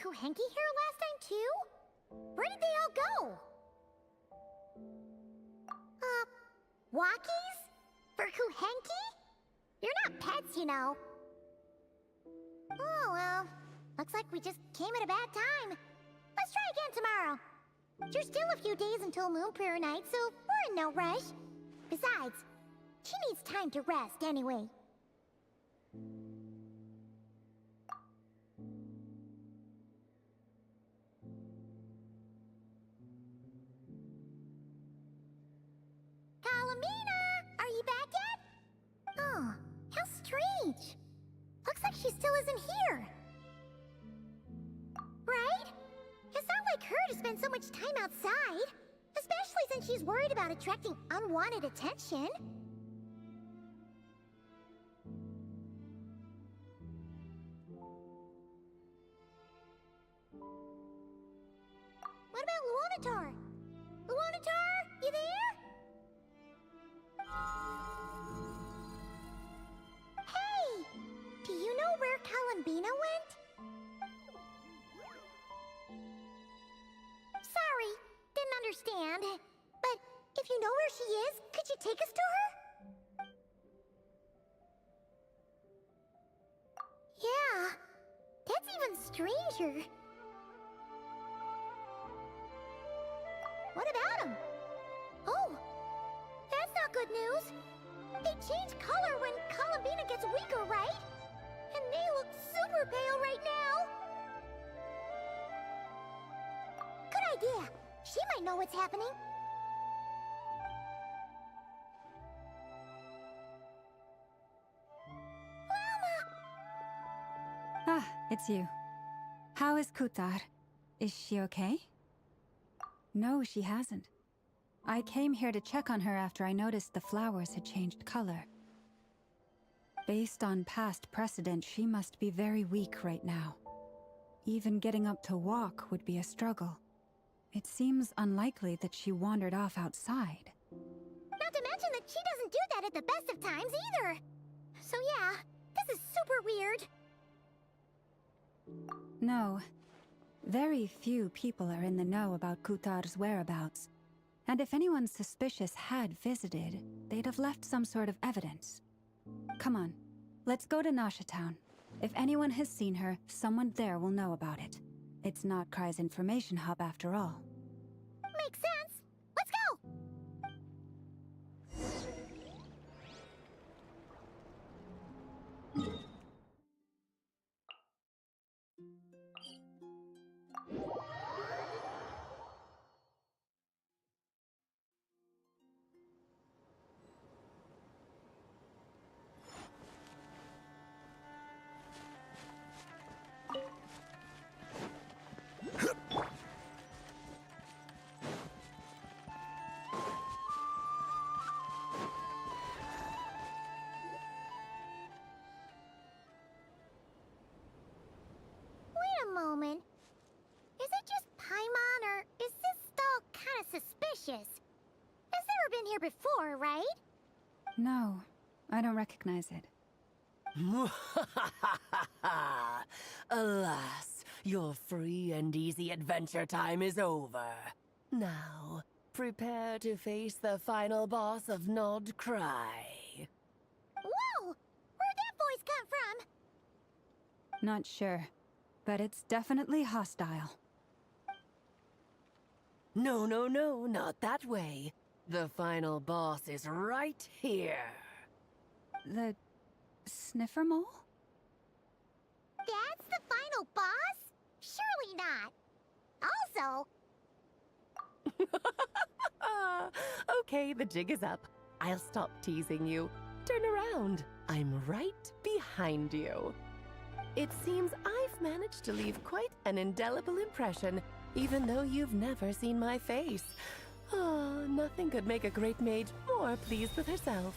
Kuhenki here last time too? Where did they all go? Walkies? For Kuhenki? You're not pets, you know. Oh, well. Looks like we just came at a bad time. Let's try again tomorrow. There's still a few days until Moon Prayer Night, so we're in no rush. Besides, she needs time to rest anyway. Kalamina! Are you back yet? Oh, how strange. Looks like she still isn't here. Right? It's not like her to spend so much time outside. Especially since she's worried about attracting unwanted attention. What about Luonatar? Luonatar, you there? Hey! Do you know where Kalambina went? Sorry, didn't understand. But if you know where she is, could you take us to her? Yeah, that's even stranger. What about him? Oh, that's not good news. They change color when Kalambina gets weaker, right? And they look super pale right now. Good idea. She might know what's happening. Ah, it's you. How is Kutar? Is she okay? No, she hasn't. I came here to check on her after I noticed the flowers had changed color. Based on past precedent, she must be very weak right now. Even getting up to walk would be a struggle. It seems unlikely that she wandered off outside. Not to mention that she doesn't do that at the best of times either. So yeah, this is super weird. No. Very few people are in the know about Kutar's whereabouts. And if anyone suspicious had visited, they'd have left some sort of evidence. Come on, let's go to Nasha Town. If anyone has seen her, someone there will know about it. It's not Cry's information hub after all. Makes sense. Let's go! Wait a moment. Is it just Paimon, or is this stall kind of suspicious? It's never been here before, right? No, I don't recognize it. Alas, your free and easy adventure time is over. Now, prepare to face the final boss of Nod Cry. Whoa! Where'd that voice come from? Not sure, but it's definitely hostile. No, no, no, not that way. The final boss is right here. The sniffer mole? That's the final boss? Surely not. Also, Okay, the jig is up. I'll stop teasing you. Turn around. I'm right behind you. It seems I've managed to leave quite an indelible impression, even though you've never seen my face. Oh, nothing could make a great mage more pleased with herself.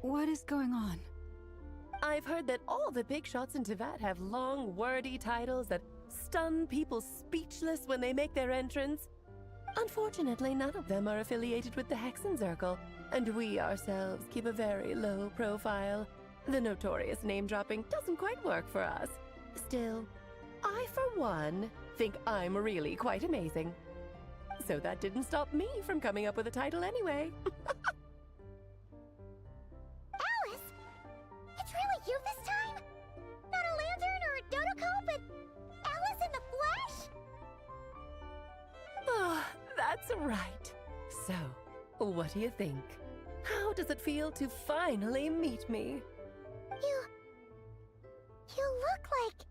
What is going on? I've heard that all the big shots in Teyvat have long, wordy titles that stun people speechless when they make their entrance. Unfortunately, none of them are affiliated with the Hexenzirkel, and we ourselves keep a very low profile. The notorious name-dropping doesn't quite work for us. Still, I, for one, think I'm really quite amazing. So that didn't stop me from coming up with a title anyway. Alice! It's really you this time? Not a lantern or a Dodoko, but Alice in the flesh? Oh, that's right. So, what do you think? How does it feel to finally meet me? You look like...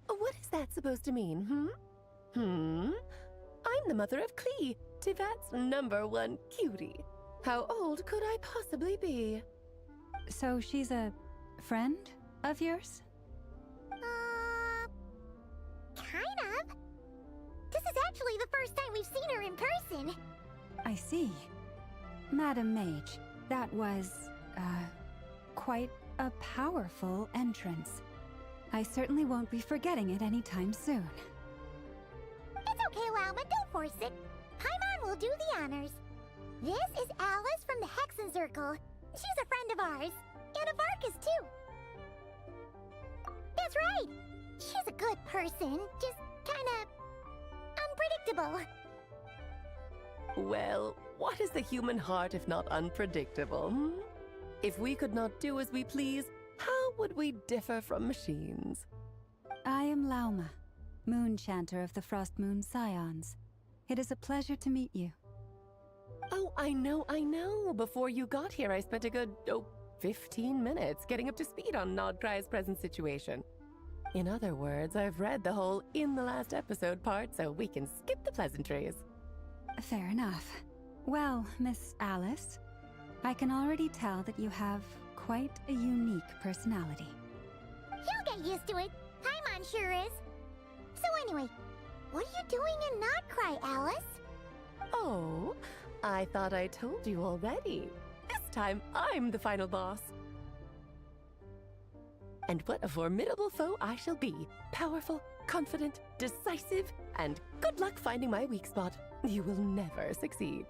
What is that supposed to mean, I'm the mother of Klee, Tivat's #1 cutie. How old could I possibly be? So she's a friend of yours? Kind of. This is actually the first time we've seen her in person. I see. Madam Mage, that was, quite a powerful entrance. I certainly won't be forgetting it anytime soon. It's okay, Lauma, don't force it. Paimon will do the honors. This is Alice from the Hexenzirkel. She's a friend of ours, and of Arcus, too. That's right. She's a good person, just kinda unpredictable. Well, what is the human heart if not unpredictable, If we could not do as we please, how would we differ from machines? I am Lauma, Moon Chanter of the Frost Moon Scions. It is a pleasure to meet you. Oh, I know. Before you got here, I spent a good, 15 minutes getting up to speed on Nodcry's present situation. In other words, I've read the whole in the last episode part, so we can skip the pleasantries. Fair enough. Well, Miss Alice, I can already tell that you have quite a unique personality. He'll get used to it. Paimon sure is. So anyway, what are you doing in Nodcry, Alice? Oh, I thought I told you already. This time, I'm the final boss. And what a formidable foe I shall be. Powerful, confident, decisive, and good luck finding my weak spot. You will never succeed.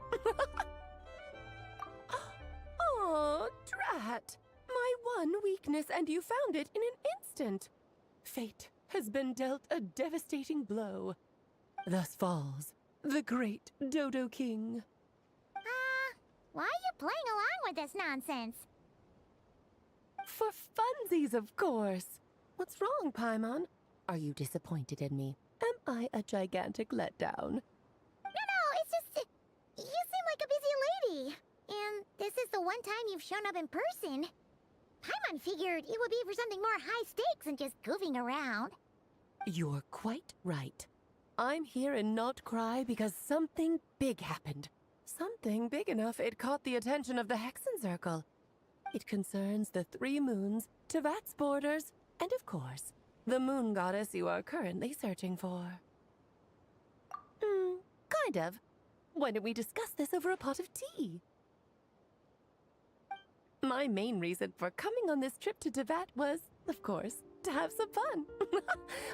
Oh, drat! My one weakness, and you found it in an instant. Fate has been dealt a devastating blow. Thus falls the great Dodo King. Why are you playing along with this nonsense? For funsies, of course. What's wrong, Paimon? Are you disappointed in me? Am I a gigantic letdown? No, it's just... You seem like a busy lady. And this is the one time you've shown up in person. Paimon figured it would be for something more high stakes than just goofing around. You're quite right. I'm here in Nodcry because something big happened. Something big enough it caught the attention of the Hexenzirkel. It concerns the 3 moons, Tivat's borders, and of course, the moon goddess you are currently searching for. Kind of. Why don't we discuss this over a pot of tea? My main reason for coming on this trip to Tivat was, of course, to have some fun.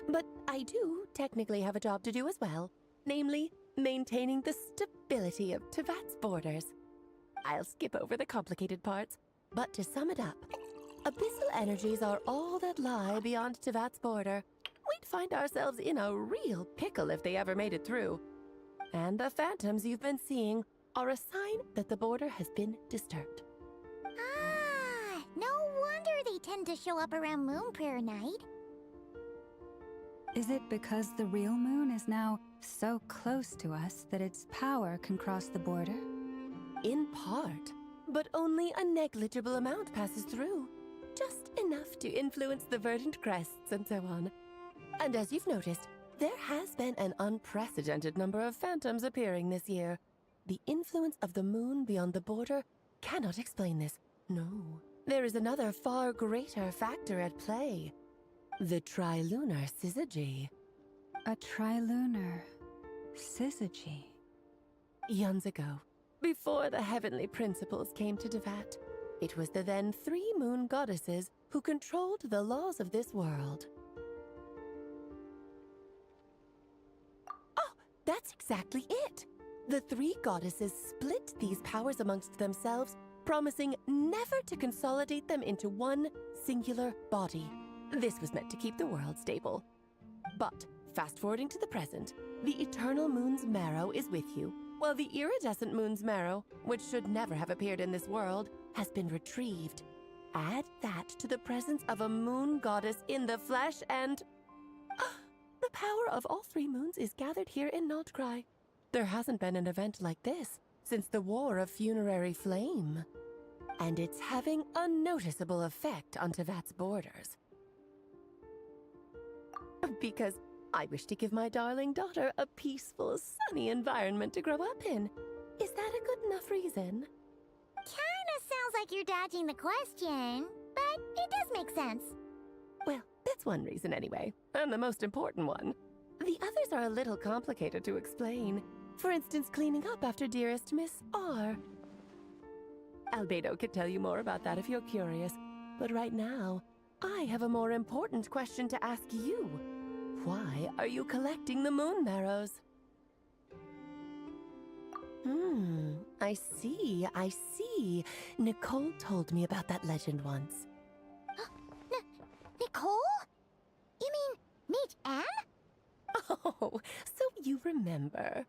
But I do technically have a job to do as well, namely, maintaining the stability of Tivat's borders. I'll skip over the complicated parts, but to sum it up, abyssal energies are all that lie beyond Tivat's border. We'd find ourselves in a real pickle if they ever made it through. And the phantoms you've been seeing are a sign that the border has been disturbed. No wonder they tend to show up around Moon Prayer Night. Is it because the real moon is now so close to us that its power can cross the border? In part, but only a negligible amount passes through. Just enough to influence the verdant crests and so on. And as you've noticed, there has been an unprecedented number of phantoms appearing this year. The influence of the moon beyond the border cannot explain this. No. There is another far greater factor at play. The trilunar syzygy. A trilunar syzygy. Eons ago, before the heavenly principles came to Tivat, It was the then 3 moon goddesses who controlled the laws of this world. Oh, that's exactly it! The 3 goddesses split these powers amongst themselves, promising never to consolidate them into one singular body. This was meant to keep the world stable. But, fast-forwarding to the present, the eternal moon's marrow is with you, while the iridescent moon's marrow, which should never have appeared in this world, has been retrieved. Add that to the presence of a moon goddess in the flesh and... the power of all 3 moons is gathered here in Naldcry. There hasn't been an event like this since the War of Funerary Flame. And it's having a noticeable effect on Tevat's borders. Because I wish to give my darling daughter a peaceful, sunny environment to grow up in. Is that a good enough reason? Kinda sounds like you're dodging the question, but it does make sense. Well, that's one reason anyway, and the most important one. The others are a little complicated to explain. For instance, cleaning up after dearest Miss R. Albedo could tell you more about that if you're curious, but right now, I have a more important question to ask you. Why are you collecting the moon marrows? I see. Nicole told me about that legend once. Nicole? You mean meet Anne? Oh, so you remember.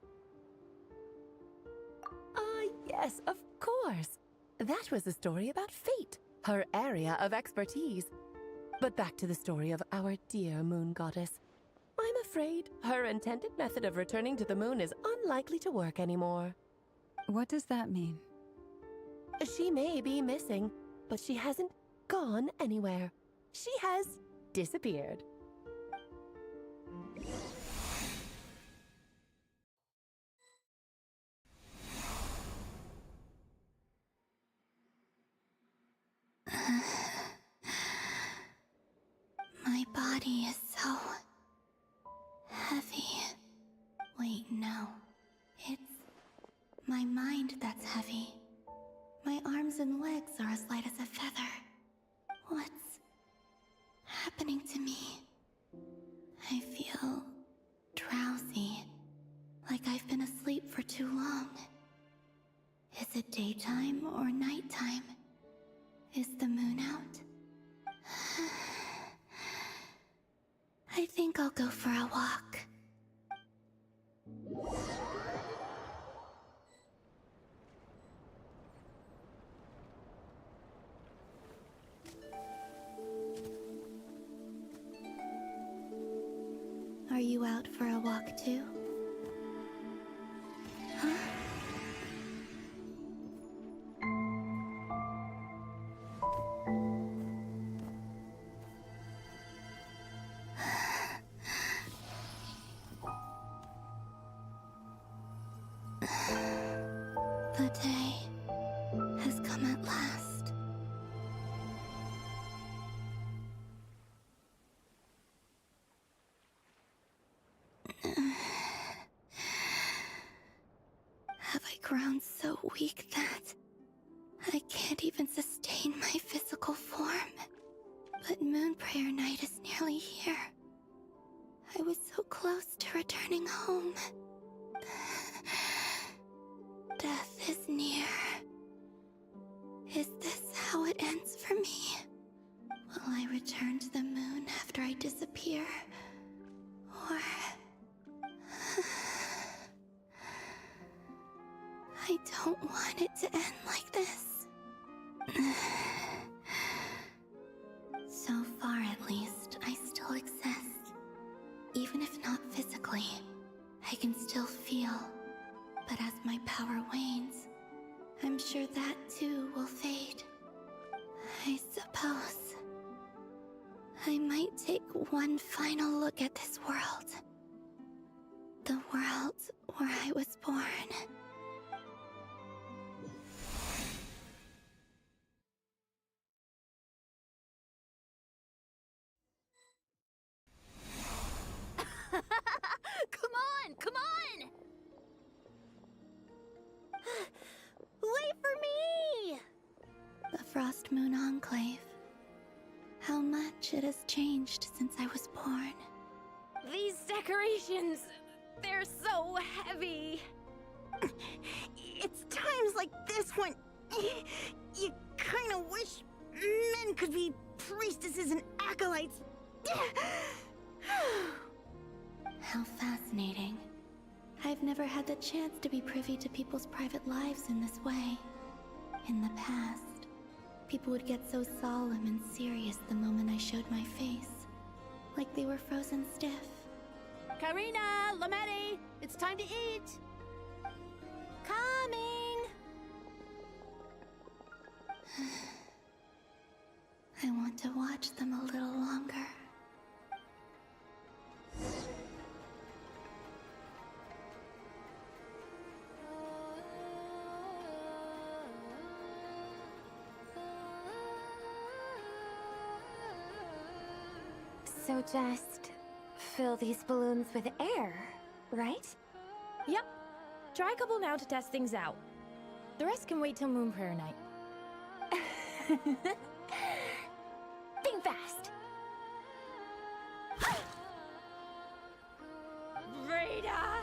Yes, of course. That was a story about fate, her area of expertise. But back to the story of our dear moon goddess. I'm afraid her intended method of returning to the moon is unlikely to work anymore. What does that mean? She may be missing, but she hasn't gone anywhere. She has disappeared. My body is so heavy. Wait, no. It's my mind that's heavy. My arms and legs are as light as a feather. What's happening to me? I feel drowsy, like I've been asleep for too long. Is it daytime or nighttime? Is the moon out? I think I'll go for a walk. Are you out for a walk too? Huh? The day has come at last. Have I grown so weak that I can't even sustain my physical form? But Moon Prayer Night is nearly here. I was so close to returning home. Death is near. Is this how it ends for me? Will I return to the moon after I disappear? Or... I don't want it to end like this. So far, at least, I still exist. Even if not physically, I can still feel. But as my power wanes, I'm sure that too will fade. I suppose I might take one final look at this world. The world where I was born. Come on! Wait for me! The Frost Moon Enclave. How much it has changed since I was born. These decorations, they're so heavy. It's times like this when you kind of wish men could be priestesses and acolytes. How fascinating. I've never had the chance to be privy to people's private lives in this way. In the past, people would get so solemn and serious the moment I showed my face. Like they were frozen stiff. Karina, Lametti, it's time to eat. Coming! I want to watch them a little longer. So just fill these balloons with air, right? Yep. Try a couple now to test things out. The rest can wait till Moon Prayer Night. Think fast. Rita!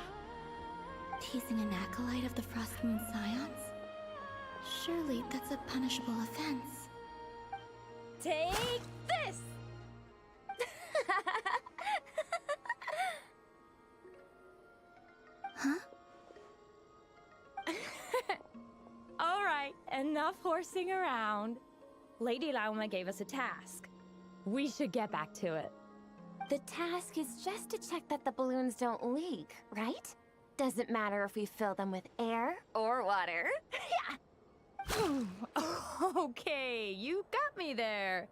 Teasing an acolyte of the Frost Moon Scions? Surely that's a punishable offense. Take this! Huh? All right, enough horsing around. Lady Lauma gave us a task. We should get back to it. The task is just to check that the balloons don't leak, right? Doesn't matter if we fill them with air or water. Okay, you got me there.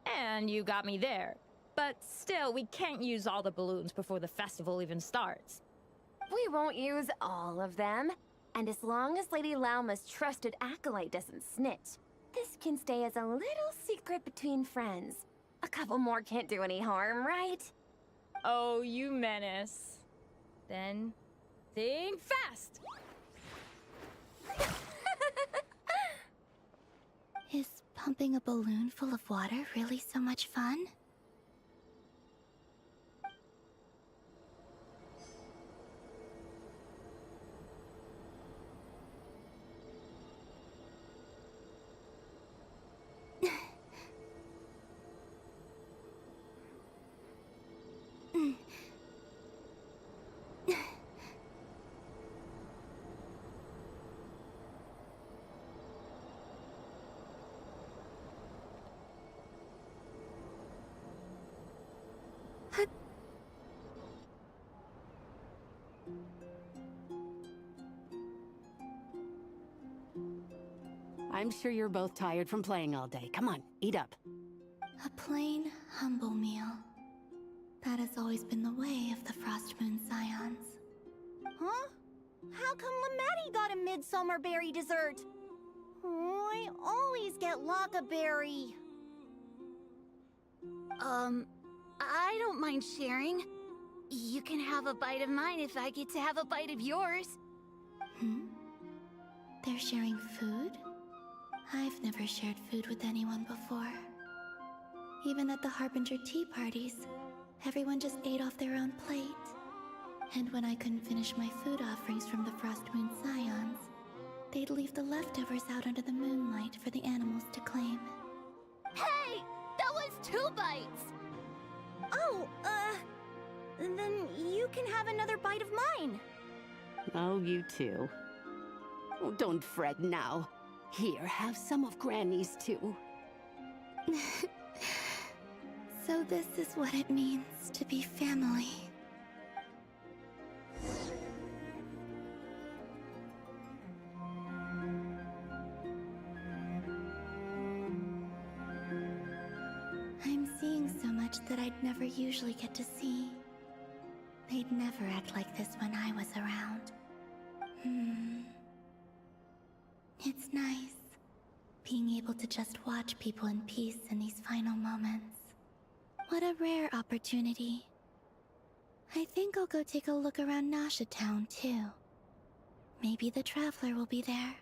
And you got me there. But still, we can't use all the balloons before the festival even starts. We won't use all of them. And as long as Lady Lauma's trusted acolyte doesn't snitch, this can stay as a little secret between friends. A couple more can't do any harm, right? Oh, you menace. Then, think fast! Is pumping a balloon full of water really so much fun? I'm sure you're both tired from playing all day. Come on, eat up. A plain, humble meal. That has always been the way of the Frost Moon Scions. Huh? How come Lametti got a midsummer berry dessert? Oh, I always get Lockaberry. I don't mind sharing. You can have a bite of mine if I get to have a bite of yours. Hmm? They're sharing food? I've never shared food with anyone before. Even at the Harbinger tea parties, everyone just ate off their own plate. And when I couldn't finish my food offerings from the Frost Moon Scions, they'd leave the leftovers out under the moonlight for the animals to claim. Hey! That was 2 bites! Oh, then you can have another bite of mine. Oh, you too. Oh, don't fret now. Here, have some of Granny's too. So this is what it means to be family. I'm seeing so much that I'd never usually get to see. They'd never act like this when I was around. It's nice, being able to just watch people in peace in these final moments. What a rare opportunity. I think I'll go take a look around Nasha Town, too. Maybe the Traveler will be there.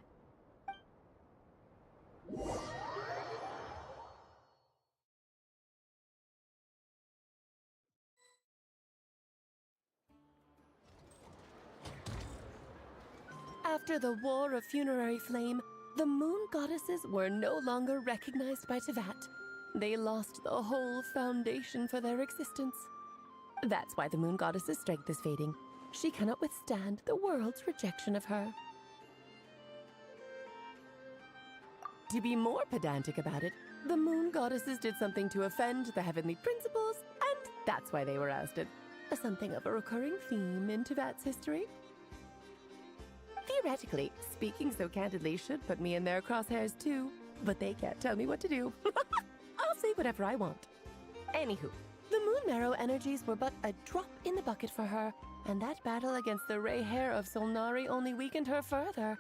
After the War of Funerary Flame, the moon goddesses were no longer recognized by Tevat. They lost the whole foundation for their existence. That's why the moon goddess's strength is fading. She cannot withstand the world's rejection of her. To be more pedantic about it, the moon goddesses did something to offend the heavenly principles, and that's why they were ousted. Something of a recurring theme in Tevat's history. Theoretically, speaking so candidly should put me in their crosshairs too, but they can't tell me what to do. I'll say whatever I want. Anywho, the Moon Marrow energies were but a drop in the bucket for her, and that battle against the Ray Hair of Solnari only weakened her further.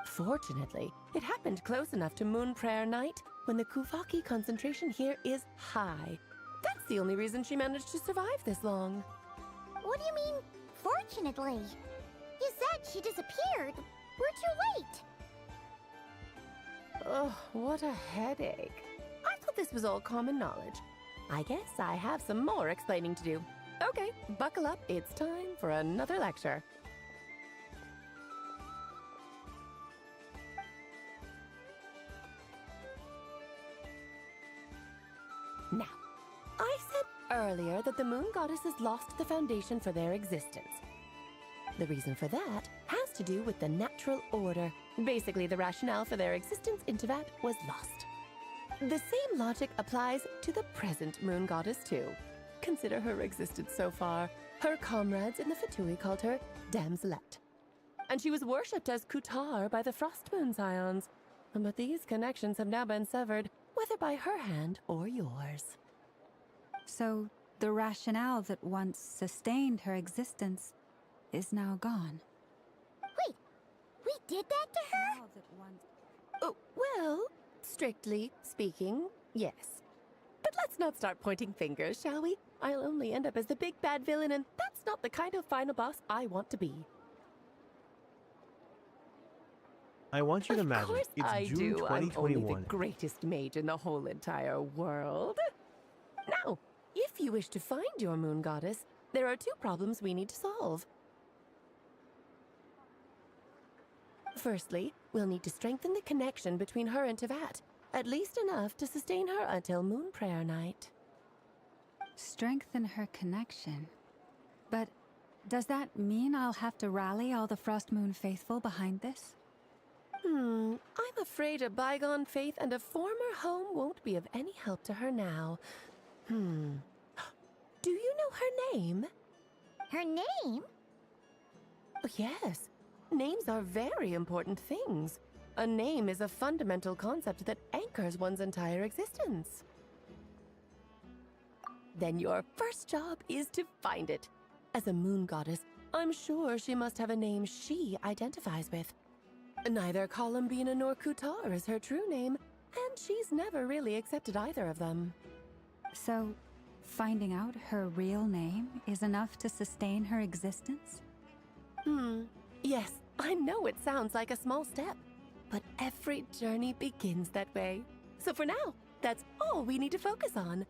Fortunately, it happened close enough to Moon Prayer Night when the Kuvaki concentration here is high. That's the only reason she managed to survive this long. What do you mean, fortunately? You said she disappeared. We're too late. Oh, what a headache. I thought this was all common knowledge. I guess I have some more explaining to do. Okay, buckle up. It's time for another lecture. Now, I said earlier that the moon goddesses lost the foundation for their existence. The reason for that has to do with the natural order. Basically, the rationale for their existence in Tevat was lost. The same logic applies to the present moon goddess too. Consider her existence so far. Her comrades in the Fatui called her Damselette. And she was worshipped as Kutar by the Frost Moon Scions. But these connections have now been severed, whether by her hand or yours. So, the rationale that once sustained her existence is now gone. Wait, we did that to her? Oh, well, strictly speaking, yes. But let's not start pointing fingers, shall we? I'll only end up as the big bad villain, and that's not the kind of final boss I want to be. I want you to Of imagine course it's I June do. I'm only 2021. the greatest mage in the whole entire world. Now, if you wish to find your moon goddess, there are two problems we need to solve. Firstly, we'll need to strengthen the connection between her and Tevat, at least enough to sustain her until Moon Prayer Night. Strengthen her connection. But does that mean I'll have to rally all the Frost Moon faithful behind this? I'm afraid a bygone faith and a former home won't be of any help to her now. Do you know her name? Her name? Oh, yes. Names are very important things. A name is a fundamental concept that anchors one's entire existence. Then your first job is to find it. As a moon goddess, I'm sure she must have a name she identifies with. Neither Columbina nor Kutar is her true name, and she's never really accepted either of them. So, finding out her real name is enough to sustain her existence? Yes, I know it sounds like a small step, but every journey begins that way. So for now, that's all we need to focus on.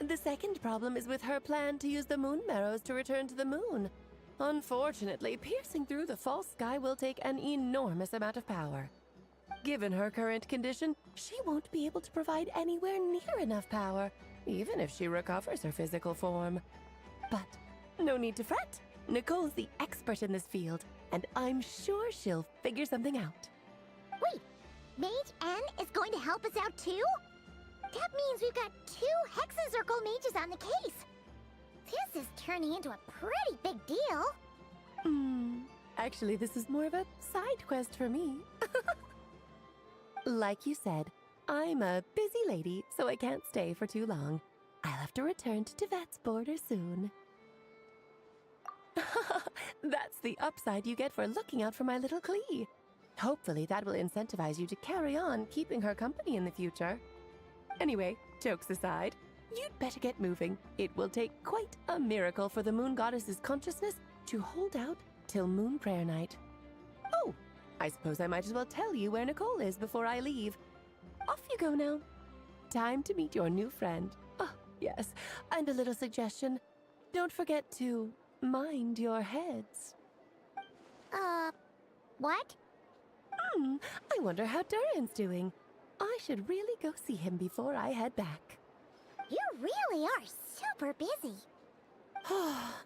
The second problem is with her plan to use the moon marrows to return to the moon. Unfortunately, piercing through the false sky will take an enormous amount of power. Given her current condition, she won't be able to provide anywhere near enough power, even if she recovers her physical form. But no need to fret. Nicole's the expert in this field, and I'm sure she'll figure something out. Wait, Mage N is going to help us out too? That means we've got 2 Hexacircle mages on the case. This is turning into a pretty big deal. Actually, this is more of a side quest for me. Like you said, I'm a busy lady, so I can't stay for too long. I'll have to return to Tevat's border soon. That's the upside you get for looking out for my little Klee. Hopefully that will incentivize you to carry on keeping her company in the future. Anyway, jokes aside, you'd better get moving. It will take quite a miracle for the moon goddess's consciousness to hold out till Moon Prayer Night. Oh, I suppose I might as well tell you where Nicole is before I leave. Off you go now. Time to meet your new friend. Oh, yes, and a little suggestion. Don't forget to mind your heads. What? I wonder how Durin's doing. I should really go see him before I head back. You really are super busy.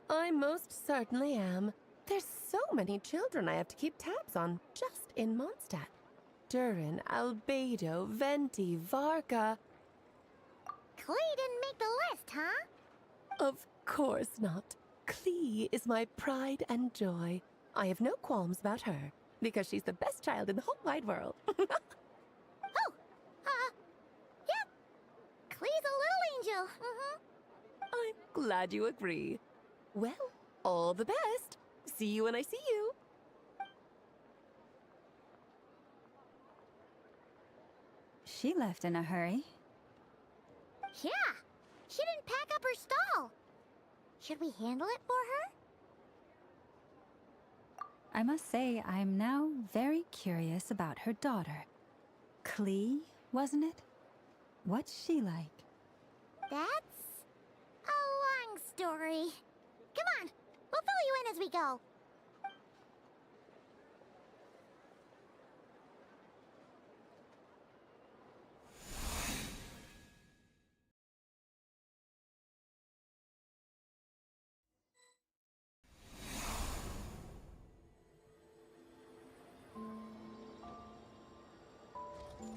I most certainly am. There's so many children I have to keep tabs on just in Mondstadt. Durin, Albedo, Venti, Varka. Klee didn't make the list, huh? Of course not. Klee is my pride and joy. I have no qualms about her, because she's the best child in the whole wide world. Yep. Klee's a little angel. I'm glad you agree. Well, all the best. See you when I see you. She left in a hurry. Yeah. She didn't pack up her stall. Should we handle it for her? I must say, I'm now very curious about her daughter. Klee, wasn't it? What's she like? That's a long story. Come on, we'll fill you in as we go.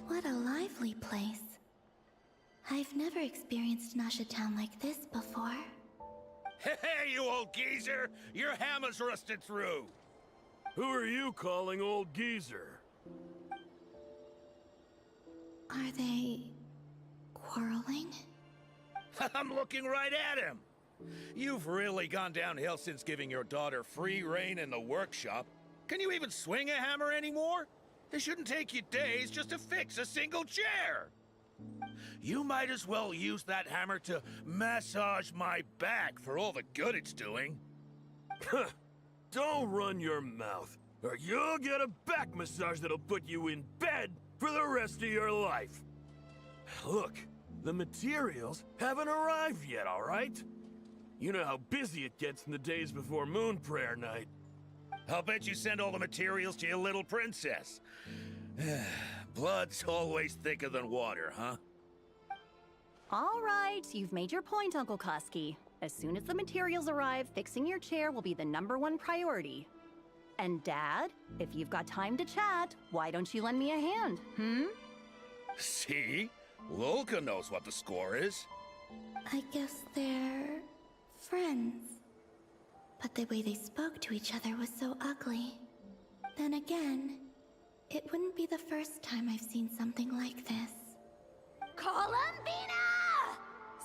What a lively place. I've never experienced Nasha Town like this before. Hey, you old geezer! Your hammer's rusted through! Who are you calling old geezer? Are they quarreling? I'm looking right at him! You've really gone downhill since giving your daughter free rein in the workshop. Can you even swing a hammer anymore? It shouldn't take you days just to fix a single chair! You might as well use that hammer to massage my back for all the good it's doing. Don't run your mouth, or you'll get a back massage that'll put you in bed for the rest of your life. Look, the materials haven't arrived yet, all right? You know how busy it gets in the days before Moon Prayer Night. I'll bet you send all the materials to your little princess. Blood's always thicker than water, huh? All right, you've made your point, Uncle Koski. As soon as the materials arrive, fixing your chair will be the #1 priority. And Dad, if you've got time to chat, why don't you lend me a hand, See? Lolka knows what the score is. I guess they're friends. But the way they spoke to each other was so ugly. Then again, it wouldn't be the first time I've seen something like this. Columbina!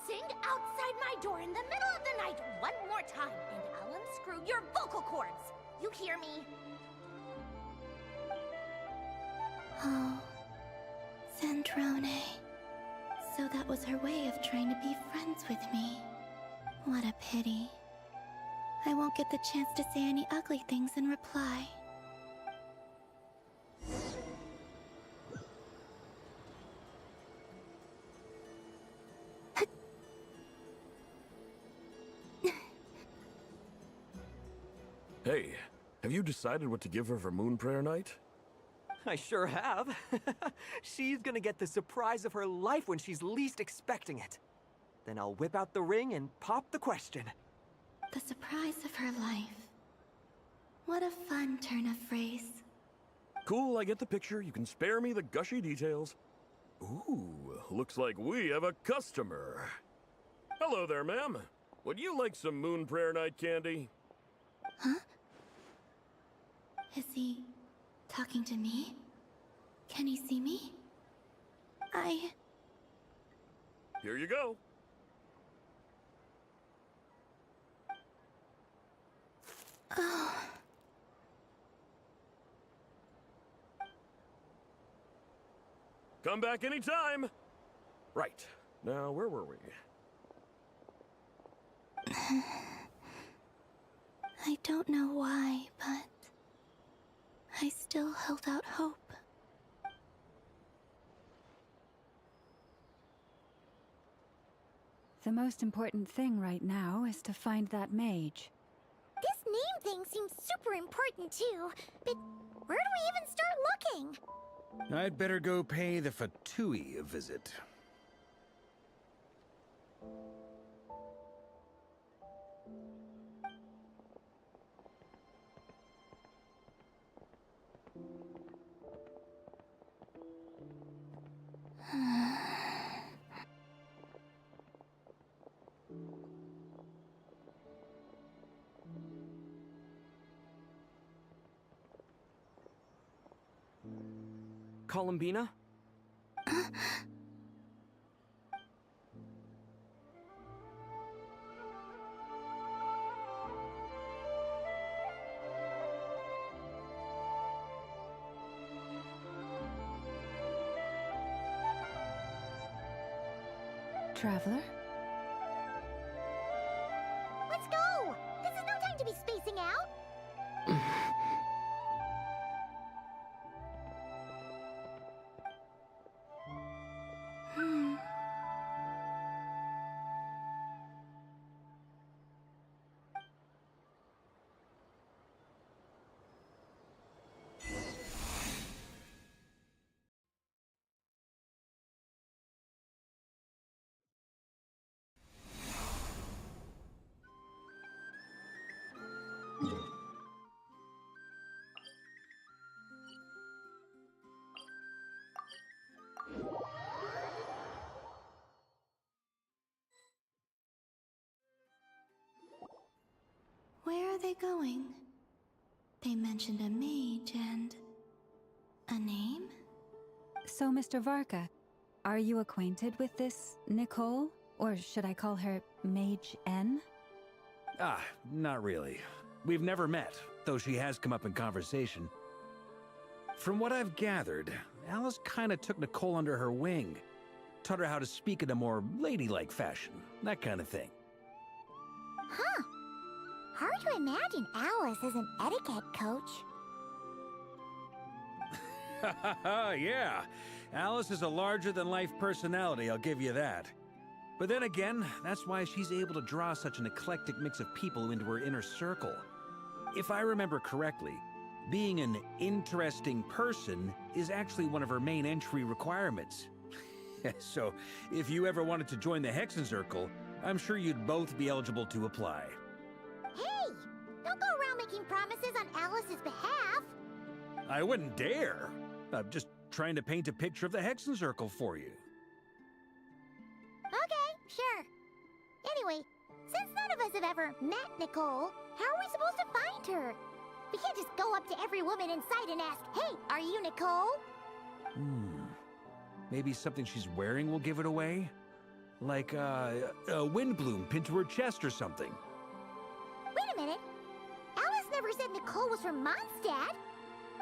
Sing outside my door in the middle of the night one more time, and I'll unscrew your vocal cords. You hear me? Oh, Zandrone. So that was her way of trying to be friends with me. What a pity. I won't get the chance to say any ugly things in reply. Hey, have you decided what to give her for Moon Prayer Night? I sure have. She's gonna get the surprise of her life when she's least expecting it. Then I'll whip out the ring and pop the question. The surprise of her life. What a fun turn of phrase. Cool, I get the picture. You can spare me the gushy details. Ooh, looks like we have a customer. Hello there, ma'am. Would you like some Moon Prayer Night candy? Huh? Is he talking to me? Can he see me? Here you go. Oh. Come back anytime. Right. Now, where were we? I don't know why, but I still held out hope. The most important thing right now is to find that mage. This name thing seems super important too, but Where do we even start looking? I'd better go pay the Fatui a visit. Columbina? Traveler? Let's go! This is no time to be spacing out! Where are they going? They mentioned a mage and... a name? So, Mr. Varka, are you acquainted with this Nicole? Or should I call her Mage N? Ah, not really. We've never met, though she has come up in conversation. From what I've gathered, Alice kinda took Nicole under her wing. Taught her how to speak in a more ladylike fashion, that kind of thing. Huh. Hard to imagine Alice as an etiquette coach. Yeah, Alice is a larger-than-life personality, I'll give you that. But then again, that's why she's able to draw such an eclectic mix of people into her inner circle. If I remember correctly, being an interesting person is actually one of her main entry requirements. So, if you ever wanted to join the Hexenzirkel, I'm sure you'd both be eligible to apply. Hey! Don't go around making promises on Alice's behalf! I wouldn't dare. I'm just trying to paint a picture of the Hexenzirkel for you. Okay, sure. Anyway, since none of us have ever met Nicole, how are we supposed to find her? We can't just go up to every woman in sight and ask, "Hey, are you Nicole?" Maybe something she's wearing will give it away? Like, a windbloom pinned to her chest or something. Wait a minute. Alice never said Nicole was from Mondstadt.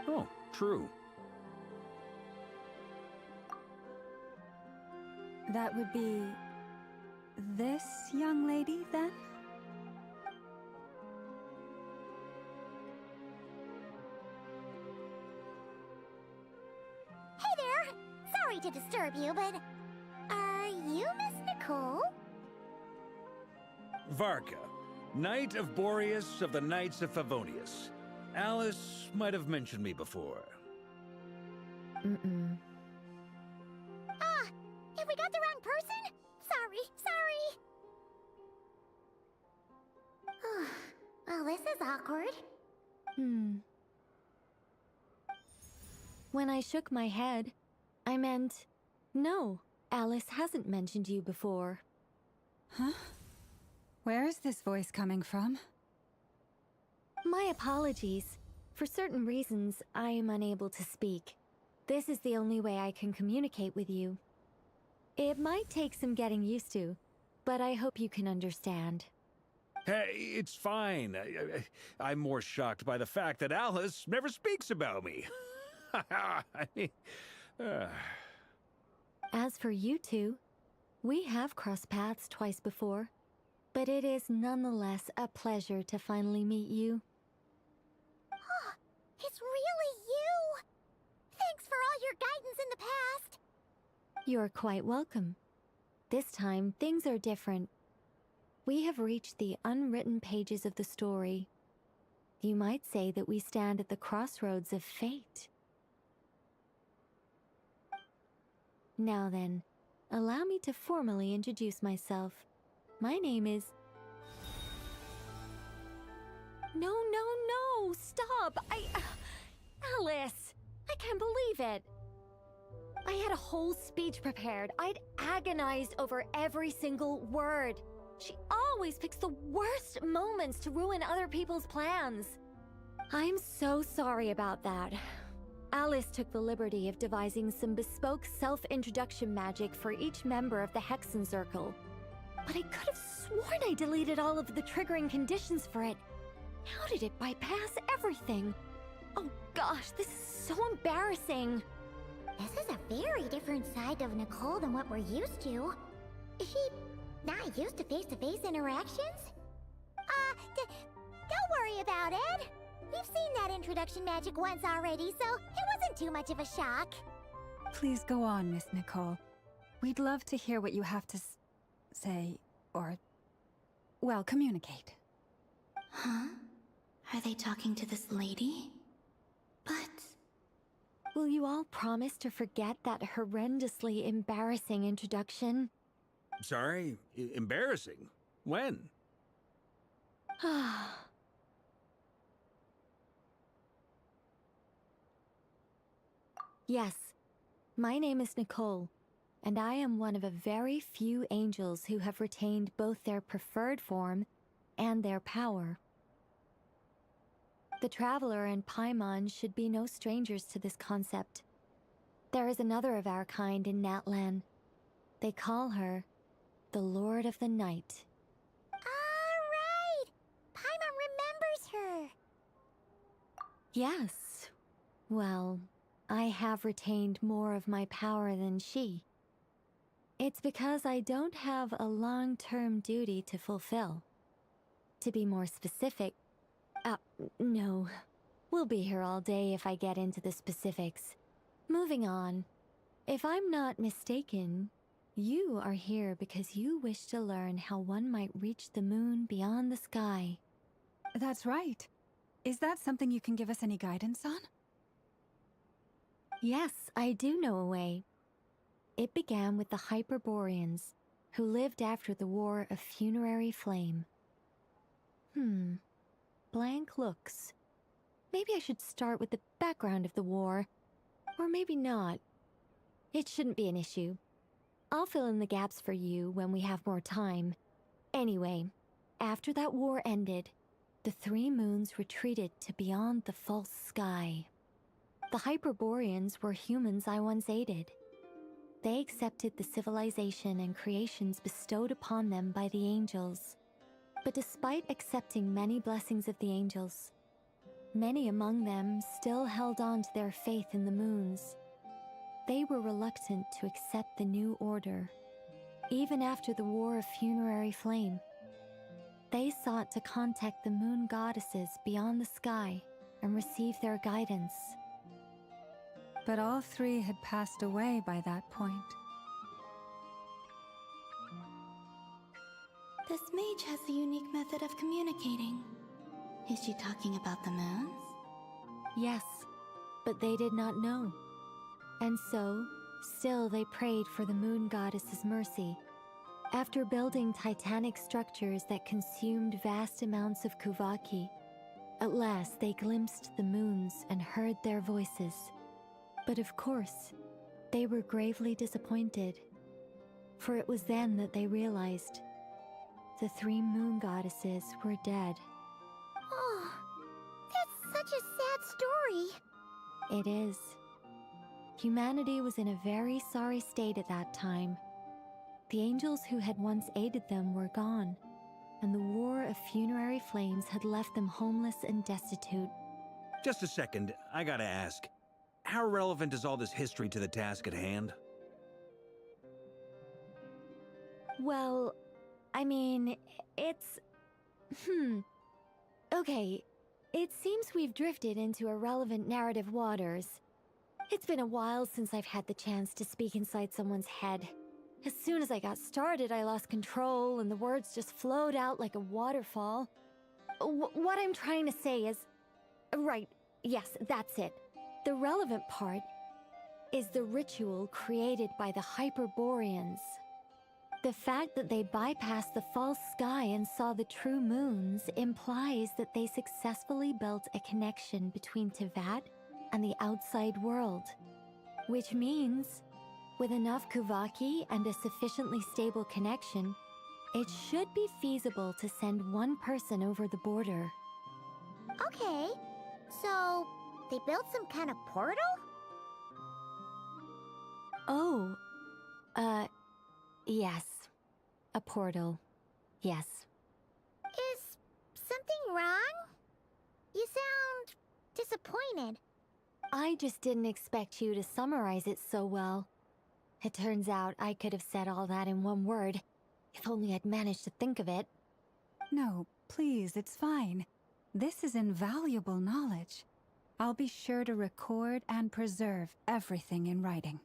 Oh, true. That would be... this young lady, then? Hey there! Sorry to disturb you, but... are you Miss Nicole? Varka, Knight of Boreas of the Knights of Favonius. Alice might have mentioned me before. Mm-mm. Ah, have we got the wrong person? Sorry. Well, this is awkward. When I shook my head, I meant, no, Alice hasn't mentioned you before. Huh? Where is this voice coming from? My apologies. For certain reasons, I am unable to speak. This is the only way I can communicate with you. It might take some getting used to, but I hope you can understand. Hey, it's fine. I'm more shocked by the fact that Alice never speaks about me. I mean, As for you two, we have crossed paths twice before, but it is nonetheless a pleasure to finally meet you. It's really you! Thanks for all your guidance in the past! You're quite welcome. This time, things are different. We have reached the unwritten pages of the story. You might say that we stand at the crossroads of fate. Now then, allow me to formally introduce myself. My name is... No, stop! Alice! I can't believe it! I had a whole speech prepared. I'd agonized over every single word. She always picks the worst moments to ruin other people's plans. I'm so sorry about that. Alice took the liberty of devising some bespoke self-introduction magic for each member of the Hexen Circle. But I could have sworn I deleted all of the triggering conditions for it. How did it bypass everything? Oh gosh, this is so embarrassing. This is a very different side of Nicole than what we're used to. Is she not used to face-to-face interactions? Don't worry about it. We've seen that introduction magic once already, so it wasn't too much of a shock. Please go on, Miss Nicole. We'd love to hear what you have to say, or, well, communicate. Huh? Are they talking to this lady? But... Will you all promise to forget that horrendously embarrassing introduction? Sorry? Embarrassing? When? Yes, my name is Nicole, and I am one of a very few angels who have retained both their preferred form and their power. The Traveler and Paimon should be no strangers to this concept. There is another of our kind in Natlan. They call her the Lord of the Night. Alright! Paimon remembers her! Yes. Well, I have retained more of my power than she. It's because I don't have a long-term duty to fulfill. To be more specific, no. We'll be here all day if I get into the specifics. Moving on. If I'm not mistaken, you are here because you wish to learn how one might reach the moon beyond the sky. That's right. Is that something you can give us any guidance on? Yes, I do know a way. It began with the Hyperboreans, who lived after the War of Funerary Flame. Blank looks. Maybe I should start with the background of the war. Or maybe not. It shouldn't be an issue. I'll fill in the gaps for you when we have more time. Anyway, after that war ended, the three moons retreated to beyond the false sky. The Hyperboreans were humans I once aided. They accepted the civilization and creations bestowed upon them by the angels. But despite accepting many blessings of the angels, many among them still held on to their faith in the moons. They were reluctant to accept the new order, even after the War of Funerary Flame. They sought to contact the moon goddesses beyond the sky and receive their guidance. But all three had passed away by that point. This mage has a unique method of communicating. Is she talking about the moons? Yes, but they did not know. And so, still they prayed for the moon goddess's mercy. After building titanic structures that consumed vast amounts of Kuvaki, at last they glimpsed the moons and heard their voices. But of course, they were gravely disappointed. For it was then that they realized the three moon goddesses were dead. Oh, that's such a sad story. It is. Humanity was in a very sorry state at that time. The angels who had once aided them were gone, and the War of Funerary Flames had left them homeless and destitute. Just a second, I gotta ask. How relevant is all this history to the task at hand? Well, I mean, it's... Okay, it seems we've drifted into irrelevant narrative waters. It's been a while since I've had the chance to speak inside someone's head. As soon as I got started, I lost control and the words just flowed out like a waterfall. What I'm trying to say is, Right, yes, that's it. The relevant part is the ritual created by the Hyperboreans. The fact that they bypassed the false sky and saw the true moons implies that they successfully built a connection between Tevat and the outside world. Which means, with enough Kuvaki and a sufficiently stable connection, it should be feasible to send one person over the border. Okay, so they built some kind of portal? Oh, yes. A portal. Yes. Is something wrong? You sound disappointed. I just didn't expect you to summarize it so well. It turns out I could have said all that in one word, if only I'd managed to think of it. No, please, it's fine. This is invaluable knowledge. I'll be sure to record and preserve everything in writing.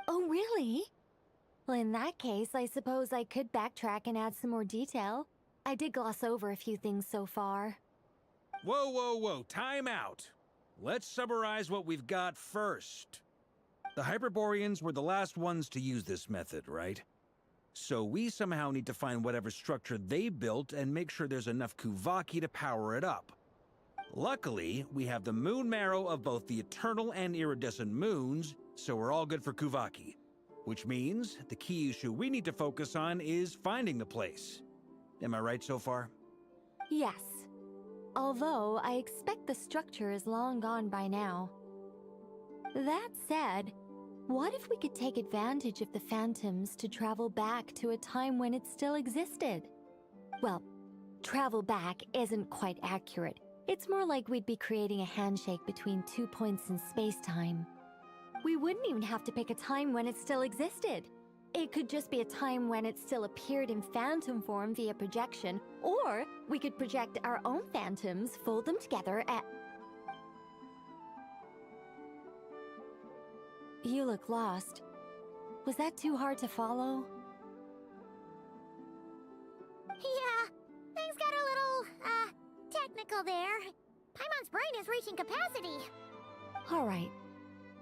Oh, really? Well, in that case, I suppose I could backtrack and add some more detail. I did gloss over a few things so far. Whoa, whoa, whoa, time out. Let's summarize what we've got first. The Hyperboreans were the last ones to use this method, right? So we somehow need to find whatever structure they built and make sure there's enough Kuvaki to power it up. Luckily, we have the moon marrow of both the eternal and iridescent moons, so we're all good for Kuvaki. Which means the key issue we need to focus on is finding the place. Am I right so far? Yes. Although, I expect the structure is long gone by now. That said, what if we could take advantage of the phantoms to travel back to a time when it still existed? Well, travel back isn't quite accurate. It's more like we'd be creating a handshake between 2 points in space-time. We wouldn't even have to pick a time when it still existed. It could just be a time when it still appeared in phantom form via projection, or we could project our own phantoms, fold them together, and... You look lost. Was that too hard to follow? Yeah, things got a little, technical there. Paimon's brain is reaching capacity. Alright.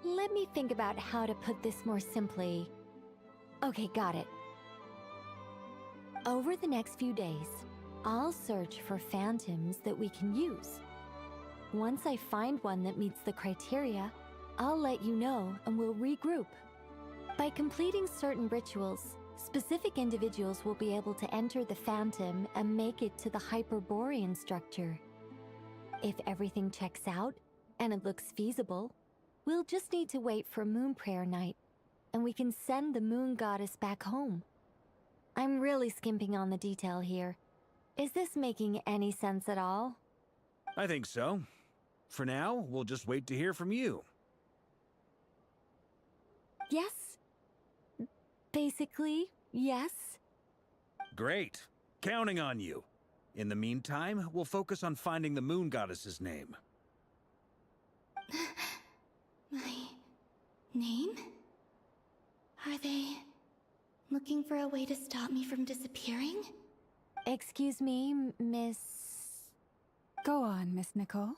Let me think about how to put this more simply. Okay, got it. Over the next few days, I'll search for phantoms that we can use. Once I find one that meets the criteria, I'll let you know and we'll regroup. By completing certain rituals, specific individuals will be able to enter the phantom and make it to the Hyperborean structure. If everything checks out, and it looks feasible, we'll just need to wait for Moon Prayer Night, and we can send the Moon Goddess back home. I'm really skimping on the detail here. Is this making any sense at all? I think so. For now, we'll just wait to hear from you. Yes. Basically, yes. Great. Counting on you. In the meantime, we'll focus on finding the Moon Goddess's name. My name? Are they looking for a way to stop me from disappearing? Excuse me, Miss... Go on, Miss Nicole.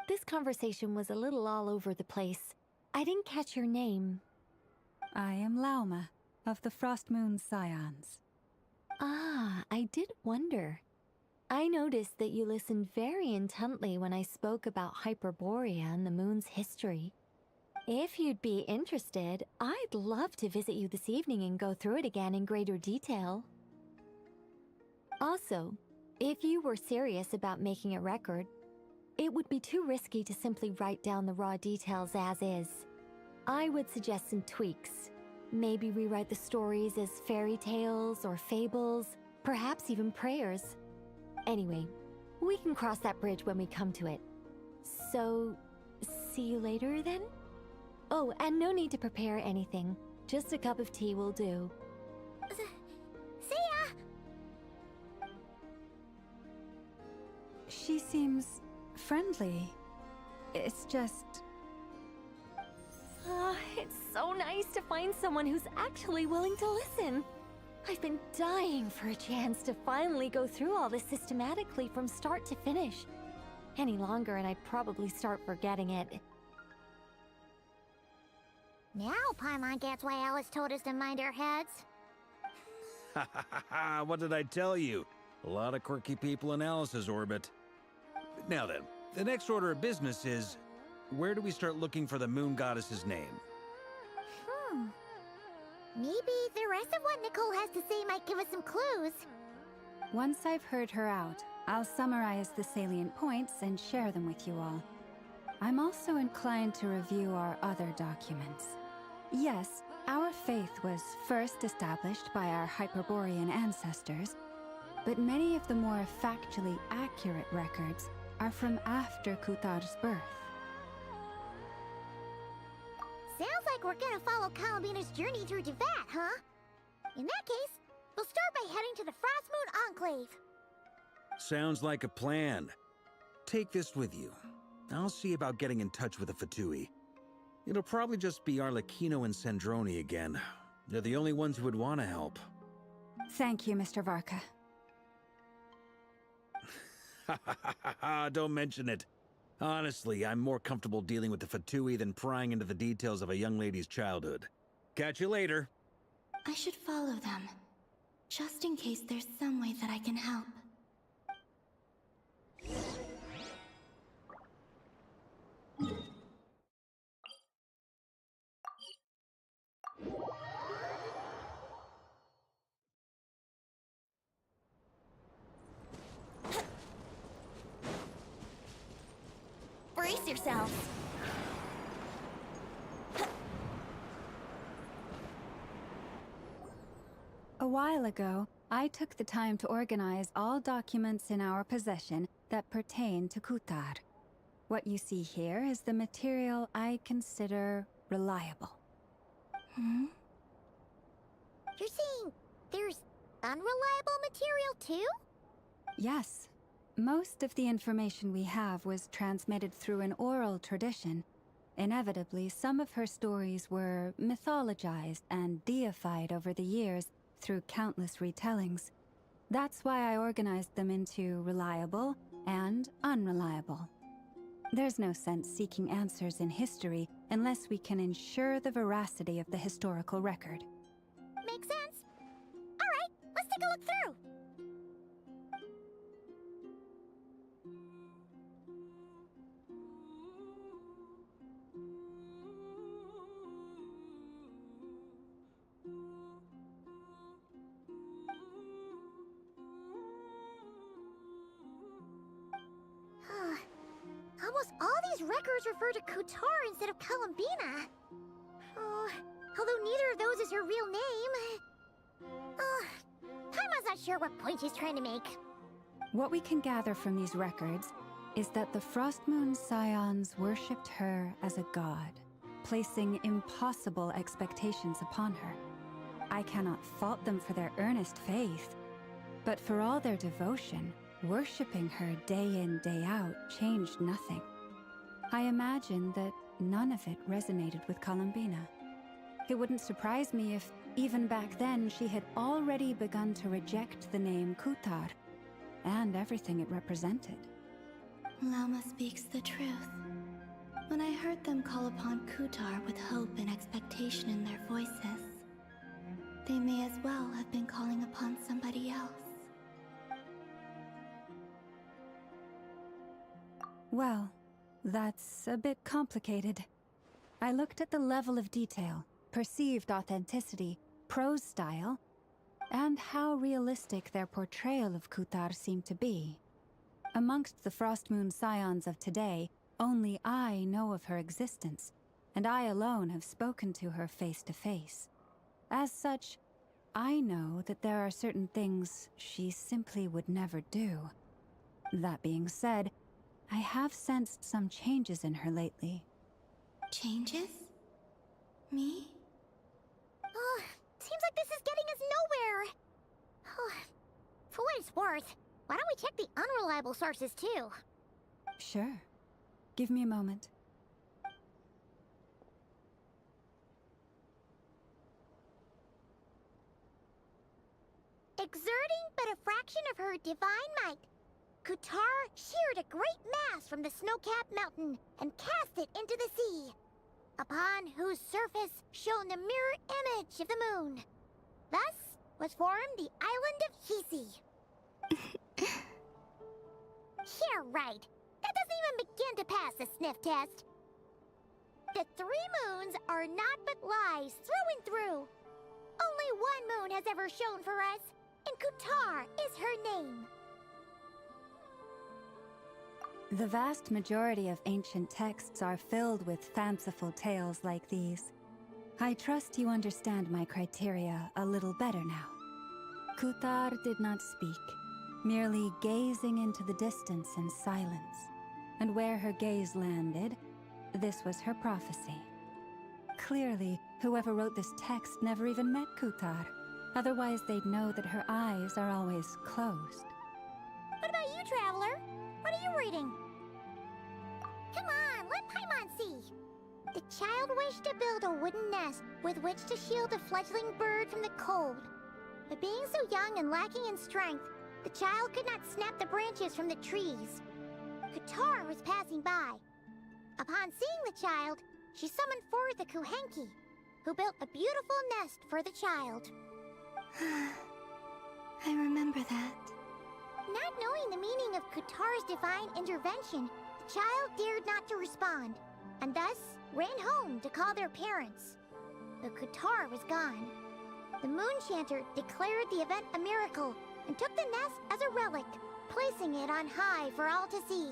This conversation was a little all over the place. I didn't catch your name. I am Lauma, of the Frost Moon Scions. Ah, I did wonder. I noticed that you listened very intently when I spoke about Hyperborea and the moon's history. If you'd be interested, I'd love to visit you this evening and go through it again in greater detail. Also, if you were serious about making a record, it would be too risky to simply write down the raw details as is. I would suggest some tweaks. Maybe rewrite the stories as fairy tales or fables, perhaps even prayers. Anyway, we can cross that bridge when we come to it. So, see you later then? Oh, and no need to prepare anything. Just a cup of tea will do. See ya! She seems friendly. It's just... It's so nice to find someone who's actually willing to listen. I've been dying for a chance to finally go through all this systematically from start to finish. Any longer and I'd probably start forgetting it. Now Paimon gets why Alice told us to mind our heads. Ha ha ha ha! What did I tell you? A lot of quirky people in Alice's orbit. Now then, the next order of business is, where do we start looking for the moon goddess's name? Maybe the rest of what Nicole has to say might give us some clues. Once I've heard her out, I'll summarize the salient points and share them with you all. I'm also inclined to review our other documents. Yes, our faith was first established by our Hyperborean ancestors, but many of the more factually accurate records are from after Kutar's birth. Sounds like we're gonna follow Columbina's journey through Devat, huh? In that case, we'll start by heading to the Frost Moon Enclave. Sounds like a plan. Take this with you. I'll see about getting in touch with the Fatui. It'll probably just be Arlecchino and Sandroni again. They're the only ones who would want to help. Thank you, Mr. Varka. Don't mention it. Honestly, I'm more comfortable dealing with the Fatui than prying into the details of a young lady's childhood. Catch you later. I should follow them, just in case there's some way that I can help. Brace yourselves. A while ago, I took the time to organize all documents in our possession that pertain to Kutar. What you see here is the material I consider reliable. You're saying there's unreliable material too? Yes. Most of the information we have was transmitted through an oral tradition. Inevitably, some of her stories were mythologized and deified over the years through countless retellings. That's why I organized them into reliable and unreliable. There's no sense seeking answers in history unless we can ensure the veracity of the historical record. Makes sense. All right, let's take a look through. Almost all these records refer to Kutar instead of Columbina. Although neither of those is her real name. Paimon's not sure what point she's trying to make. What we can gather from these records is that the Frost Moon Scions worshipped her as a god, placing impossible expectations upon her. I cannot fault them for their earnest faith, but for all their devotion, worshipping her day in, day out changed nothing. I imagine that none of it resonated with Columbina. It wouldn't surprise me if, even back then, she had already begun to reject the name Kutar and everything it represented. Lama speaks the truth. When I heard them call upon Kutar with hope and expectation in their voices, they may as well have been calling upon somebody else. Well, that's a bit complicated. I looked at the level of detail, perceived authenticity, prose style, and how realistic their portrayal of Kutar seemed to be. Amongst the Frost Moon Scions of today, only I know of her existence, and I alone have spoken to her face to face. As such, I know that there are certain things she simply would never do. That being said, I have sensed some changes in her lately. Changes? Me? Seems like this is getting us nowhere. For what it's worth, why don't we check the unreliable sources too? Sure. Give me a moment. Exerting but a fraction of her divine might, Kutar sheared a great mass from the snow-capped mountain and cast it into the sea, upon whose surface shone the mirror image of the moon. Thus was formed the island of Hisi. Yeah, right. That doesn't even begin to pass the sniff test. The 3 moons are naught but lies through and through. Only one moon has ever shone for us, and Kutar is her name. The vast majority of ancient texts are filled with fanciful tales like these. I trust you understand my criteria a little better now. Kutar did not speak, merely gazing into the distance in silence. And where her gaze landed, this was her prophecy. Clearly, whoever wrote this text never even met Kutar. Otherwise, they'd know that her eyes are always closed. What about you, Traveler? What are you reading? Come on, let Paimon see. The child wished to build a wooden nest with which to shield a fledgling bird from the cold. But being so young and lacking in strength, the child could not snap the branches from the trees. Kutar was passing by. Upon seeing the child, she summoned forth the Kuhenki, who built a beautiful nest for the child. I remember that. Not knowing the meaning of Kutar's divine intervention, the child dared not to respond, and thus ran home to call their parents. But Kutar was gone. The Moon-Chanter declared the event a miracle and took the nest as a relic, placing it on high for all to see.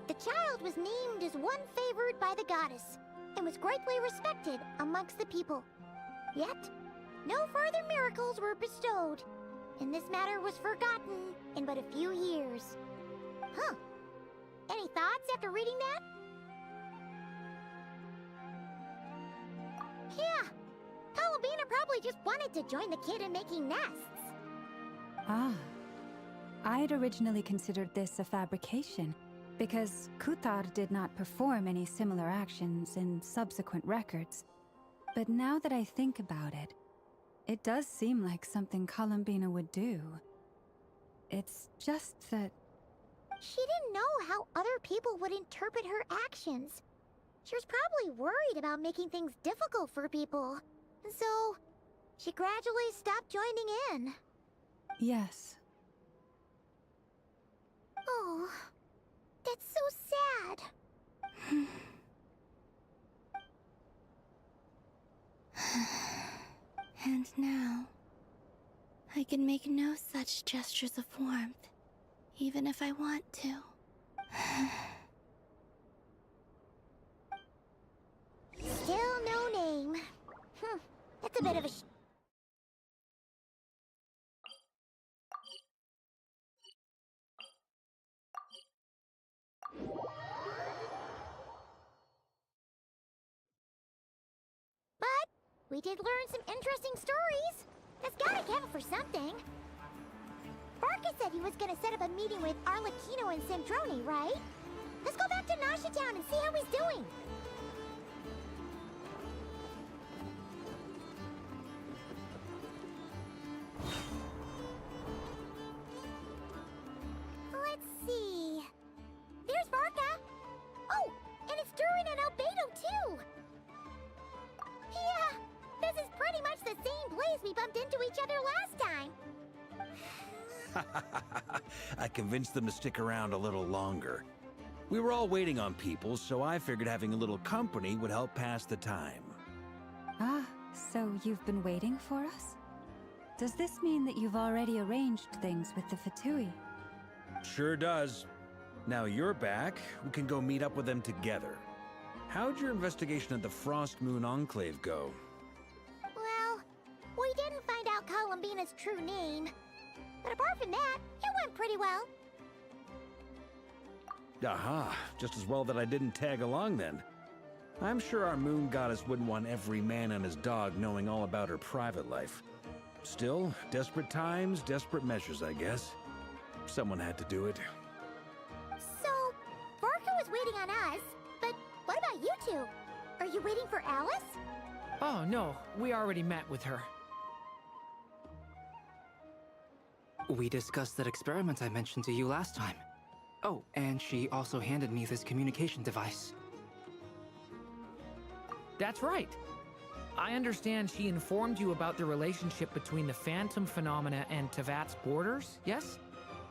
The child was named as one favored by the goddess, and was greatly respected amongst the people. Yet, no further miracles were bestowed, and this matter was forgotten in but a few years. Huh. Any thoughts after reading that? Yeah. Columbina probably just wanted to join the kid in making nests. Ah. I'd originally considered this a fabrication, because Kutar did not perform any similar actions in subsequent records. But now that I think about it, it does seem like something Columbina would do. It's just that... She didn't know how other people would interpret her actions. She was probably worried about making things difficult for people. And so, she gradually stopped joining in. Yes. Oh, that's so sad. And now, I can make no such gestures of warmth, even if I want to. Still no name. That's a bit of a But we did learn some interesting stories. That's gotta count for something. Barca said he was gonna set up a meeting with Arlecchino and Sandrone, right? Let's go back to Nasha Town and see how he's doing. Let's see. There's Barca. Oh, and it's Durin and Albedo too. Yeah, this is pretty much the same place we bumped into each other last time. I convinced them to stick around a little longer. We were all waiting on people, so I figured having a little company would help pass the time. Ah, so you've been waiting for us? Does this mean that you've already arranged things with the Fatui? Sure does. Now you're back, we can go meet up with them together. How'd your investigation at the Frost Moon Enclave go? Well, we didn't find out Columbina's true name. But apart from that, it went pretty well. Aha, just as well that I didn't tag along then. I'm sure our moon goddess wouldn't want every man and his dog knowing all about her private life. Still, desperate times, desperate measures, I guess. Someone had to do it. So, Barca was waiting on us, but what about you two? Are you waiting for Alice? Oh, no. We already met with her. We discussed that experiment I mentioned to you last time. Oh, and she also handed me this communication device. That's right. I understand she informed you about the relationship between the phantom phenomena and Tevat's borders, yes?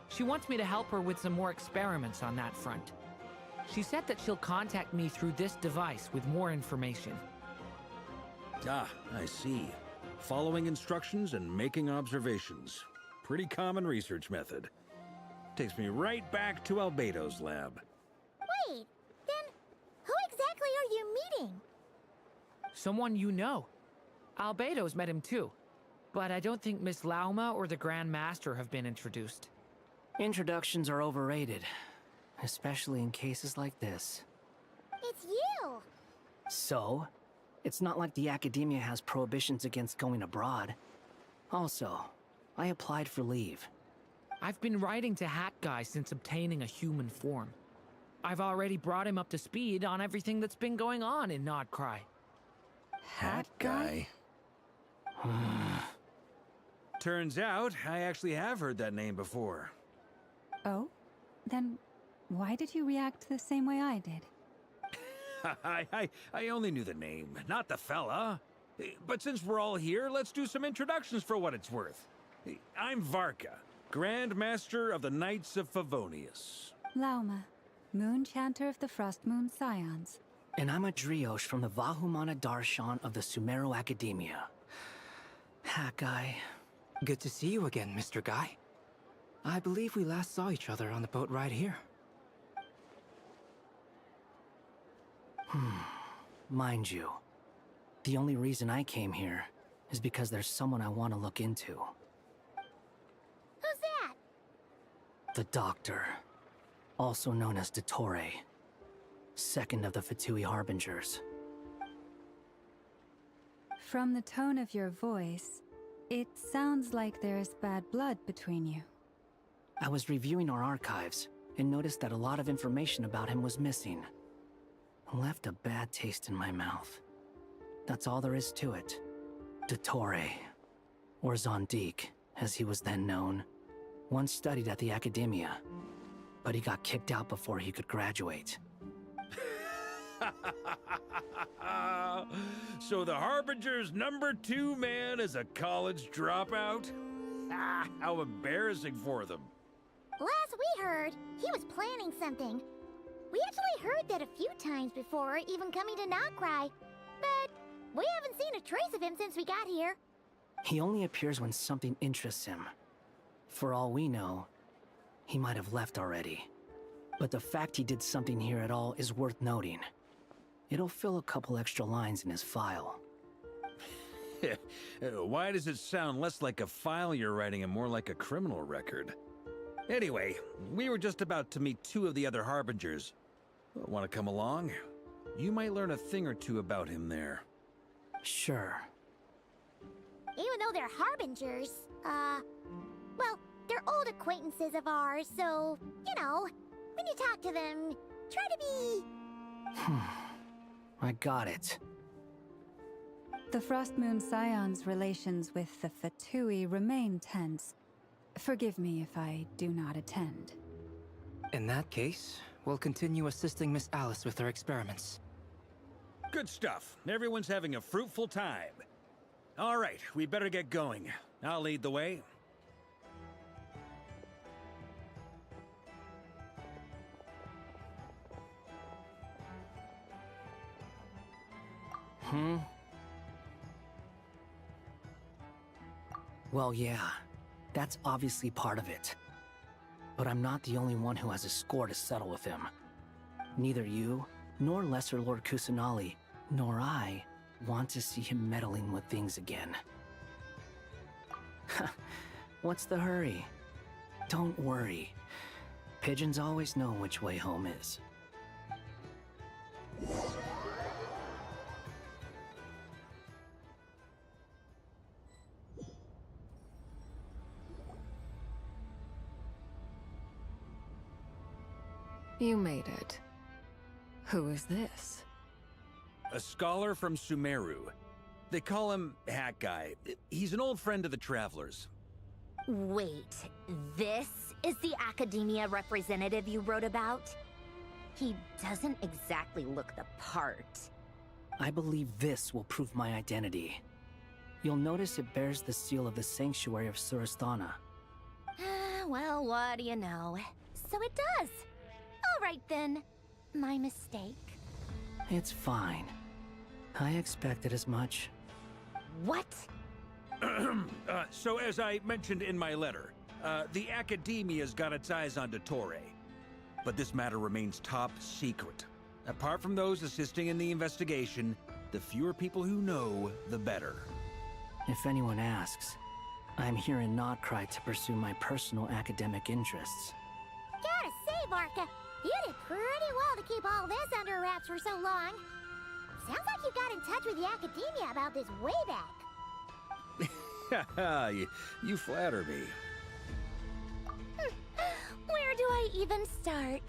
She wants me to help her with some more experiments on that front. She said that she'll contact me through this device with more information. Ah, I see. Following instructions and making observations. Pretty common research method. Takes me right back to Albedo's lab. Wait, then who exactly are you meeting? Someone you know. Albedo's met him too. But I don't think Miss Lauma or the Grand Master have been introduced. Introductions are overrated, especially in cases like this. It's you! So, it's not like the Academia has prohibitions against going abroad. Also, I applied for leave. I've been writing to Hat Guy since obtaining a human form. I've already brought him up to speed on everything that's been going on in Nodcry. Hat Guy? Turns out, I actually have heard that name before. Oh? Then why did you react the same way I did? I only knew the name, not the fella. But since we're all here, let's do some introductions for what it's worth. I'm Varka, Grand Master of the Knights of Favonius. Lauma, Moon Chanter of the Frost Moon Scions. And I'm a Driosh from the Vahumana Darshan of the Sumeru Academia. Hat Guy. Good to see you again, Mr. Guy. I believe we last saw each other on the boat ride here. Mind you, the only reason I came here is because there's someone I want to look into. Who's that? The Doctor, also known as Dottore, second of the Fatui Harbingers. From the tone of your voice, it sounds like there's bad blood between you. I was reviewing our archives and noticed that a lot of information about him was missing. Left a bad taste in my mouth. That's all there is to it. Dottore, or Zondique, as he was then known, once studied at the Academia, but he got kicked out before he could graduate. So the Harbinger's #2 man is a college dropout? Ah, how embarrassing for them. Last we heard, he was planning something. We actually heard that a few times before, even coming to Nodcry. But we haven't seen a trace of him since we got here. He only appears when something interests him. For all we know, he might have left already. But the fact he did something here at all is worth noting. It'll fill a couple extra lines in his file. Why does it sound less like a file you're writing and more like a criminal record? Anyway, we were just about to meet 2 of the other Harbingers. Want to come along? You might learn a thing or two about him there. Sure. Even though they're Harbingers, well, they're old acquaintances of ours, so, you know, when you talk to them, try to be... I got it. The Frost Moon Scions' relations with the Fatui remain tense. Forgive me if I do not attend. In that case, we'll continue assisting Miss Alice with her experiments. Good stuff. Everyone's having a fruitful time. All right, we better get going. I'll lead the way. Well, yeah. That's obviously part of it. But I'm not the only one who has a score to settle with him. Neither you, nor Lesser Lord Kusanali, nor I want to see him meddling with things again. What's the hurry? Don't worry. Pigeons always know which way home is. You made it. Who is this? A scholar from Sumeru. They call him Hat Guy. He's an old friend of the Travelers. Wait, This is the academia representative you wrote about? He doesn't exactly look the part. I believe this will prove my identity. You'll notice it bears the seal of the Sanctuary of Surasthana. Well, what do you know? So it does. All right then. My mistake. It's fine. I expected as much. What? So as I mentioned in my letter, the Academia's got its eyes on Dottore. But this matter remains top secret. Apart from those assisting in the investigation, the fewer people who know, the better. If anyone asks, I'm here in Nodcry to pursue my personal academic interests. Gotta say, Barca, you did pretty well to keep all this under wraps for so long. Sounds like you got in touch with the Academia about this way back. you flatter me. Where do I even start?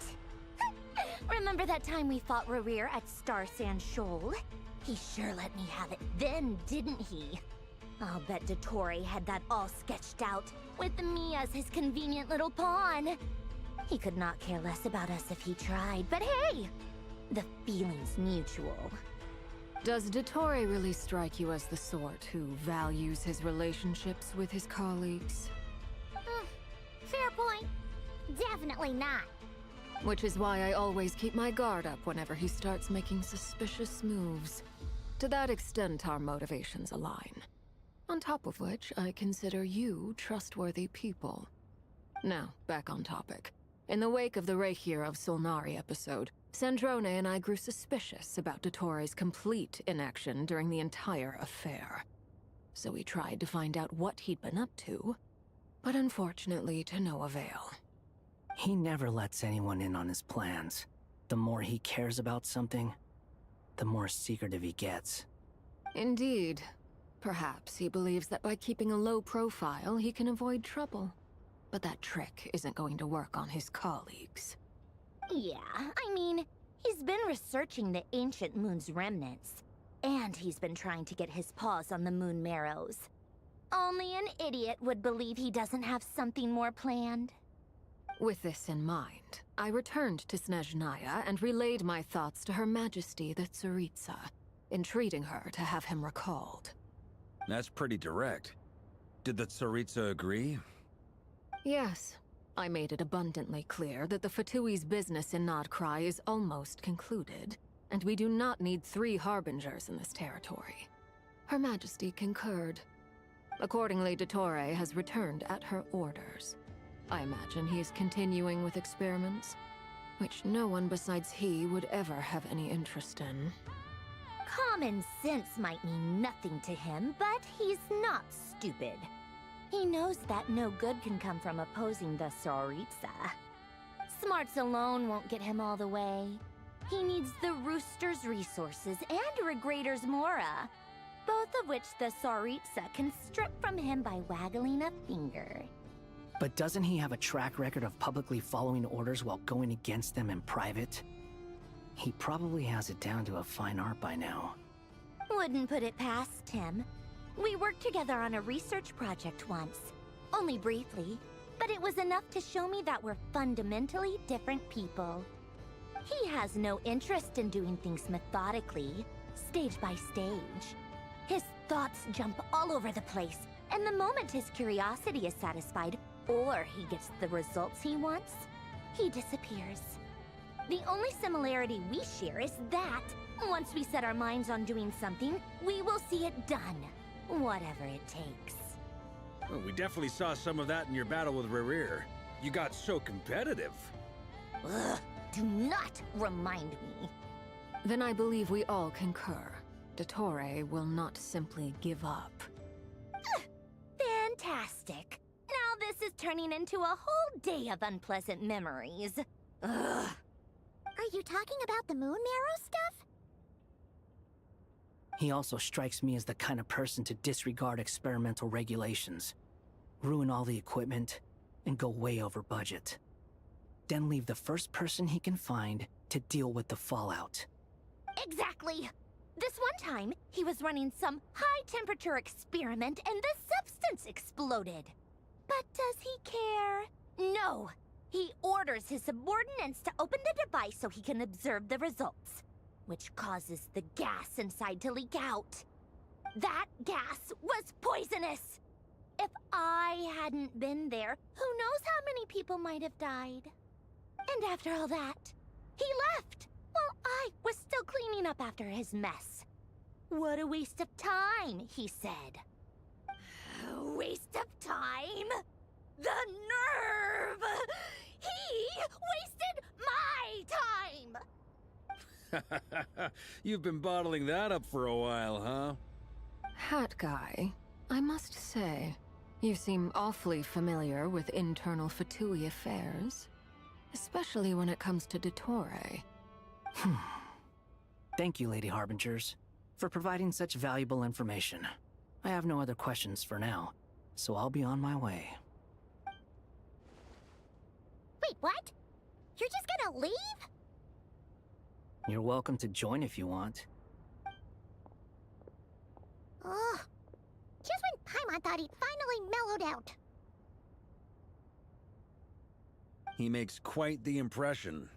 Remember that time we fought Rerir at Star Sand Shoal? He sure let me have it then, didn't he? I'll bet Dottore had that all sketched out, with me as his convenient little pawn. He could not care less about us if he tried, but hey! The feeling's mutual. Does Dottore really strike you as the sort who values his relationships with his colleagues? Fair point. Definitely not. Which is why I always keep my guard up whenever he starts making suspicious moves. To that extent, our motivations align. On top of which, I consider you trustworthy people. Now, back on topic. In the wake of the Reikir of Solnari episode, Sandrone and I grew suspicious about Dottore's complete inaction during the entire affair. So we tried to find out what he'd been up to, but unfortunately to no avail. He never lets anyone in on his plans. The more he cares about something, the more secretive he gets. Indeed. Perhaps he believes that by keeping a low profile, he can avoid trouble. But that trick isn't going to work on his colleagues. Yeah, I mean, he's been researching the ancient moon's remnants. And he's been trying to get his paws on the moon marrows. Only an idiot would believe he doesn't have something more planned. With this in mind, I returned to Snezhnaya and relayed my thoughts to Her Majesty the Tsaritsa, entreating her to have him recalled. That's pretty direct. Did the Tsaritsa agree? Yes. I made it abundantly clear that the Fatui's business in Nodcry is almost concluded, and we do not need 3 harbingers in this territory. Her Majesty concurred. Accordingly, Dottore has returned at her orders. I imagine he is continuing with experiments, which no one besides he would ever have any interest in. Common sense might mean nothing to him, but he's not stupid. He knows that no good can come from opposing the Tsaritsa. Smarts alone won't get him all the way. He needs the Rooster's resources and Regrator's Mora, both of which the Tsaritsa can strip from him by waggling a finger. But doesn't he have a track record of publicly following orders while going against them in private? He probably has it down to a fine art by now. Wouldn't put it past him. We worked together on a research project once. Only briefly, but it was enough to show me that we're fundamentally different people. He has no interest in doing things methodically, stage by stage. His thoughts jump all over the place, and the moment his curiosity is satisfied, or he gets the results he wants, he disappears. The only similarity we share is that, once we set our minds on doing something, we will see it done, whatever it takes. Well, we definitely saw some of that in your battle with Rerir. You got so competitive. Ugh, do not remind me. Then I believe we all concur. Dottore will not simply give up. Fantastic. Now this is turning into a whole day of unpleasant memories. Ugh. Are you talking about the moon marrow stuff? He also strikes me as the kind of person to disregard experimental regulations, ruin all the equipment, and go way over budget. Then leave the first person he can find to deal with the fallout. Exactly. This one time, he was running some high-temperature experiment and the substance exploded. But does he care? No! He orders his subordinates to open the device so he can observe the results, which causes the gas inside to leak out. That gas was poisonous! If I hadn't been there, who knows how many people might have died? And after all that, he left while I was still cleaning up after his mess. What a waste of time, he said. Waste of time? The nerve! He wasted my time! You've been bottling that up for a while, huh? Hat guy, I must say, you seem awfully familiar with internal Fatui affairs. Especially when it comes to Dottore. Thank you, Lady Harbingers, for providing such valuable information. I have no other questions for now, so I'll be on my way. Wait, what? You're just gonna leave? You're welcome to join if you want. Ugh. Just when Paimon thought he'd finally mellowed out. He makes quite the impression.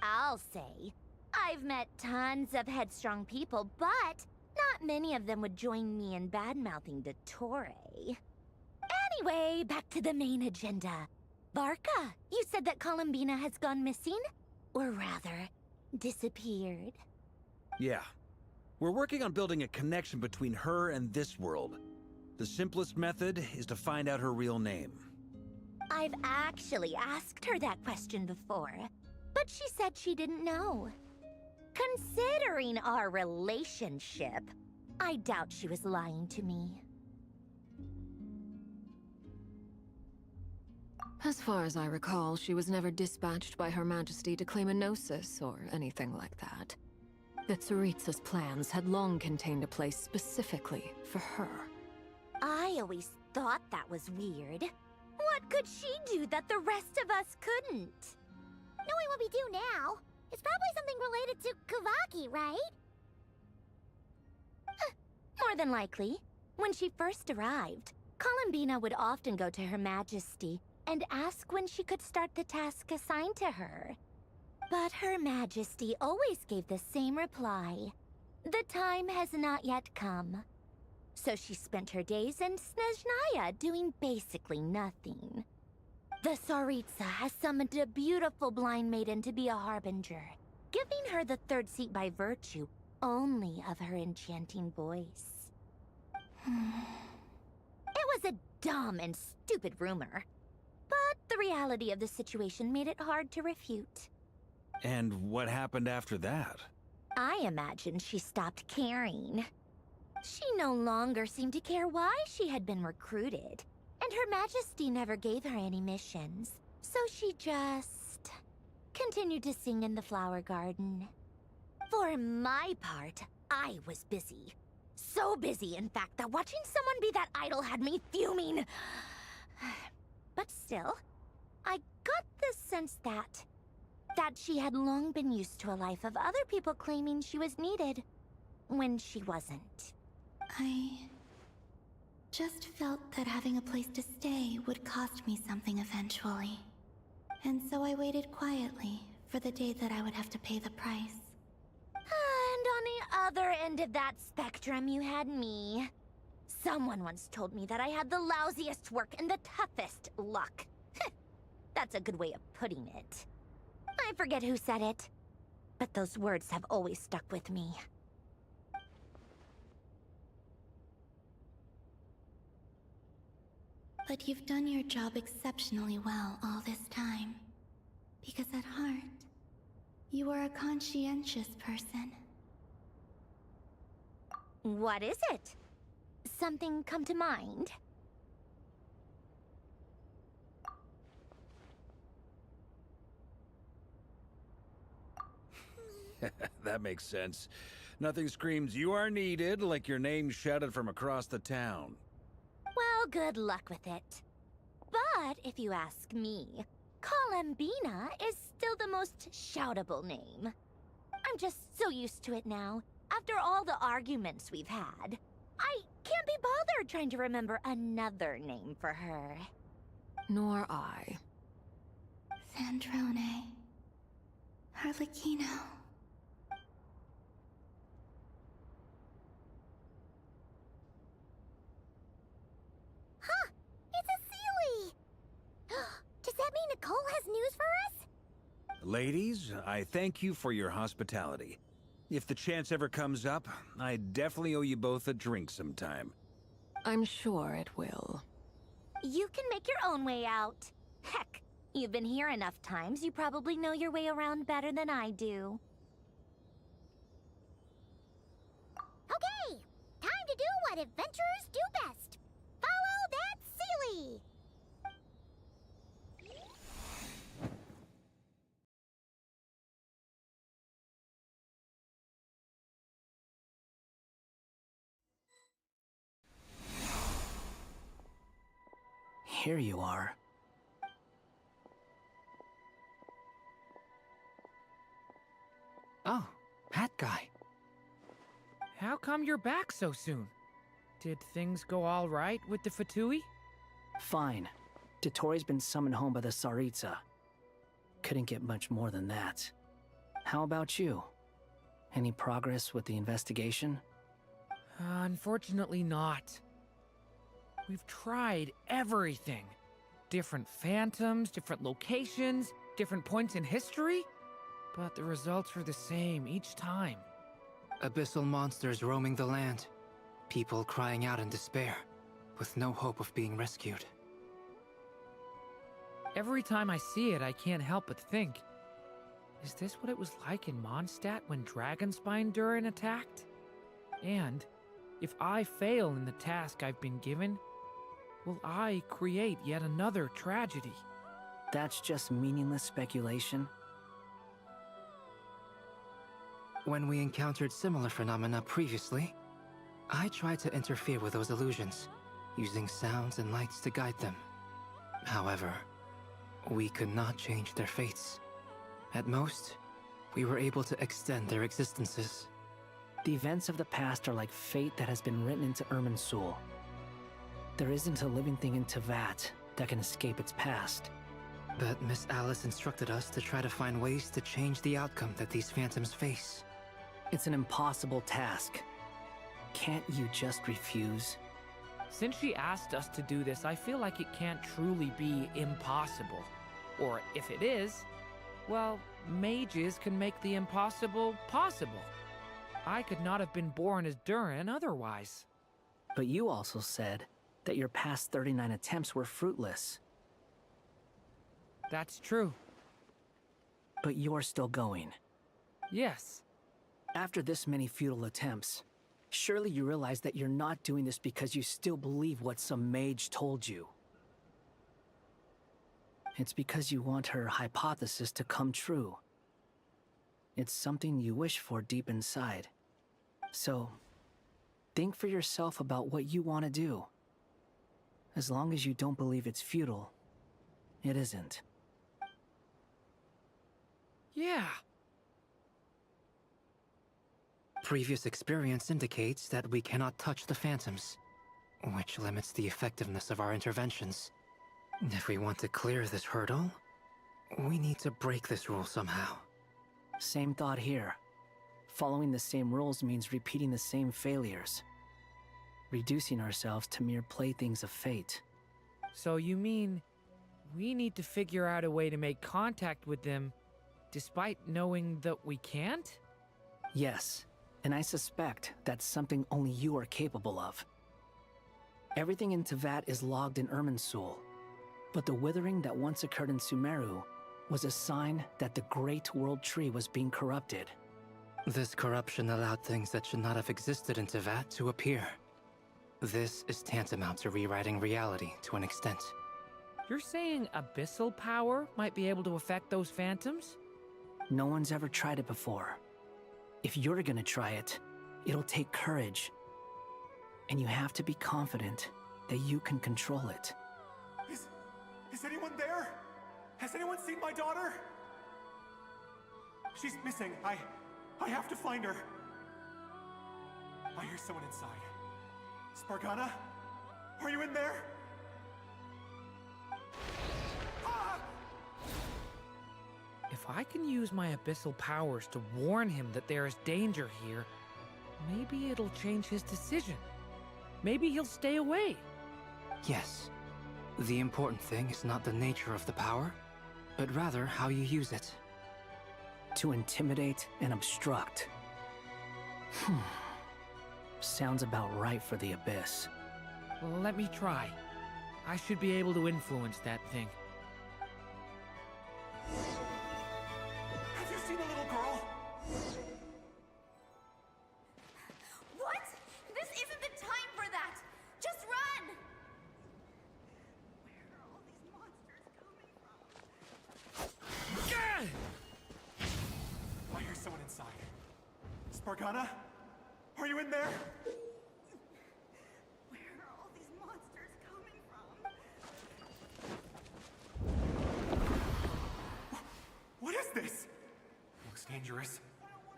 I'll say. I've met tons of headstrong people, but not many of them would join me in bad-mouthing Dottore. Anyway, back to the main agenda. Barca, you said that Columbina has gone missing? Or rather, disappeared. Yeah. We're working on building a connection between her and this world. The simplest method is to find out her real name. I've actually asked her that question before, but she said she didn't know. Considering our relationship, I doubt she was lying to me. As far as I recall, she was never dispatched by Her Majesty to claim a gnosis or anything like that. The Tsaritsa's plans had long contained a place specifically for her. I always thought that was weird. What could she do that the rest of us couldn't? Knowing what we do now, it's probably something related to Kavaki, right? More than likely. When she first arrived, Columbina would often go to Her Majesty and ask when she could start the task assigned to her. But Her Majesty always gave the same reply. The time has not yet come. So she spent her days in Snezhnaya doing basically nothing. The Tsaritsa has summoned a beautiful blind maiden to be a harbinger, giving her the third seat by virtue only of her enchanting voice. It was a dumb and stupid rumor, but the reality of the situation made it hard to refute. And what happened after that? I imagine she stopped caring. She no longer seemed to care why she had been recruited, and Her Majesty never gave her any missions, so she just continued to sing in the flower garden. For my part, I was busy. So busy, in fact, that watching someone be that idol had me fuming. But still, I got the sense that she had long been used to a life of other people claiming she was needed when she wasn't. I just felt that having a place to stay would cost me something eventually. And so I waited quietly for the day that I would have to pay the price. And on the other end of that spectrum, you had me. Someone once told me that I had the lousiest work and the toughest luck. That's a good way of putting it. I forget who said it, but those words have always stuck with me. But you've done your job exceptionally well all this time. Because at heart, you are a conscientious person. What is it? Something come to mind? That makes sense. Nothing screams you are needed like your name shouted from across the town. Well, good luck with it. But if you ask me, Columbina is still the most shoutable name. I'm just so used to it now, after all the arguments we've had. I can't be bothered trying to remember another name for her. Nor I. Sandrone. Harlequino. Huh! It's a Sealy! Does that mean Nicole has news for us? Ladies, I thank you for your hospitality. If the chance ever comes up, I definitely owe you both a drink sometime. I'm sure it will. You can make your own way out. Heck, you've been here enough times, you probably know your way around better than I do. Okay, time to do what adventurers do best. Follow that Sealy! Here you are. Oh, that guy. How come you're back so soon? Did things go all right with the Fatui? Fine. Dotori's been summoned home by the Tsaritsa. Couldn't get much more than that. How about you? Any progress with the investigation? Unfortunately not. We've tried everything. Different phantoms, different locations, different points in history. But the results are the same each time. Abyssal monsters roaming the land. People crying out in despair, with no hope of being rescued. Every time I see it, I can't help but think, is this what it was like in Mondstadt when Dragonspine Durin attacked? And if I fail in the task I've been given, will I create yet another tragedy? That's just meaningless speculation. When we encountered similar phenomena previously, I tried to interfere with those illusions, using sounds and lights to guide them. However, we could not change their fates. At most, we were able to extend their existences. The events of the past are like fate that has been written into Irminsul. There isn't a living thing in Teyvat that can escape its past. But Miss Alice instructed us to try to find ways to change the outcome that these phantoms face. It's an impossible task. Can't you just refuse? Since she asked us to do this, I feel like it can't truly be impossible. Or if it is, well, mages can make the impossible possible. I could not have been born as Durin otherwise. But you also said that your past 39 attempts were fruitless. That's true. But you're still going. Yes. After this many futile attempts, surely you realize that you're not doing this because you still believe what some mage told you. It's because you want her hypothesis to come true. It's something you wish for deep inside. So, think for yourself about what you want to do. As long as you don't believe it's futile, it isn't. Yeah. Previous experience indicates that we cannot touch the phantoms, which limits the effectiveness of our interventions. If we want to clear this hurdle, we need to break this rule somehow. Same thought here. Following the same rules means repeating the same failures. Reducing ourselves to mere playthings of fate. So you mean we need to figure out a way to make contact with them despite knowing that we can't? Yes, and I suspect that's something only you are capable of. Everything in Teyvat is logged in Irminsul, but the withering that once occurred in Sumeru was a sign that the Great World Tree was being corrupted. This corruption allowed things that should not have existed in Teyvat to appear. This is tantamount to rewriting reality to an extent. You're saying abyssal power might be able to affect those phantoms? No one's ever tried it before. If you're gonna try it, it'll take courage. And you have to be confident that you can control it. Is anyone there? Has anyone seen my daughter? She's missing. I have to find her. I hear someone inside. Spargana? Are you in there? If I can use my abyssal powers to warn him that there is danger here, maybe it'll change his decision. Maybe he'll stay away. Yes. The important thing is not the nature of the power, but rather how you use it. To intimidate and obstruct. Sounds about right for the Abyss. Well, let me try. I should be able to influence that thing. Have you seen a little girl? What? This isn't the time for that! Just run! Where are all these monsters coming from? I hear someone inside. Spargana? Are you in there? Where are all these monsters coming from? What is this? Looks dangerous.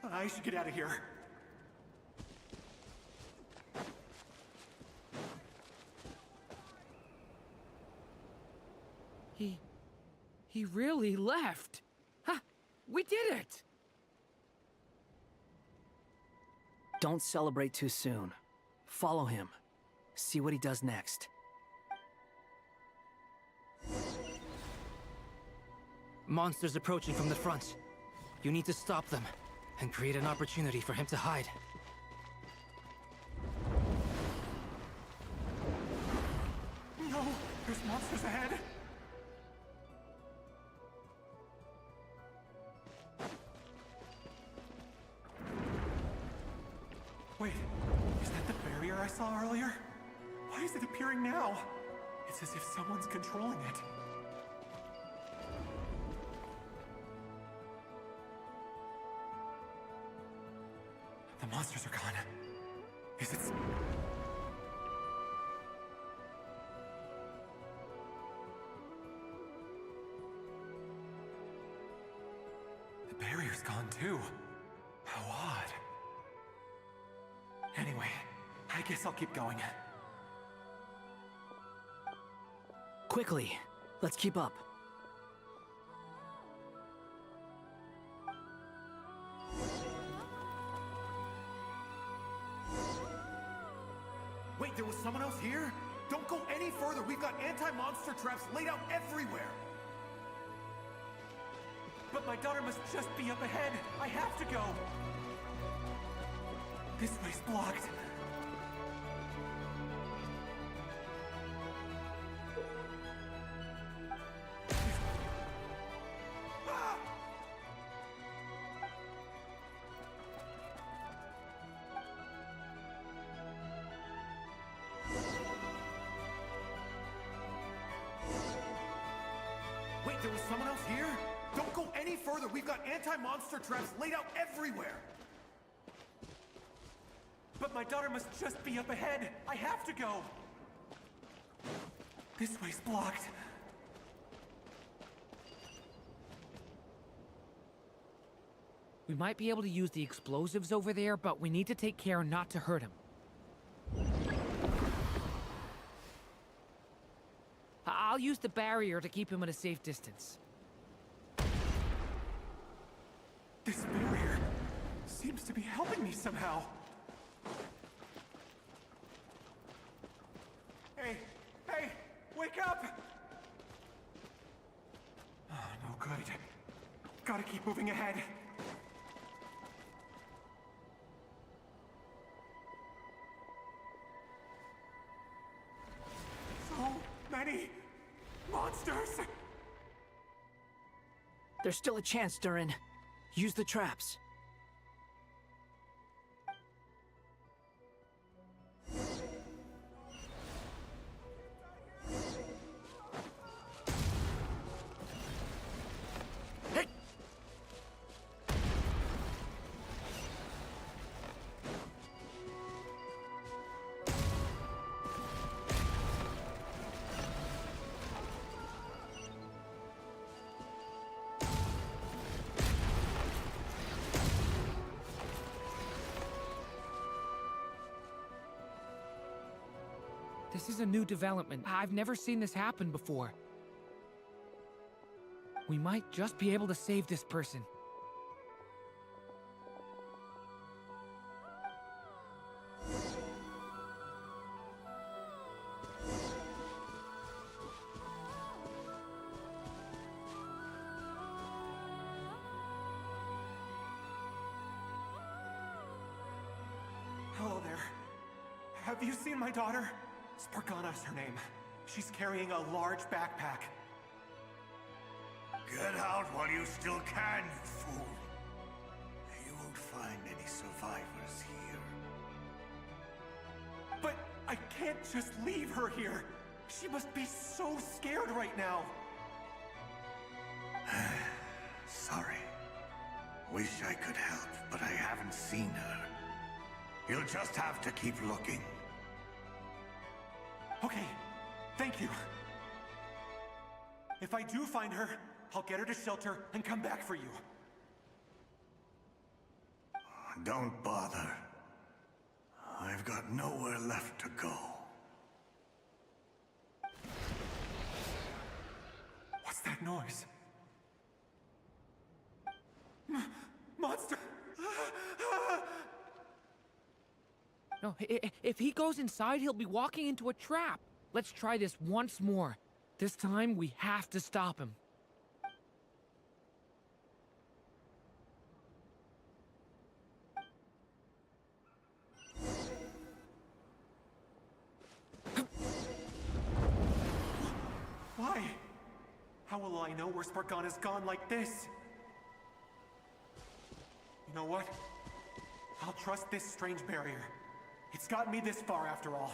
I should get out of here. He really left. Ha! We did it! Don't celebrate too soon. Follow him. See what he does next. Monsters approaching from the front. You need to stop them and create an opportunity for him to hide. No! There's monsters ahead! Wait, is that the barrier I saw earlier? Why is it appearing now? It's as if someone's controlling it. The monsters are gone. Is it... The barrier's gone too. How odd. Anyway, I guess I'll keep going. Quickly, let's keep up. Wait, there was someone else here? Don't go any further. We've got anti-monster traps laid out everywhere. But my daughter must just be up ahead. I have to go. This way's blocked. Ah! Wait, there was someone else here? Don't go any further. We've got anti-monster traps laid out everywhere. But my daughter must just be up ahead. I have to go. This way's blocked. We might be able to use the explosives over there, but we need to take care not to hurt him. I'll use the barrier to keep him at a safe distance. This barrier seems to be helping me somehow. Hey! Hey! Wake up! Oh, no good. Gotta keep moving ahead. So many monsters! There's still a chance, Durin. Use the traps. This is a new development. I've never seen this happen before. We might just be able to save this person. Hello there. Have you seen my daughter? Spargana's her name. She's carrying a large backpack. Get out while you still can, you fool. You won't find any survivors here. But I can't just leave her here. She must be so scared right now. Sorry. Wish I could help, but I haven't seen her. You'll just have to keep looking. Okay, thank you. If I do find her, I'll get her to shelter and come back for you. Don't bother. I've got nowhere left to go. What's that noise? Monster! No, if he goes inside, he'll be walking into a trap. Let's try this once more. This time, we have to stop him. Why? How will I know where Spargana's gone like this? You know what? I'll trust this strange barrier. It's gotten me this far after all.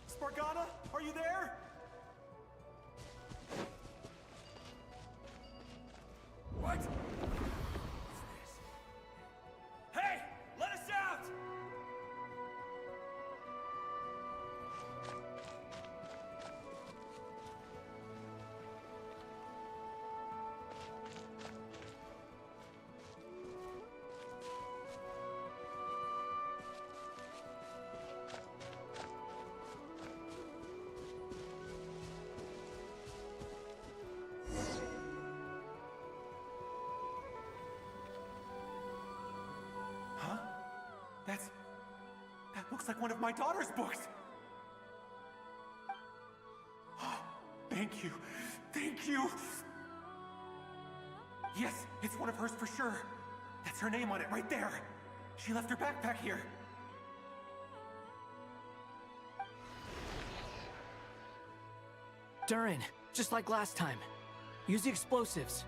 Spargana, are you there? What? Hey! Let us out! Huh? That looks like one of my daughter's books. Thank you. Thank you. Yes, it's one of hers for sure. That's her name on it right there. She left her backpack here. Durin, just like last time. Use the explosives.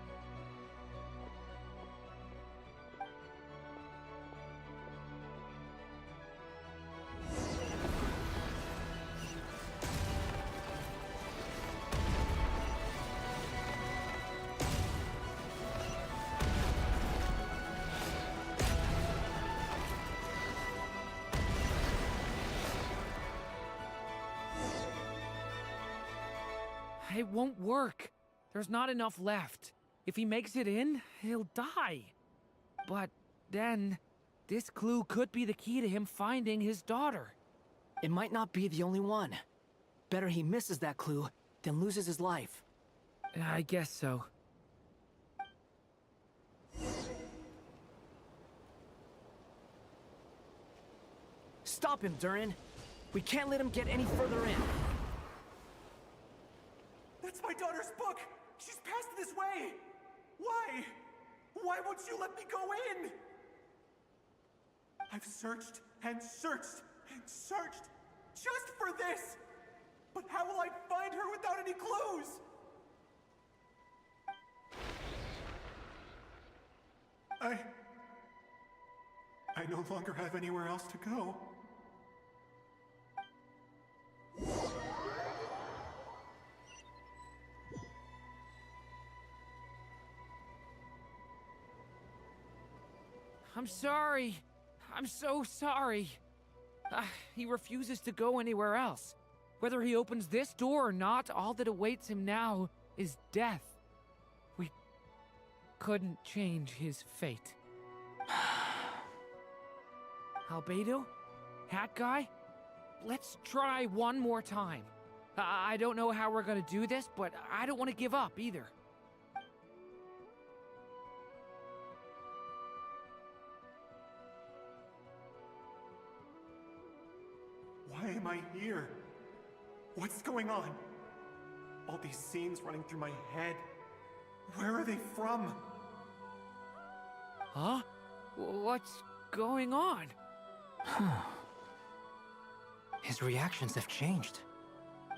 It won't work. There's not enough left. If he makes it in, he'll die. But then, this clue could be the key to him finding his daughter. It might not be the only one. Better he misses that clue than loses his life. I guess so. Stop him, Durin. We can't let him get any further in. That's my daughter's book! She's passed this way! Why? Why won't you let me go in? I've searched and searched and searched just for this! But how will I find her without any clues? I no longer have anywhere else to go. I'm sorry. I'm so sorry. He refuses to go anywhere else. Whether he opens this door or not, all that awaits him now is death. We couldn't change his fate. Albedo? Hat guy? Let's try one more time. I don't know how we're gonna do this, but I don't want to give up either. Why am I here? What's going on? All these scenes running through my head. Where are they from? Huh? What's going on? His reactions have changed.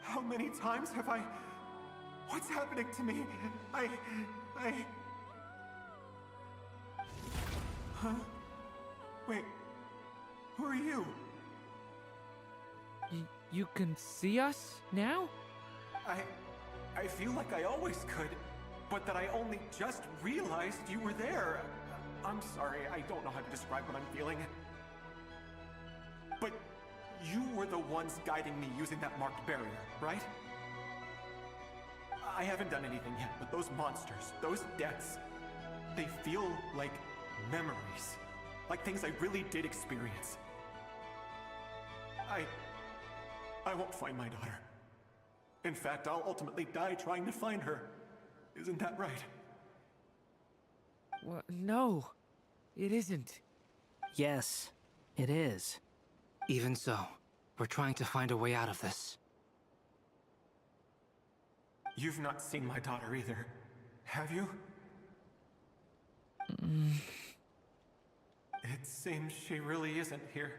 How many times have I... What's happening to me? I... Huh? Wait. Who are you? You can see us now? I feel like I always could, but that I only just realized you were there. I'm sorry, I don't know how to describe what I'm feeling. But you were the ones guiding me using that marked barrier, right? I haven't done anything yet, but those monsters, those deaths, they feel like memories. Like things I really did experience. I won't find my daughter. In fact, I'll ultimately die trying to find her. Isn't that right? Well, no, it isn't. Yes, it is. Even so, we're trying to find a way out of this. You've not seen my daughter either, have you? It seems she really isn't here.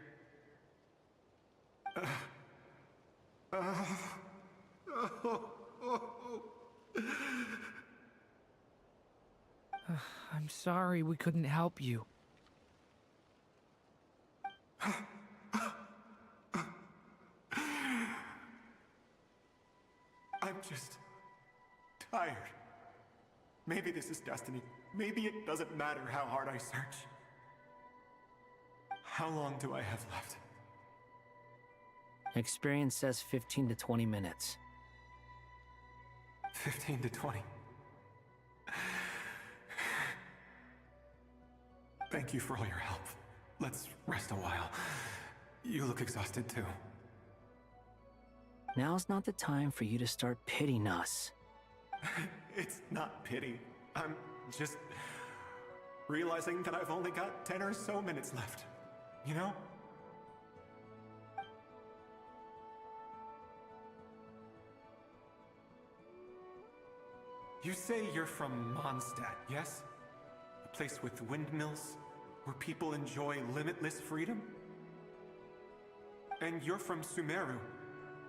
I'm sorry we couldn't help you. I'm just tired. Maybe this is destiny. Maybe it doesn't matter how hard I search. How long do I have left? Experience says 15 to 20 minutes. 15 to 20. Thank you for all your help. Let's rest a while. You look exhausted too. Now's not the time for you to start pitying us. It's not pity. I'm just realizing that I've only got 10 or so minutes left. You know? You say you're from Mondstadt, yes? A place with windmills, where people enjoy limitless freedom? And you're from Sumeru,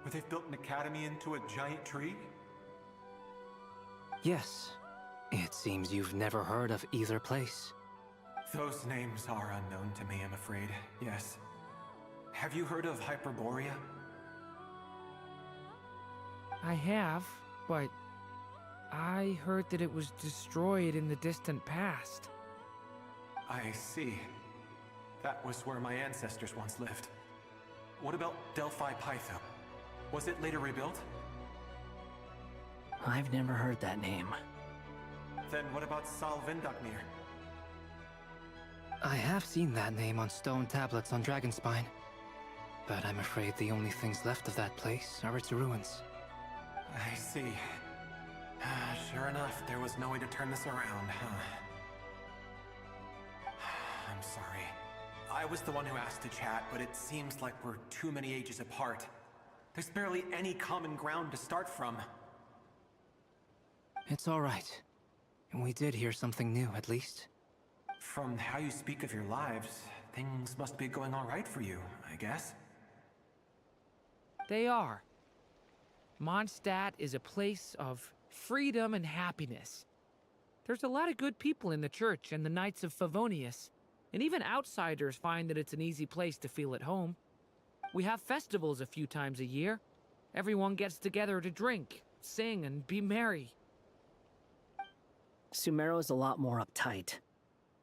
where they've built an academy into a giant tree? Yes. It seems you've never heard of either place. Those names are unknown to me, I'm afraid, yes. Have you heard of Hyperborea? I have, but I heard that it was destroyed in the distant past. I see. That was where my ancestors once lived. What about Delphi Pytho? Was it later rebuilt? I've never heard that name. Then what about Sal Vindaknir? I have seen that name on stone tablets on Dragonspine. But I'm afraid the only things left of that place are its ruins. I see. Sure enough, there was no way to turn this around, huh? I'm sorry. I was the one who asked to chat, but it seems like we're too many ages apart. There's barely any common ground to start from. It's all right. We did hear something new, at least. From how you speak of your lives, things must be going all right for you, I guess. They are. Mondstadt is a place of freedom and happiness. There's a lot of good people in the church and the Knights of Favonius, and even outsiders find that it's an easy place to feel at home. We have festivals a few times a year. Everyone gets together to drink, sing, and be merry. Sumeru is a lot more uptight.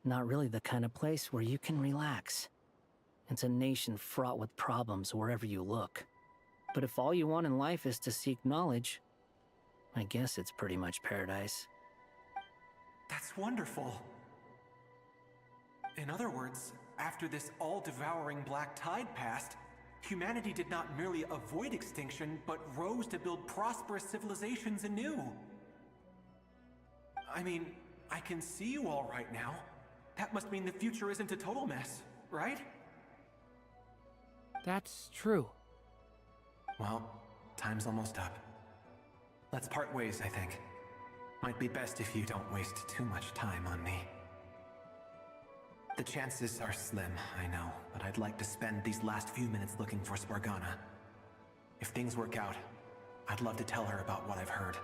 Not really the kind of place where you can relax. It's a nation fraught with problems wherever you look. But if all you want in life is to seek knowledge, I guess it's pretty much paradise. That's wonderful. In other words, after this all-devouring black tide passed, humanity did not merely avoid extinction, but rose to build prosperous civilizations anew. I mean, I can see you all right now. That must mean the future isn't a total mess, right? That's true. Well, time's almost up. Let's part ways, I think. Might be best if you don't waste too much time on me. The chances are slim, I know, but I'd like to spend these last few minutes looking for Spargana. If things work out, I'd love to tell her about what I've heard.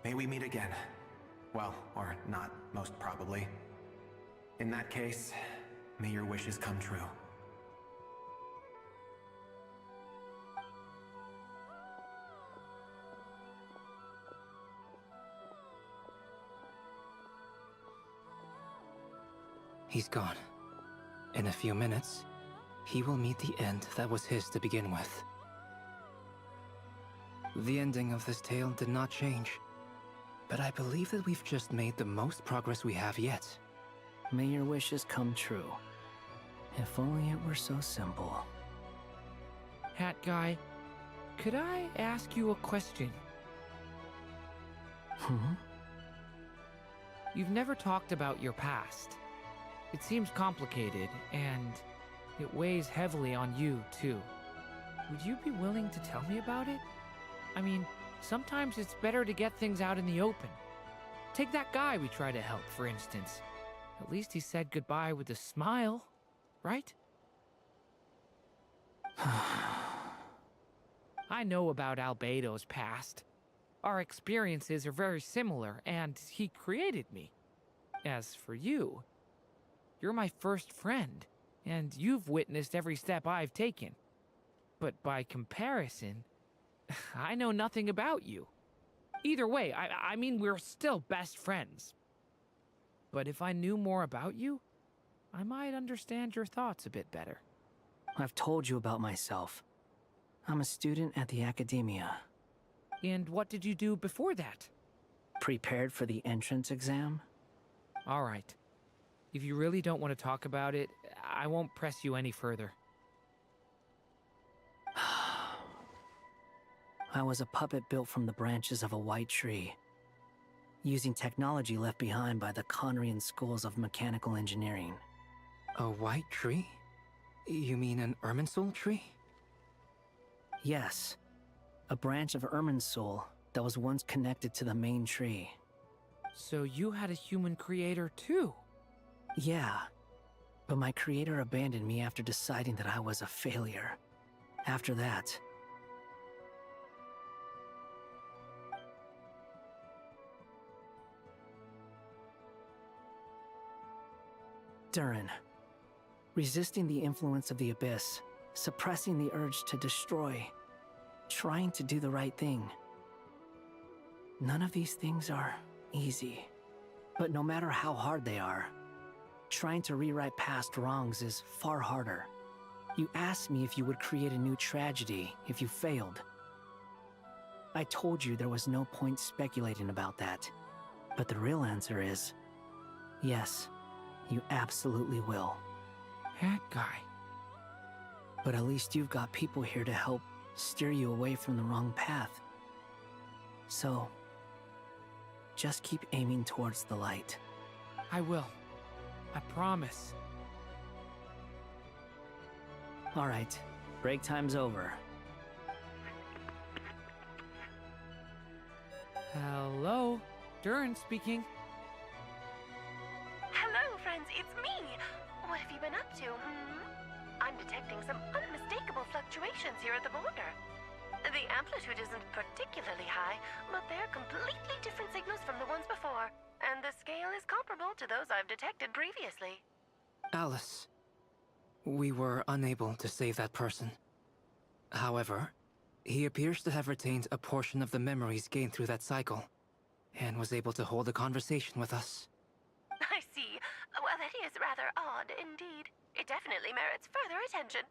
May we meet again. Well, or not, most probably. In that case, may your wishes come true. He's gone. In a few minutes, he will meet the end that was his to begin with. The ending of this tale did not change, but I believe that we've just made the most progress we have yet. May your wishes come true. If only it were so simple. Hat guy, could I ask you a question? You've never talked about your past. It seems complicated, and it weighs heavily on you, too. Would you be willing to tell me about it? I mean, sometimes it's better to get things out in the open. Take that guy we try to help, for instance. At least he said goodbye with a smile, right? I know about Albedo's past. Our experiences are very similar, and he created me. As for you, you're my first friend, and you've witnessed every step I've taken. But by comparison, I know nothing about you. Either way, I mean, we're still best friends. But if I knew more about you, I might understand your thoughts a bit better. I've told you about myself. I'm a student at the academia. And what did you do before that? Prepared for the entrance exam? All right. If you really don't want to talk about it, I won't press you any further. I was a puppet built from the branches of a white tree, using technology left behind by the Conrian schools of mechanical engineering. A white tree? You mean an Irminsul tree? Yes. A branch of Irminsul that was once connected to the main tree. So you had a human creator too? Yeah. But my creator abandoned me after deciding that I was a failure. After that, Durin. Resisting the influence of the Abyss, suppressing the urge to destroy, trying to do the right thing. None of these things are easy. But no matter how hard they are, trying to rewrite past wrongs is far harder. You asked me if you would create a new tragedy if you failed. I told you there was no point speculating about that. But the real answer is, yes, you absolutely will. That guy. But at least you've got people here to help steer you away from the wrong path. So, just keep aiming towards the light. I will. I promise. All right, break time's over. Hello, Durin speaking. Hello, friends, it's me. What have you been up to, I'm detecting some unmistakable fluctuations here at the border. The amplitude isn't particularly high, but they're completely different signals from the ones before, and the scale is comparable to those I've detected previously. Alice, we were unable to save that person. However, he appears to have retained a portion of the memories gained through that cycle, and was able to hold a conversation with us. I see. Well, that is rather odd indeed. It definitely merits further attention.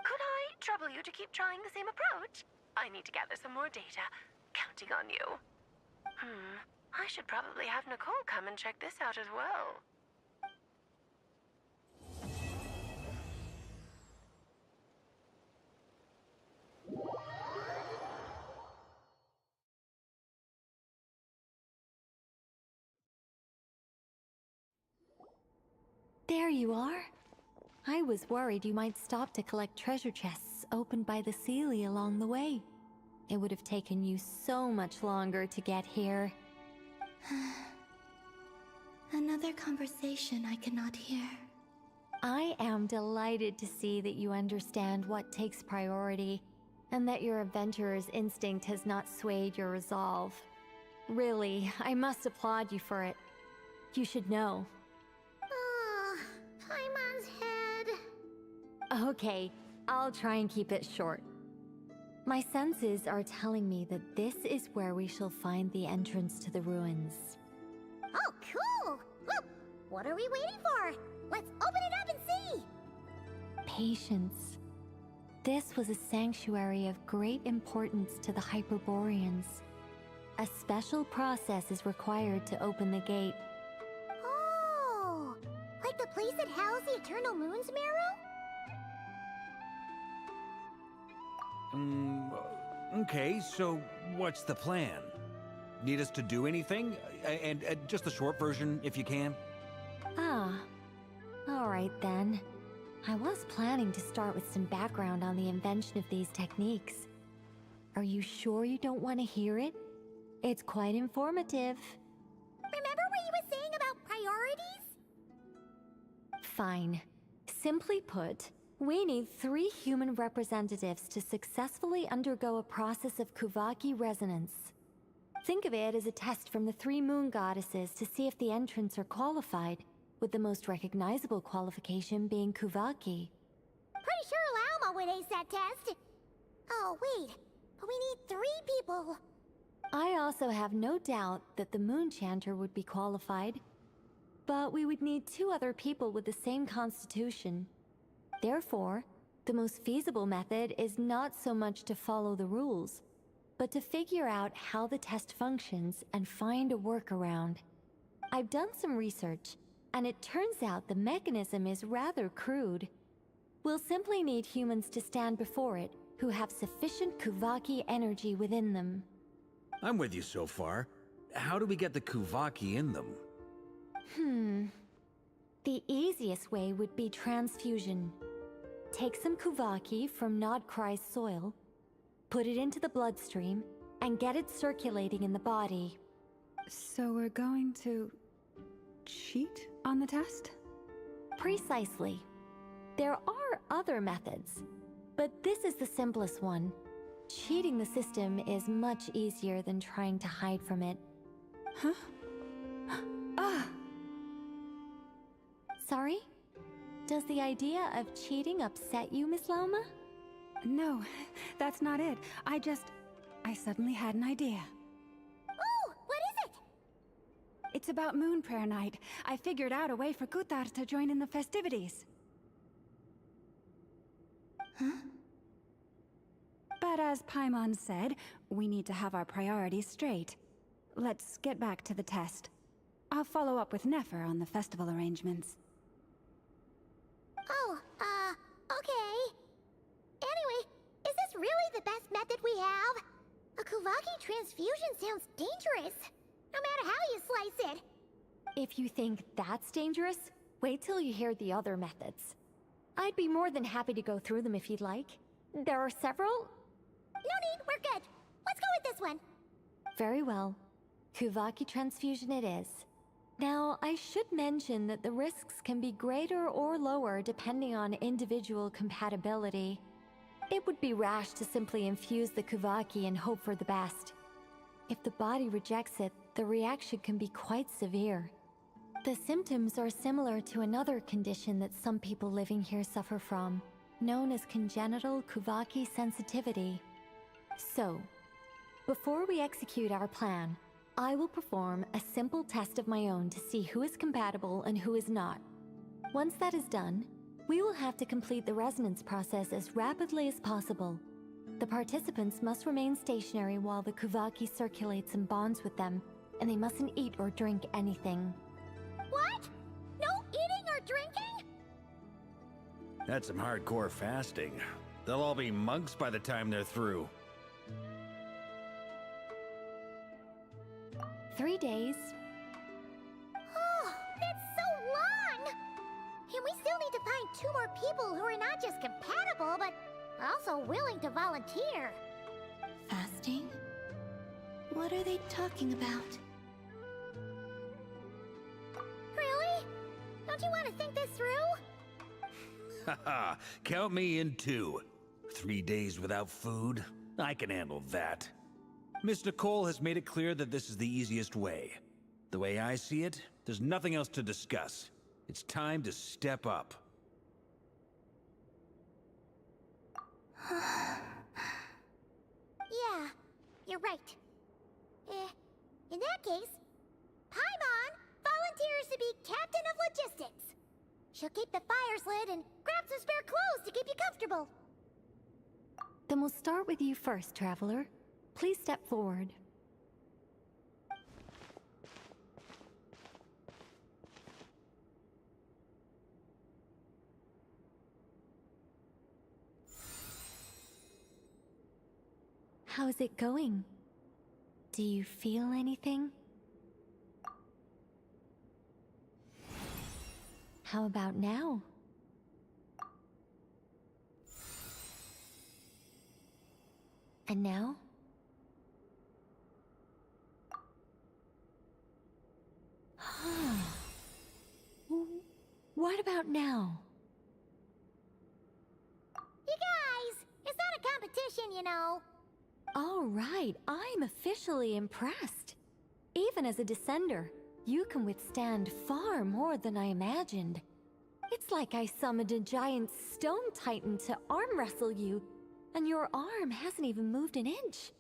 Could I trouble you to keep trying the same approach? I need to gather some more data. Counting on you. I should probably have Nicole come and check this out as well. There you are. I was worried you might stop to collect treasure chests opened by the Seelie along the way. It would have taken you so much longer to get here. Another conversation I cannot hear. I am delighted to see that you understand what takes priority, and that your adventurer's instinct has not swayed your resolve. Really, I must applaud you for it. You should know. Paimon's head. Okay, I'll try and keep it short. My senses are telling me that this is where we shall find the entrance to the ruins. Oh, cool! Well, what are we waiting for? Let's open it up and see! Patience. This was a sanctuary of great importance to the Hyperboreans. A special process is required to open the gate. Oh! Like the place that housed the Eternal Moon's Marrow? Okay, so what's the plan? Need us to do anything? And just the short version, if you can. Ah. Alright then. I was planning to start with some background on the invention of these techniques. Are you sure you don't want to hear it? It's quite informative. Remember what you were saying about priorities? Fine. Simply put, we need 3 human representatives to successfully undergo a process of Kuvaki resonance. Think of it as a test from the 3 moon goddesses to see if the entrants are qualified, with the most recognizable qualification being Kuvaki. Pretty sure Lauma would ace that test. Oh, wait. But we need 3 people. I also have no doubt that the Moon Chanter would be qualified. But we would need 2 other people with the same constitution. Therefore, the most feasible method is not so much to follow the rules, but to figure out how the test functions and find a workaround. I've done some research, and it turns out the mechanism is rather crude. We'll simply need humans to stand before it who have sufficient Kuvaki energy within them. I'm with you so far. How do we get the Kuvaki in them? The easiest way would be transfusion. Take some Kuvaki from Nodkrai's soil, put it into the bloodstream, and get it circulating in the body. So we're going to cheat on the test? Precisely. There are other methods, but this is the simplest one. Cheating the system is much easier than trying to hide from it. Huh? Ah! Sorry? Does the idea of cheating upset you, Miss Lauma? No, that's not it. I suddenly had an idea. Oh, what is it? It's about Moon Prayer Night. I figured out a way for Kutar to join in the festivities. Huh? But as Paimon said, we need to have our priorities straight. Let's get back to the test. I'll follow up with Nefer on the festival arrangements. Oh, okay. Anyway, is this really the best method we have? A Kuvaki transfusion sounds dangerous, no matter how you slice it. If you think that's dangerous, wait till you hear the other methods. I'd be more than happy to go through them if you'd like. There are several. No need, we're good. Let's go with this one. Very well. Kuvaki transfusion it is. Now, I should mention that the risks can be greater or lower depending on individual compatibility. It would be rash to simply infuse the Kuvaki and hope for the best. If the body rejects it, the reaction can be quite severe. The symptoms are similar to another condition that some people living here suffer from, known as congenital Kuvaki sensitivity. So, before we execute our plan, I will perform a simple test of my own to see who is compatible and who is not. Once that is done, we will have to complete the resonance process as rapidly as possible. The participants must remain stationary while the Kuvaki circulates and bonds with them, and they mustn't eat or drink anything. What? No eating or drinking? That's some hardcore fasting. They'll all be monks by the time they're through. 3 days. Oh, that's so long! And we still need to find 2 more people who are not just compatible, but also willing to volunteer. Fasting? What are they talking about? Really? Don't you want to think this through? Haha, count me in too. 3 days without food? I can handle that. Miss Nicole has made it clear that this is the easiest way. The way I see it, there's nothing else to discuss. It's time to step up. Yeah, you're right. In that case, Paimon volunteers to be Captain of Logistics. She'll keep the fires lit and grab some spare clothes to keep you comfortable. Then we'll start with you first, Traveler. Please step forward. How's it going? Do you feel anything? How about now? And now? What about now? You guys, it's not a competition, you know. All right, I'm officially impressed. Even as a descender, you can withstand far more than I imagined. It's like I summoned a giant stone titan to arm wrestle you, and your arm hasn't even moved an inch.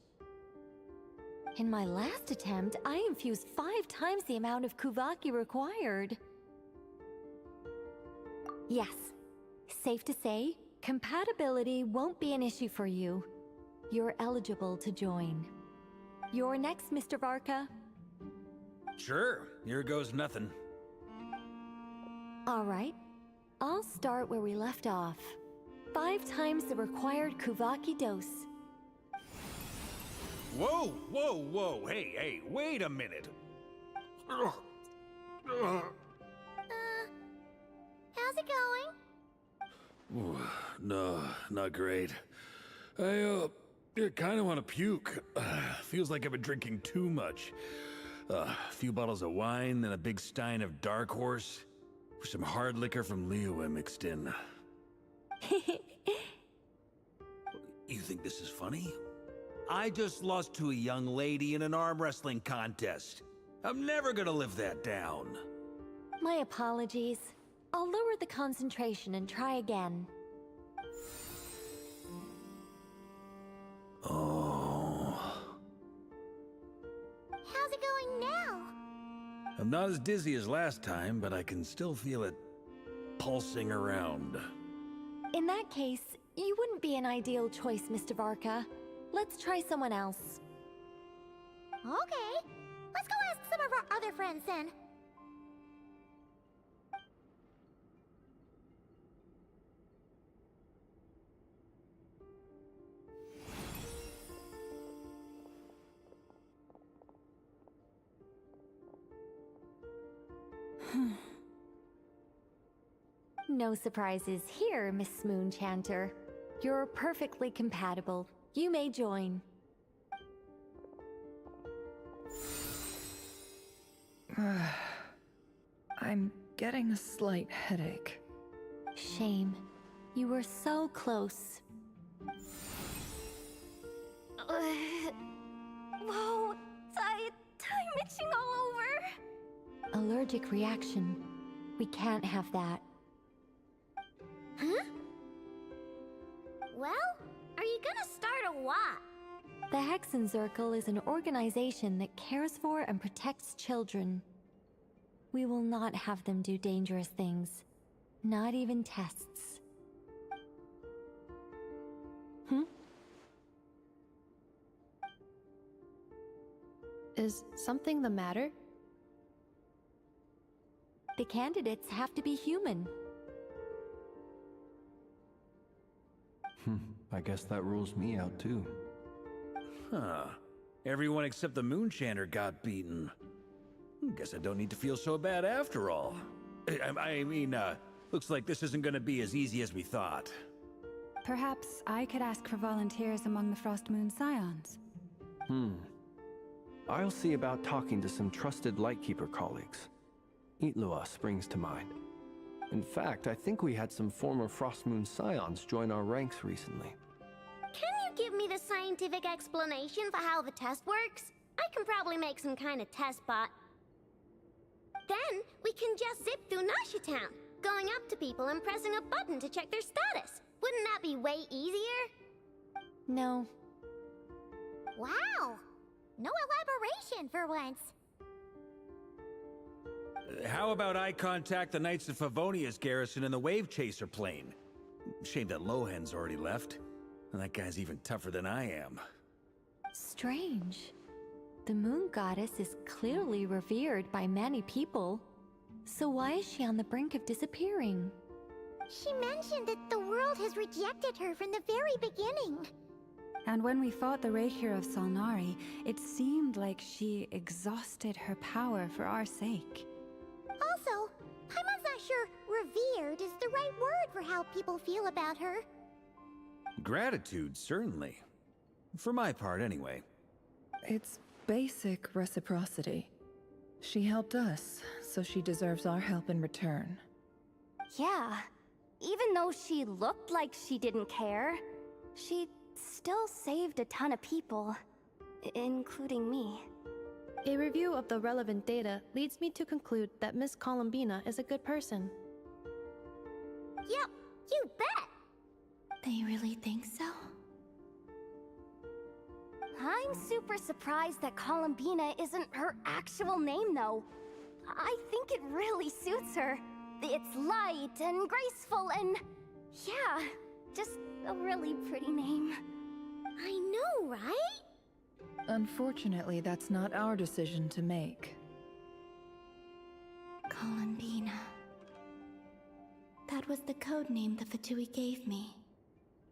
In my last attempt, I infused 5 times the amount of Kuvaki required. Yes, safe to say, compatibility won't be an issue for you. You're eligible to join. You're next, Mr. Varka. Sure, here goes nothing. All right, I'll start where we left off. 5 times the required Kuvaki dose. Whoa, whoa, whoa, hey, wait a minute. How's it going? Ooh, no, not great. I kind of want to puke. Feels like I've been drinking too much. A few bottles of wine, then a big stein of Dark Horse, with some hard liquor from Liyue mixed in. You think this is funny? I just lost to a young lady in an arm wrestling contest. I'm never gonna live that down. My apologies. I'll lower the concentration and try again. Oh. How's it going now? I'm not as dizzy as last time, but I can still feel it pulsing around. In that case, you wouldn't be an ideal choice, Mr. Varka. Let's try someone else. Okay, let's go ask some of our other friends then. No surprises here, Miss Smoonchanter. You're perfectly compatible. You may join. I'm getting a slight headache. Shame. You were so close. Whoa, I'm itching all over. Allergic reaction. We can't have that. Huh? Well, are you gonna start a what? The Hexenzirkel is an organization that cares for and protects children. We will not have them do dangerous things. Not even tests. Is something the matter? The candidates have to be human. I guess that rules me out too. Huh. Everyone except the Moonchanter got beaten. Guess I don't need to feel so bad after all. I mean, looks like this isn't gonna be as easy as we thought. Perhaps I could ask for volunteers among the Frost Moon Scions. I'll see about talking to some trusted Lightkeeper colleagues. Itlua springs to mind. In fact, I think we had some former Frost Moon Scions join our ranks recently. Can you give me the scientific explanation for how the test works? I can probably make some kind of test bot. Then we can just zip through Nasha Town, going up to people and pressing a button to check their status. Wouldn't that be way easier? No. Wow! No elaboration for once. How about I contact the Knights of Favonia's garrison in the Wave Chaser plane? Shame that Lohan's already left. That guy's even tougher than I am. Strange. The moon goddess is clearly revered by many people. So why is she on the brink of disappearing? She mentioned that the world has rejected her from the very beginning. And when we fought the Rapier of Salnari, it seemed like she exhausted her power for our sake. Also, I'm not sure revered is the right word for how people feel about her. Gratitude, certainly. For my part, anyway. It's basic reciprocity. She helped us, so she deserves our help in return. Yeah. Even though she looked like she didn't care, she still saved a ton of people, including me. A review of the relevant data leads me to conclude that Miss Columbina is a good person. Yep, you bet! They really think so? I'm super surprised that Columbina isn't her actual name, though. I think it really suits her. It's light and graceful and... yeah, just a really pretty name. I know, right? Unfortunately, that's not our decision to make. Columbina. That was the code name the Fatui gave me.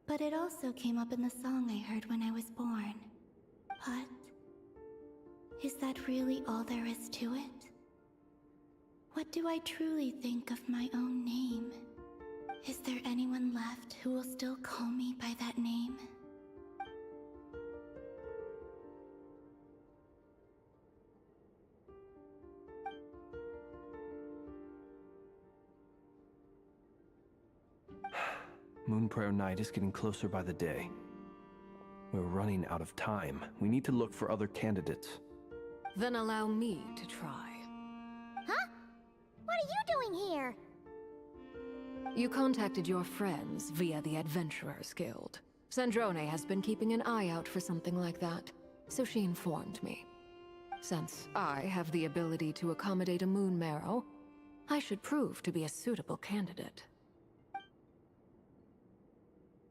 But it also came up in the song I heard when I was born. But... is that really all there is to it? What do I truly think of my own name? Is there anyone left who will still call me by that name? Moonprayer Night is getting closer by the day. We're running out of time. We need to look for other candidates. Then allow me to try. Huh? What are you doing here? You contacted your friends via the Adventurers Guild. Sandrone has been keeping an eye out for something like that, so she informed me. Since I have the ability to accommodate a moon marrow, I should prove to be a suitable candidate.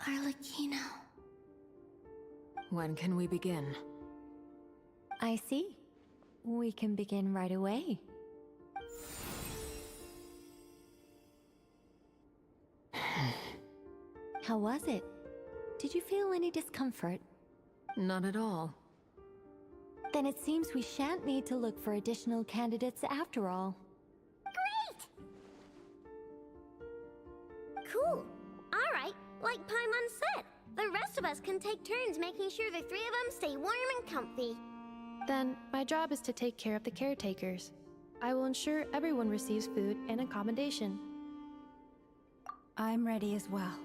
Arlecchino. When can we begin? I see. We can begin right away. How was it? Did you feel any discomfort? Not at all. Then it seems we shan't need to look for additional candidates after all. Great! Cool. Alright, like Paimon said, the rest of us can take turns making sure the three of them stay warm and comfy. Then, my job is to take care of the caretakers. I will ensure everyone receives food and accommodation. I'm ready as well.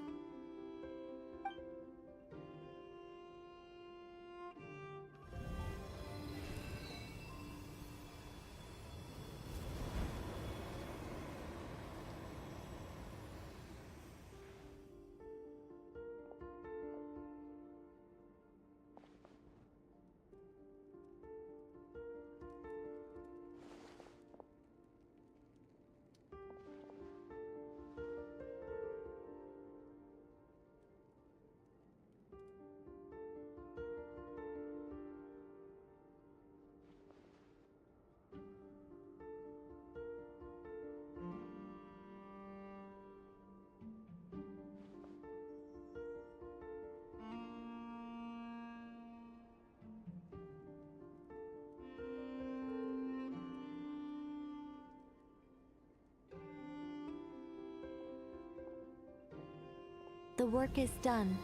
The work is done.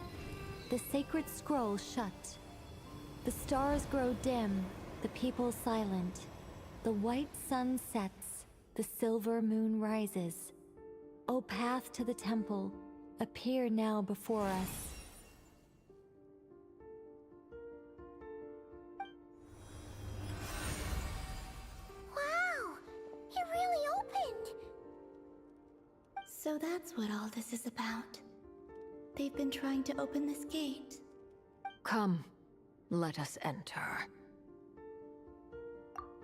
The sacred scroll shut. The stars grow dim, the people silent. The white sun sets, the silver moon rises. O path to the temple, appear now before us. Wow! It really opened! So that's what all this is about. They've been trying to open this gate. Come, let us enter.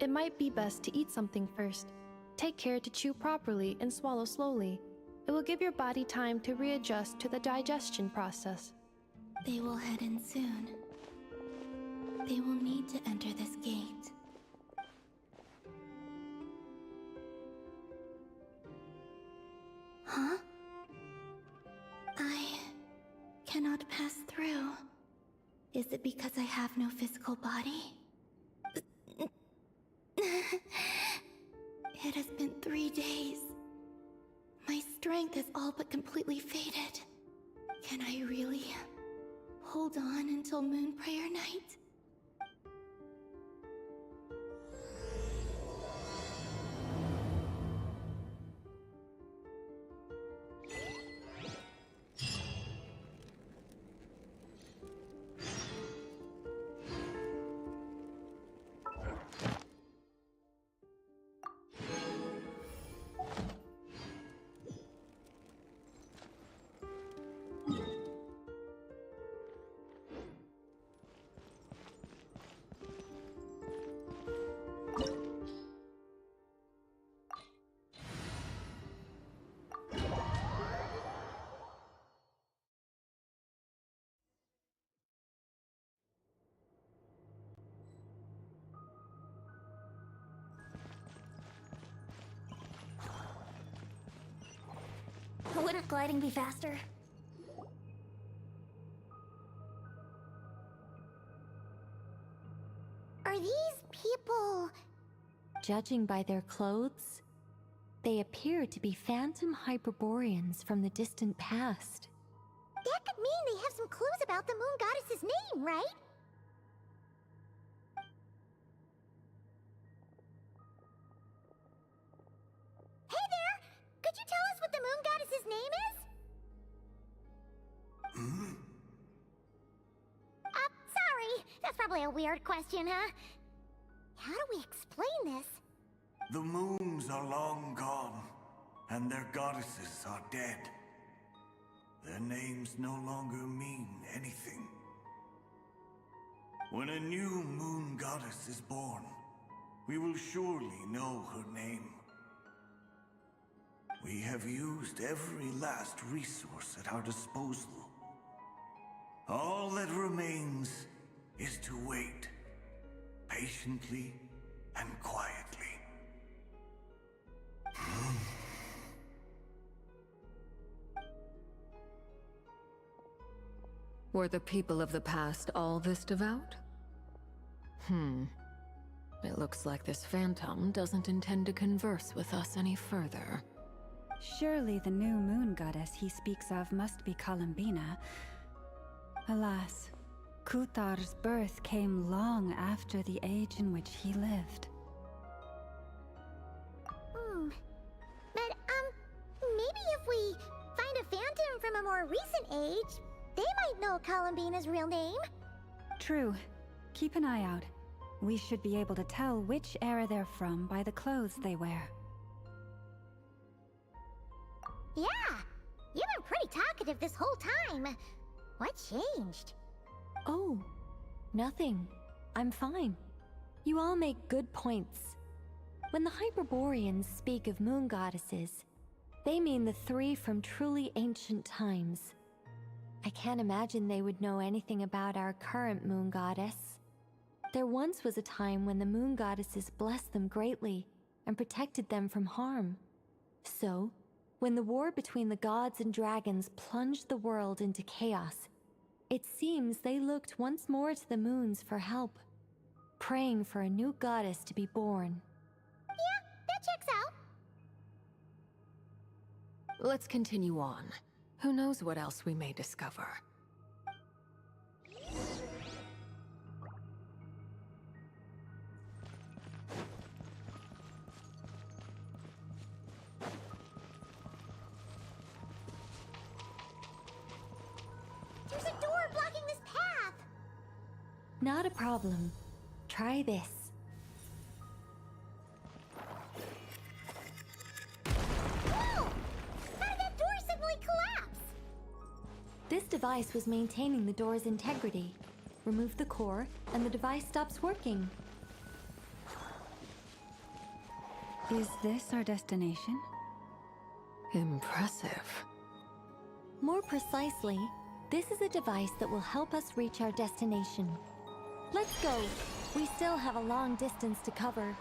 It might be best to eat something first. Take care to chew properly and swallow slowly. It will give your body time to readjust to the digestion process. They will head in soon. They will need to enter this gate. Huh? I cannot pass through. Is it because I have no physical body? It has been 3 days. My strength is all but completely faded. Can I really hold on until Moon Prayer Night? Wouldn't gliding be faster? Are these people... Judging by their clothes, they appear to be phantom Hyperboreans from the distant past. That could mean they have some clues about the moon goddess's name, right? Hey there! Could you tell us what the moon goddess's name is? Sorry. That's probably a weird question, huh? How do we explain this? The moons are long gone, and their goddesses are dead. Their names no longer mean anything. When a new moon goddess is born, we will surely know her name. We have used every last resource at our disposal. All that remains is to wait, patiently and quietly. Were the people of the past all this devout? It looks like this phantom doesn't intend to converse with us any further. Surely the new moon goddess he speaks of must be Columbina. Alas, Kutar's birth came long after the age in which he lived. But, maybe if we find a phantom from a more recent age, they might know Columbina's real name. True. Keep an eye out. We should be able to tell which era they're from by the clothes they wear. Yeah! You've been pretty talkative this whole time. What changed? Oh, nothing. I'm fine. You all make good points. When the Hyperboreans speak of moon goddesses, they mean the 3 from truly ancient times. I can't imagine they would know anything about our current moon goddess. There once was a time when the moon goddesses blessed them greatly and protected them from harm. So, when the war between the gods and dragons plunged the world into chaos, it seems they looked once more to the moons for help, praying for a new goddess to be born. Yeah, that checks out. Let's continue on. Who knows what else we may discover? There's a door blocking this path! Not a problem. Try this. Whoa! How did that door suddenly collapse? This device was maintaining the door's integrity. Remove the core, and the device stops working. Is this our destination? Impressive. More precisely, this is a device that will help us reach our destination. Let's go. We still have a long distance to cover.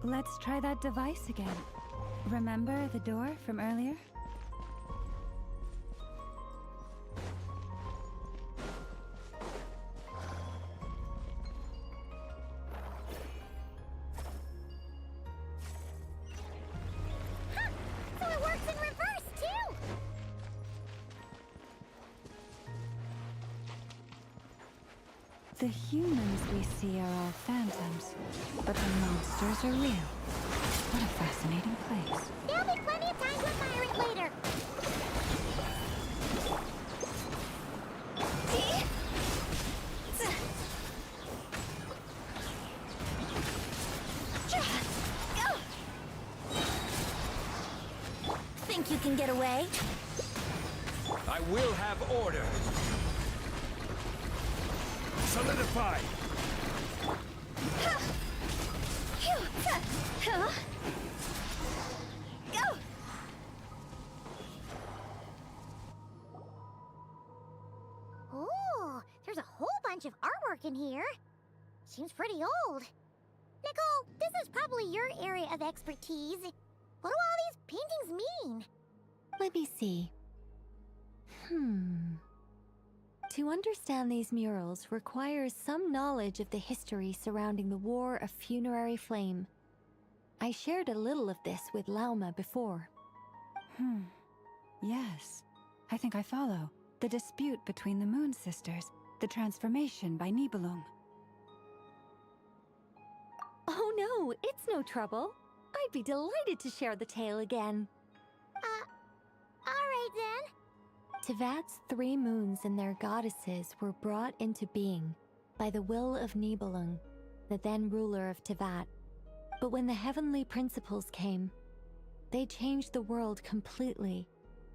Let's try that device again. Remember the door from earlier? So it works in reverse, too! The humans we see are all phantoms, but the monsters are real. What a fascinating place. There'll be plenty of time to admire it later. Think you can get away? I will have order. Solidify! Go! Ooh, there's a whole bunch of artwork in here. Seems pretty old. Nicole, this is probably your area of expertise. What do all these paintings mean? Let me see. To understand these murals requires some knowledge of the history surrounding the War of Funerary Flame. I shared a little of this with Lauma before. Yes. I think I follow. The dispute between the Moon Sisters. The transformation by Nibelung. Oh no, it's no trouble. I'd be delighted to share the tale again. Alright then. Tevat's 3 moons and their goddesses were brought into being by the will of Nibelung, the then ruler of Tevat. But when the heavenly principles came, they changed the world completely,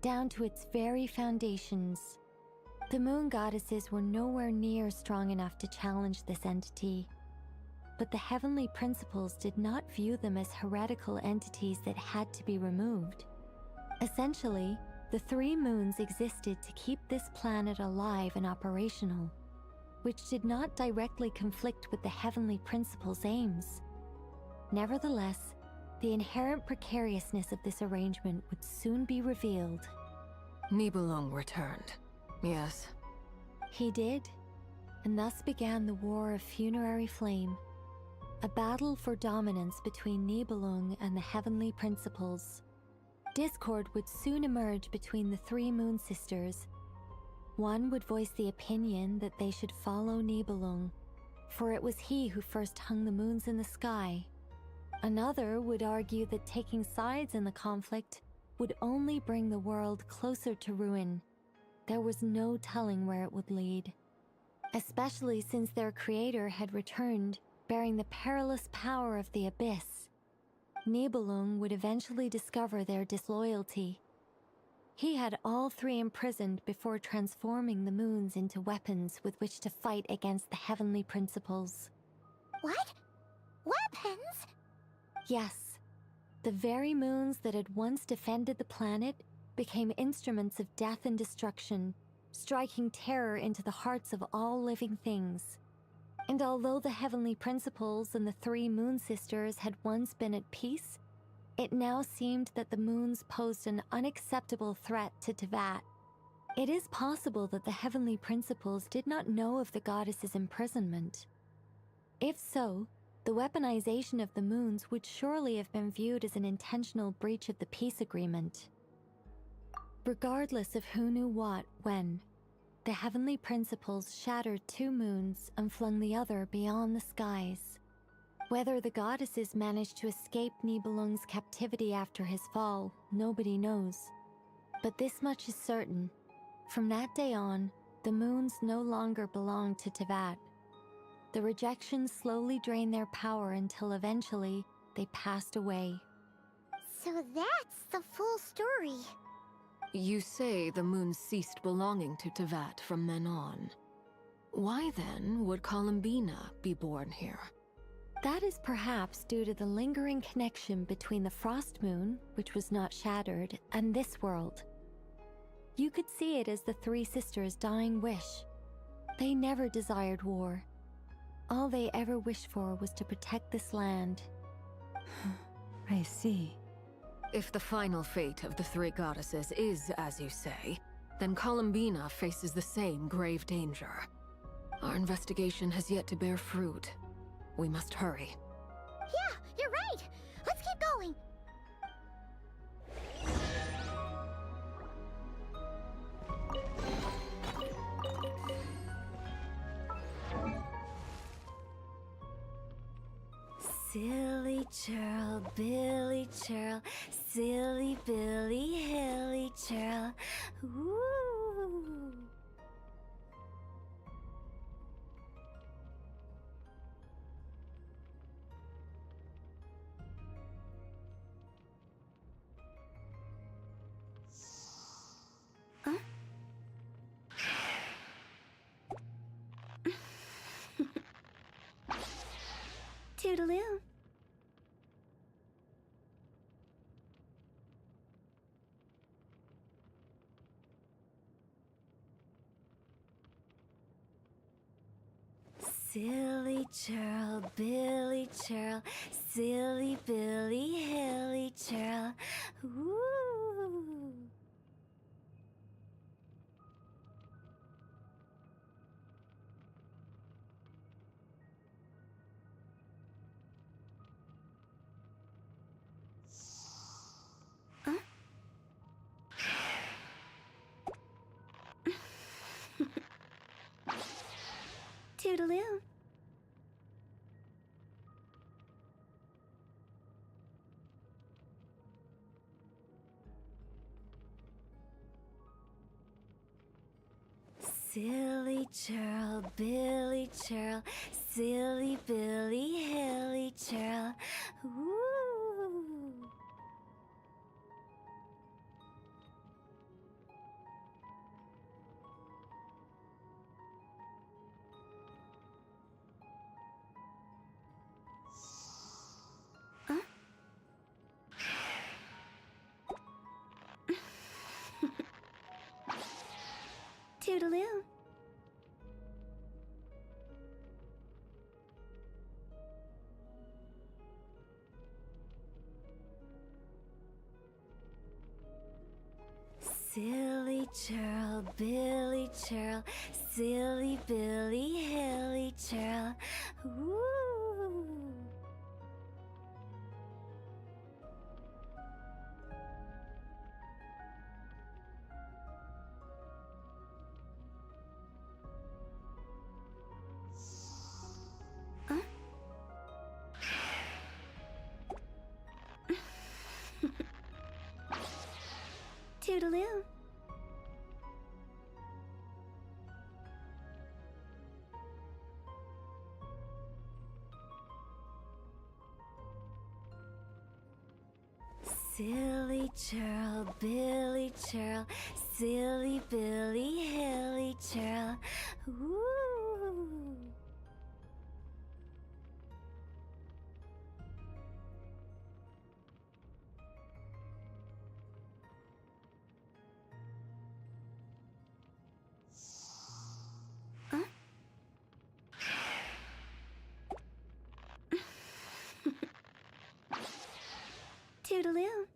down to its very foundations. The moon goddesses were nowhere near strong enough to challenge this entity. But the heavenly principles did not view them as heretical entities that had to be removed. Essentially, the 3 moons existed to keep this planet alive and operational, which did not directly conflict with the heavenly principles' aims. Nevertheless, the inherent precariousness of this arrangement would soon be revealed. Nibelung returned. Yes. He did, and thus began the War of Funerary Flame, a battle for dominance between Nibelung and the heavenly principles. Discord would soon emerge between the 3 Moon Sisters. One would voice the opinion that they should follow Nibelung, for it was he who first hung the moons in the sky. Another would argue that taking sides in the conflict would only bring the world closer to ruin. there was no telling where it would lead. Especially since their creator had returned, bearing the perilous power of the Abyss. Nibelung would eventually discover their disloyalty. He had all three imprisoned before transforming the moons into weapons with which to fight against the heavenly principles. What? Weapons? Yes. The very moons that had once defended the planet became instruments of death and destruction, striking terror into the hearts of all living things. And although the heavenly principles and the three moon sisters had once been at peace, it now seemed that the moons posed an unacceptable threat to Teyvat. It is possible that the heavenly principles did not know of the goddess's imprisonment. If so, the weaponization of the moons would surely have been viewed as an intentional breach of the peace agreement. Regardless of who knew what, when, the heavenly principles shattered two moons and flung the other beyond the skies. Whether the goddesses managed to escape Nibelung's captivity after his fall, nobody knows. But this much is certain. From that day on, the moons no longer belonged to Teyvat. The rejection slowly drained their power until eventually they passed away. So that's the full story. You say the moon ceased belonging to Teyvat from then on. Why then would Columbina be born here? That is perhaps due to the lingering connection between the Frost Moon, which was not shattered, and this world. You could see it as the three sisters' dying wish. They never desired war. All they ever wished for was to protect this land. I see. If the final fate of the three goddesses is as you say, then Columbina faces the same grave danger. Our investigation has yet to bear fruit. We must hurry. Yeah, you're right. Let's keep going. Silly churl, Billy churl, silly Billy, hilly churl. Ooh. Huh? Toodaloo. Silly churl, Billy churl, silly Billy, hilly churl. Ooh. Huh? Toodaloo. Silly churl, Billy churl, silly Billy, hilly churl. Ooh. Huh? Toodaloo. Silly churl, Billy churl, silly Billy, hilly churl. Ooh. Huh? Toodaloo. Silly churl, Billy churl, silly Billy, hilly churl. Ooh. Huh? Toodaloo.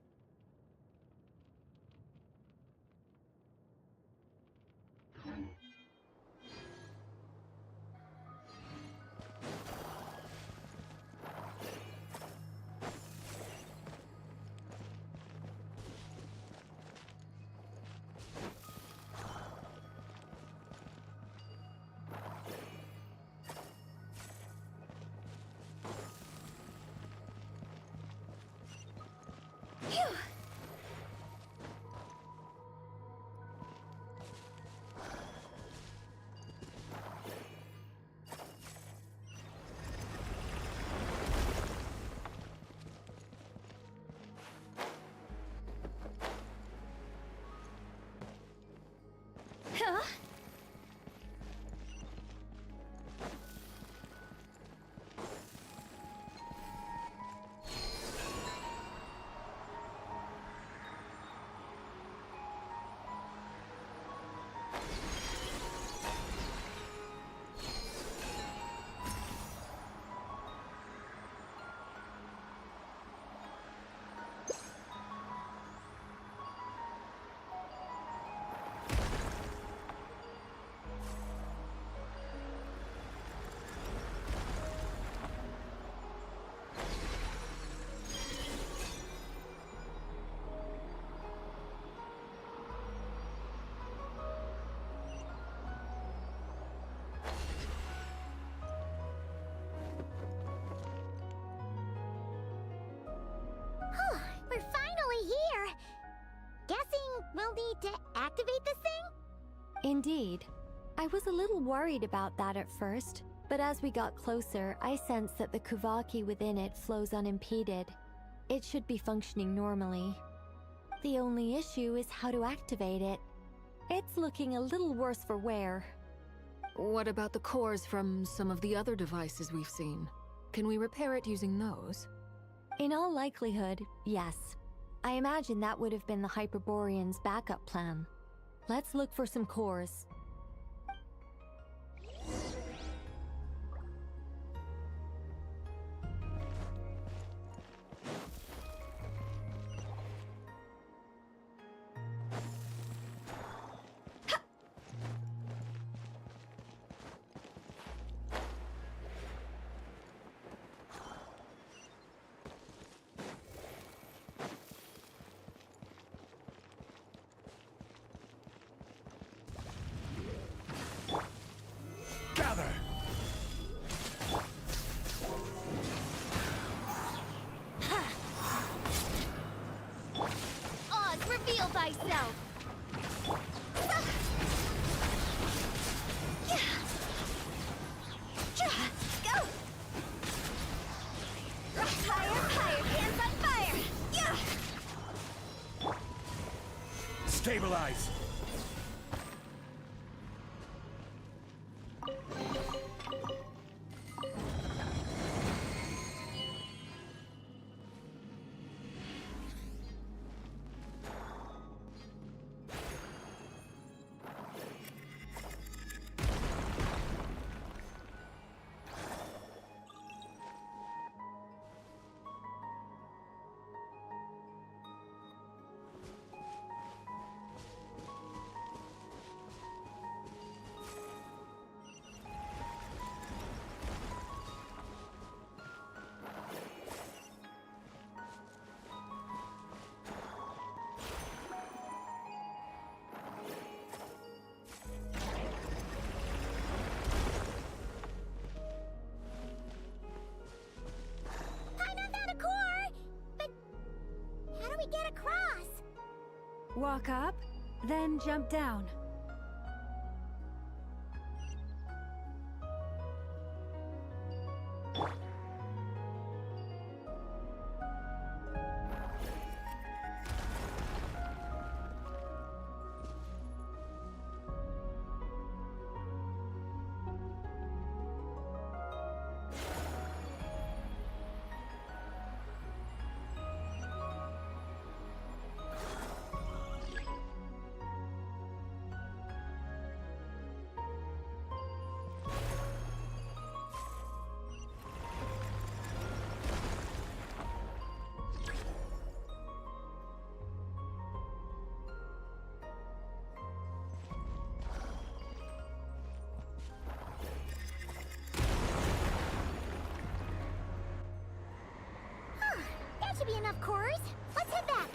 Phew. Huh? We're finally here. Guessing we'll need to activate this thing? Indeed. I was a little worried about that at first, but as we got closer, I sensed that the Kuvaki within it flows unimpeded. It should be functioning normally. The only issue is how to activate it. It's looking a little worse for wear. What about the cores from some of the other devices we've seen? Can we repair it using those? In all likelihood, yes. I imagine that would have been the Hyperborean's backup plan. Let's look for some cores. Gather! Oz, reveal thyself! Go! Higher, hands on fire! Stabilize! Get across! Walk up, then jump down. of course. Let's head back.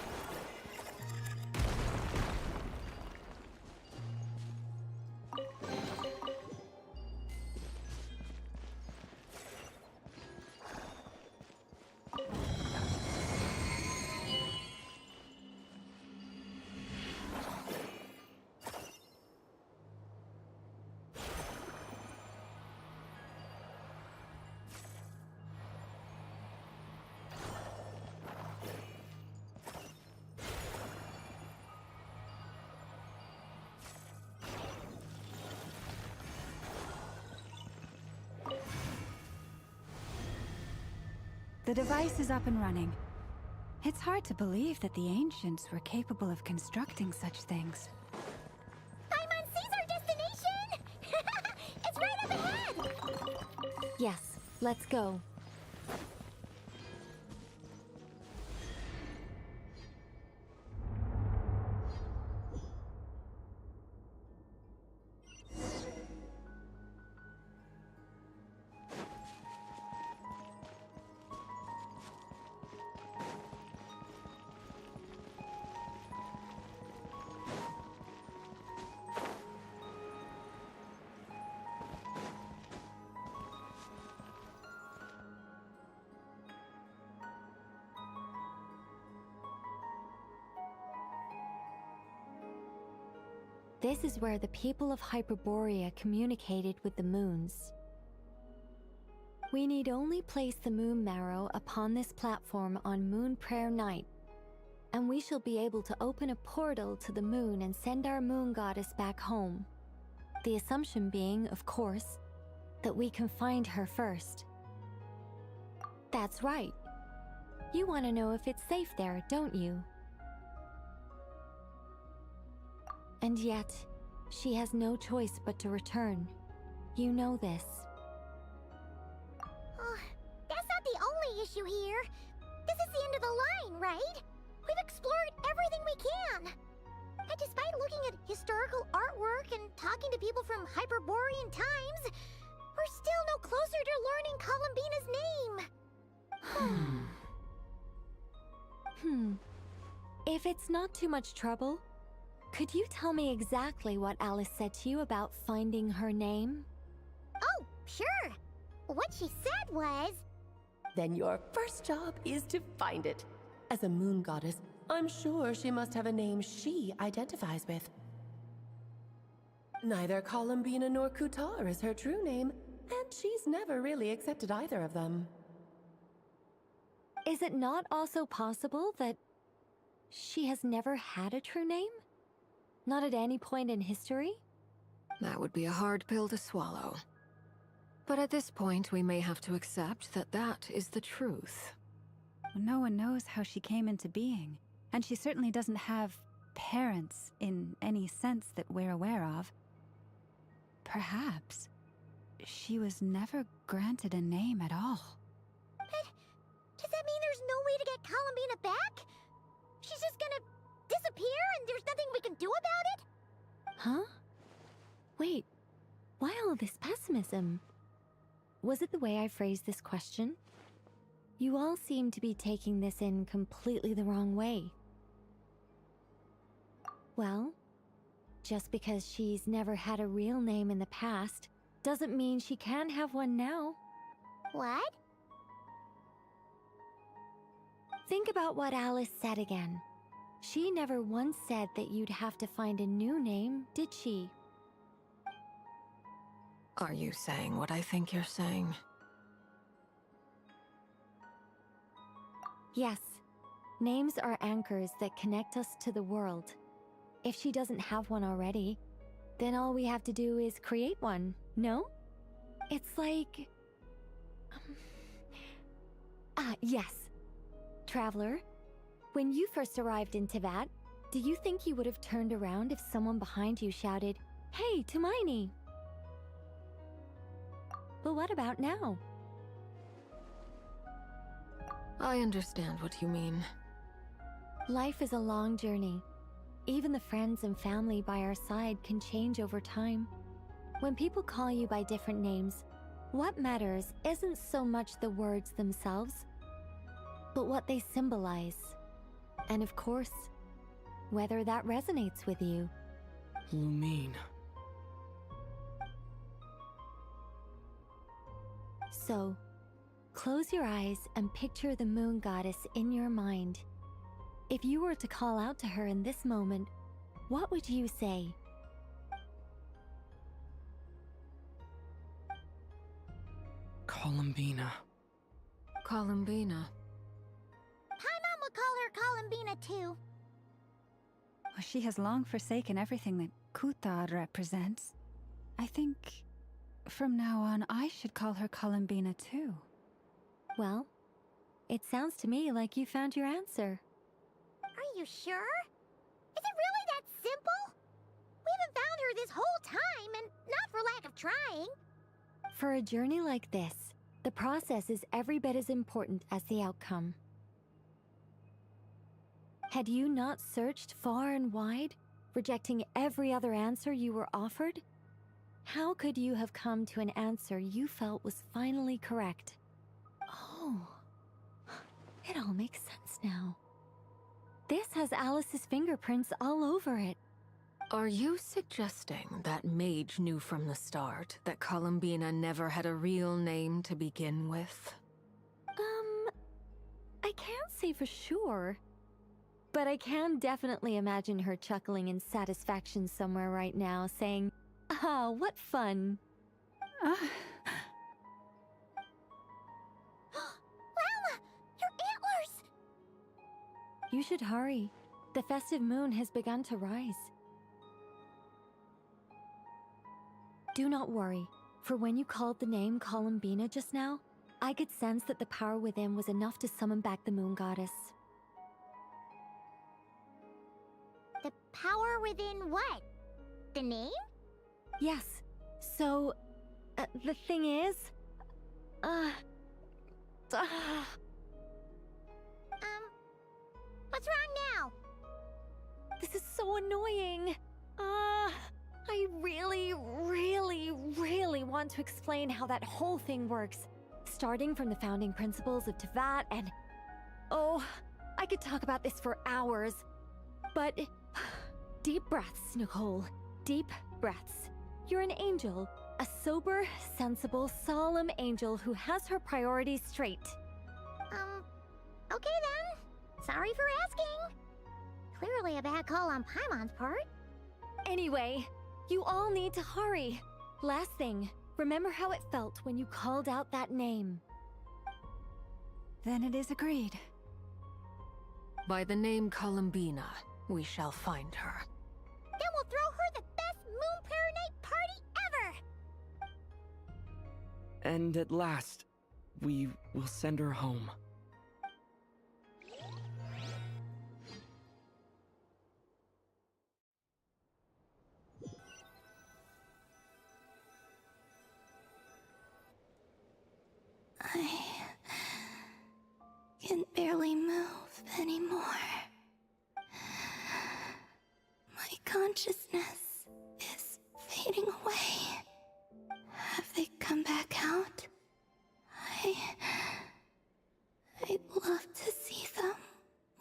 The device is up and running. It's hard to believe that the ancients were capable of constructing such things. Paimon sees our destination! It's right up ahead! Yes, let's go. This is where the people of Hyperborea communicated with the moons. We need only place the moon marrow upon this platform on Moon Prayer Night, and we shall be able to open a portal to the moon and send our moon goddess back home. The assumption being, of course, that we can find her first. That's right. You want to know if it's safe there, don't you? And yet, she has no choice but to return. You know this. Oh, that's not the only issue here. This is the end of the line, right? We've explored everything we can. And despite looking at historical artwork and talking to people from Hyperborean times, we're still no closer to learning Columbina's name. If it's not too much trouble, could you tell me exactly what Alice said to you about finding her name? Oh, sure. What she said was... Then your first job is to find it. As a moon goddess, I'm sure she must have a name she identifies with. Neither Columbina nor Kutar is her true name, and she's never really accepted either of them. Is it not also possible that she has never had a true name? Not at any point in history? That would be a hard pill to swallow. But at this point, we may have to accept that that is the truth. No one knows how she came into being, and she certainly doesn't have parents in any sense that we're aware of. Perhaps she was never granted a name at all. But does that mean there's no way to get Columbina back? She's just gonna disappear and there's nothing we can do about it? Huh? Wait, why all this pessimism? Was it the way I phrased this question? You all seem to be taking this in completely the wrong way. Well, just because she's never had a real name in the past doesn't mean she can't have one now. What? Think about what Alice said again. She never once said that you'd have to find a new name, did she? Are you saying what I think you're saying? Yes. Names are anchors that connect us to the world. If she doesn't have one already, then all we have to do is create one, no? It's like... yes. Traveler, when you first arrived in Teyvat, do you think you would have turned around if someone behind you shouted, "Hey, Tumaini"? But what about now? I understand what you mean. Life is a long journey. Even the friends and family by our side can change over time. When people call you by different names, what matters isn't so much the words themselves, but what they symbolize. And of course, whether that resonates with you. Lumine. So, close your eyes and picture the moon goddess in your mind. If you were to call out to her in this moment, what would you say? Columbina. Columbina. Paimon would call her Columbina too. Well, she has long forsaken everything that Kuthar represents. I think from now on I should call her Columbina too. Well, it sounds to me like you found your answer. Are you sure? Is it really that simple? We haven't found her this whole time, and not for lack of trying. For a journey like this, the process is every bit as important as the outcome. Had you not searched far and wide, rejecting every other answer you were offered, how could you have come to an answer you felt was finally correct? Oh, it all makes sense now. This has Alice's fingerprints all over it. Are you suggesting that Mage knew from the start that Columbina never had a real name to begin with? I can't say for sure. But I can definitely imagine her chuckling in satisfaction somewhere right now, saying, "Ah, what fun." Llama, your antlers! You should hurry. The festive moon has begun to rise. Do not worry, for when you called the name Columbina just now, I could sense that the power within was enough to summon back the moon goddess. The power within what? The name? Yes. So, the thing is... What's wrong now? This is so annoying. I really want to explain how that whole thing works. Starting from the founding principles of Teyvat and... Oh, I could talk about this for hours. But... Deep breaths, Nicole. Deep breaths. You're an angel. A sober, sensible, solemn angel who has her priorities straight. Okay then. Sorry for asking. Clearly a bad call on Paimon's part. Anyway, you all need to hurry. Last thing, remember how it felt when you called out that name. Then it is agreed. By the name Columbina, we shall find her. Then we'll throw her the best Moon Prayer Night party ever! And at last, we will send her home. I can barely move anymore. My consciousness is fading away. Have they come back out? I'd love to see them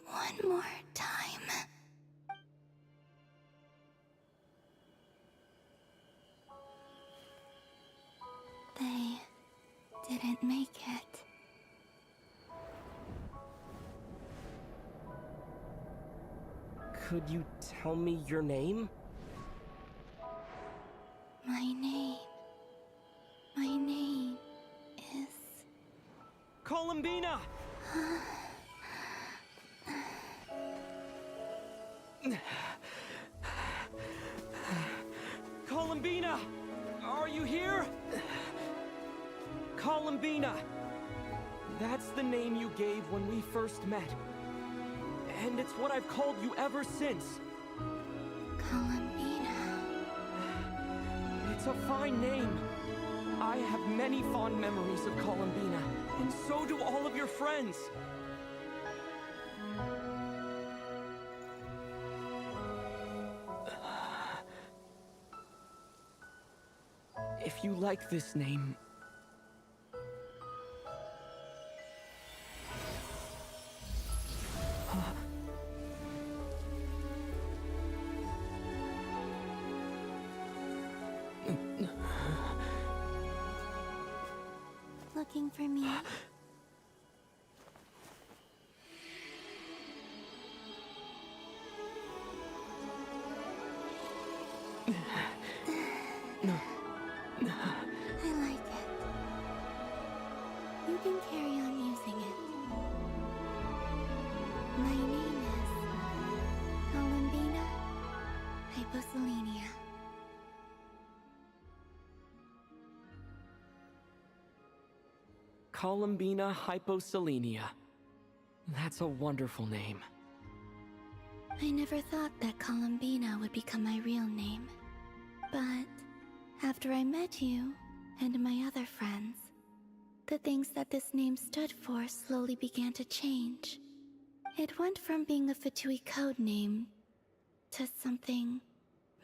one more time. They didn't make it. Could you tell me your name? My name is... Columbina! Columbina! Are you here? Columbina! That's the name you gave when we first met. And it's what I've called you ever since. Columbina. It's a fine name. I have many fond memories of Columbina, and so do all of your friends. If you like this name, Looking for me? I like it. You can carry on using it. My name is Columbina Hyposelenia. Columbina Hyposelenia. That's a wonderful name. I never thought that Columbina would become my real name. But after I met you and my other friends, the things that this name stood for slowly began to change. It went from being a Fatui code name to something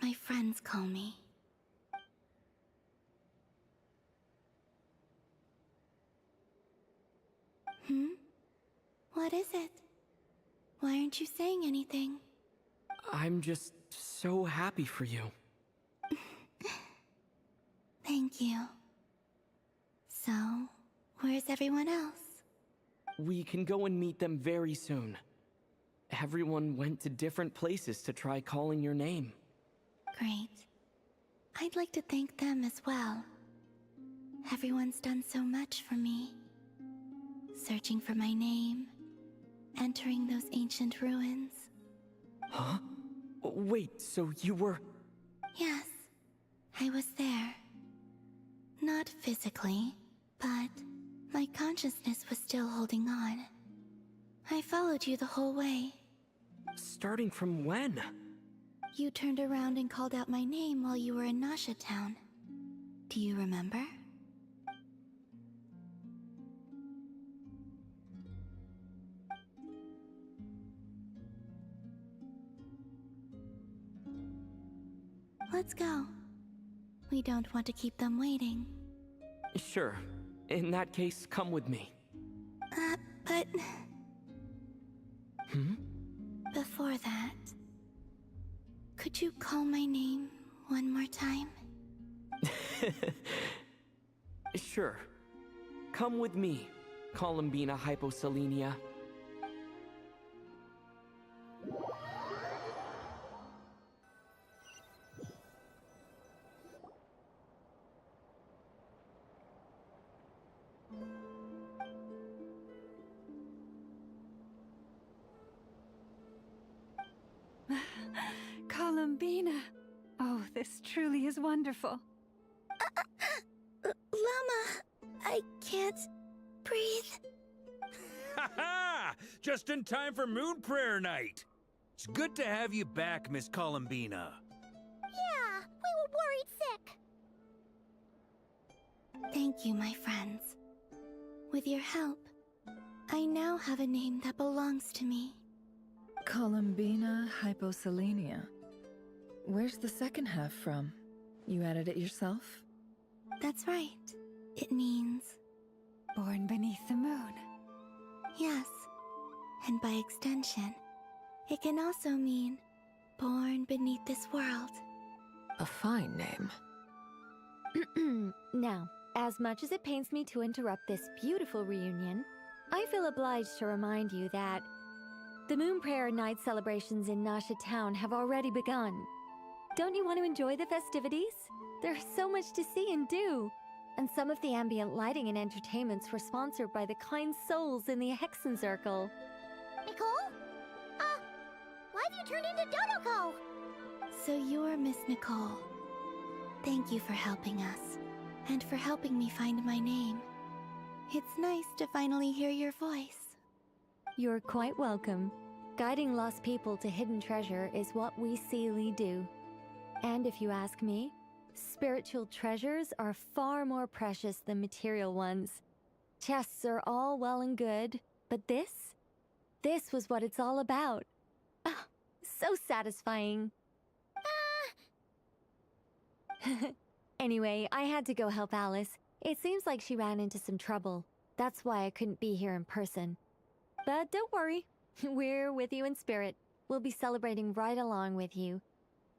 my friends call me. What is it? Why aren't you saying anything? I'm just so happy for you. Thank you. So, where's everyone else? We can go and meet them very soon. Everyone went to different places to try calling your name. Great. I'd like to thank them as well. Everyone's done so much for me. Searching for my name, entering those ancient ruins. Huh? Wait, so you were... Yes, I was there. Not physically, but my consciousness was still holding on. I followed you the whole way. Starting from when? You turned around and called out my name while you were in Nasha Town. Do you remember? Let's go. We don't want to keep them waiting. Sure. In that case, come with me. But... Before that... Could you call my name one more time? Sure. Come with me, Columbina Hyposelenia. Columbina. Oh, this truly is wonderful. Llama, I can't breathe. Ha ha! Just in time for Moon Prayer Night. It's good to have you back, Miss Columbina. Yeah, we were worried sick. Thank you, my friends. With your help, I now have a name that belongs to me. Columbina Hyposelenia. Where's the second half from? You added it yourself? That's right. It means... Born beneath the moon. Yes. And by extension, it can also mean born beneath this world. A fine name. Now, as much as it pains me to interrupt this beautiful reunion, I feel obliged to remind you that the Moon Prayer Night celebrations in Nasha Town have already begun. Don't you want to enjoy the festivities? There's so much to see and do. And some of the ambient lighting and entertainments were sponsored by the kind souls in the Hexen Circle. Nicole? Why have you turned into Dodoko? So you're Miss Nicole. Thank you for helping us, and for helping me find my name. It's nice to finally hear your voice. You're quite welcome. Guiding lost people to hidden treasure is what we Seelie do. And if you ask me, spiritual treasures are far more precious than material ones. Chests are all well and good, but this was what it's all about. Ah, so satisfying. Anyway, I had to go help Alice. It seems like she ran into some trouble. That's why I couldn't be here in person. But don't worry, we're with you in spirit. We'll be celebrating right along with you.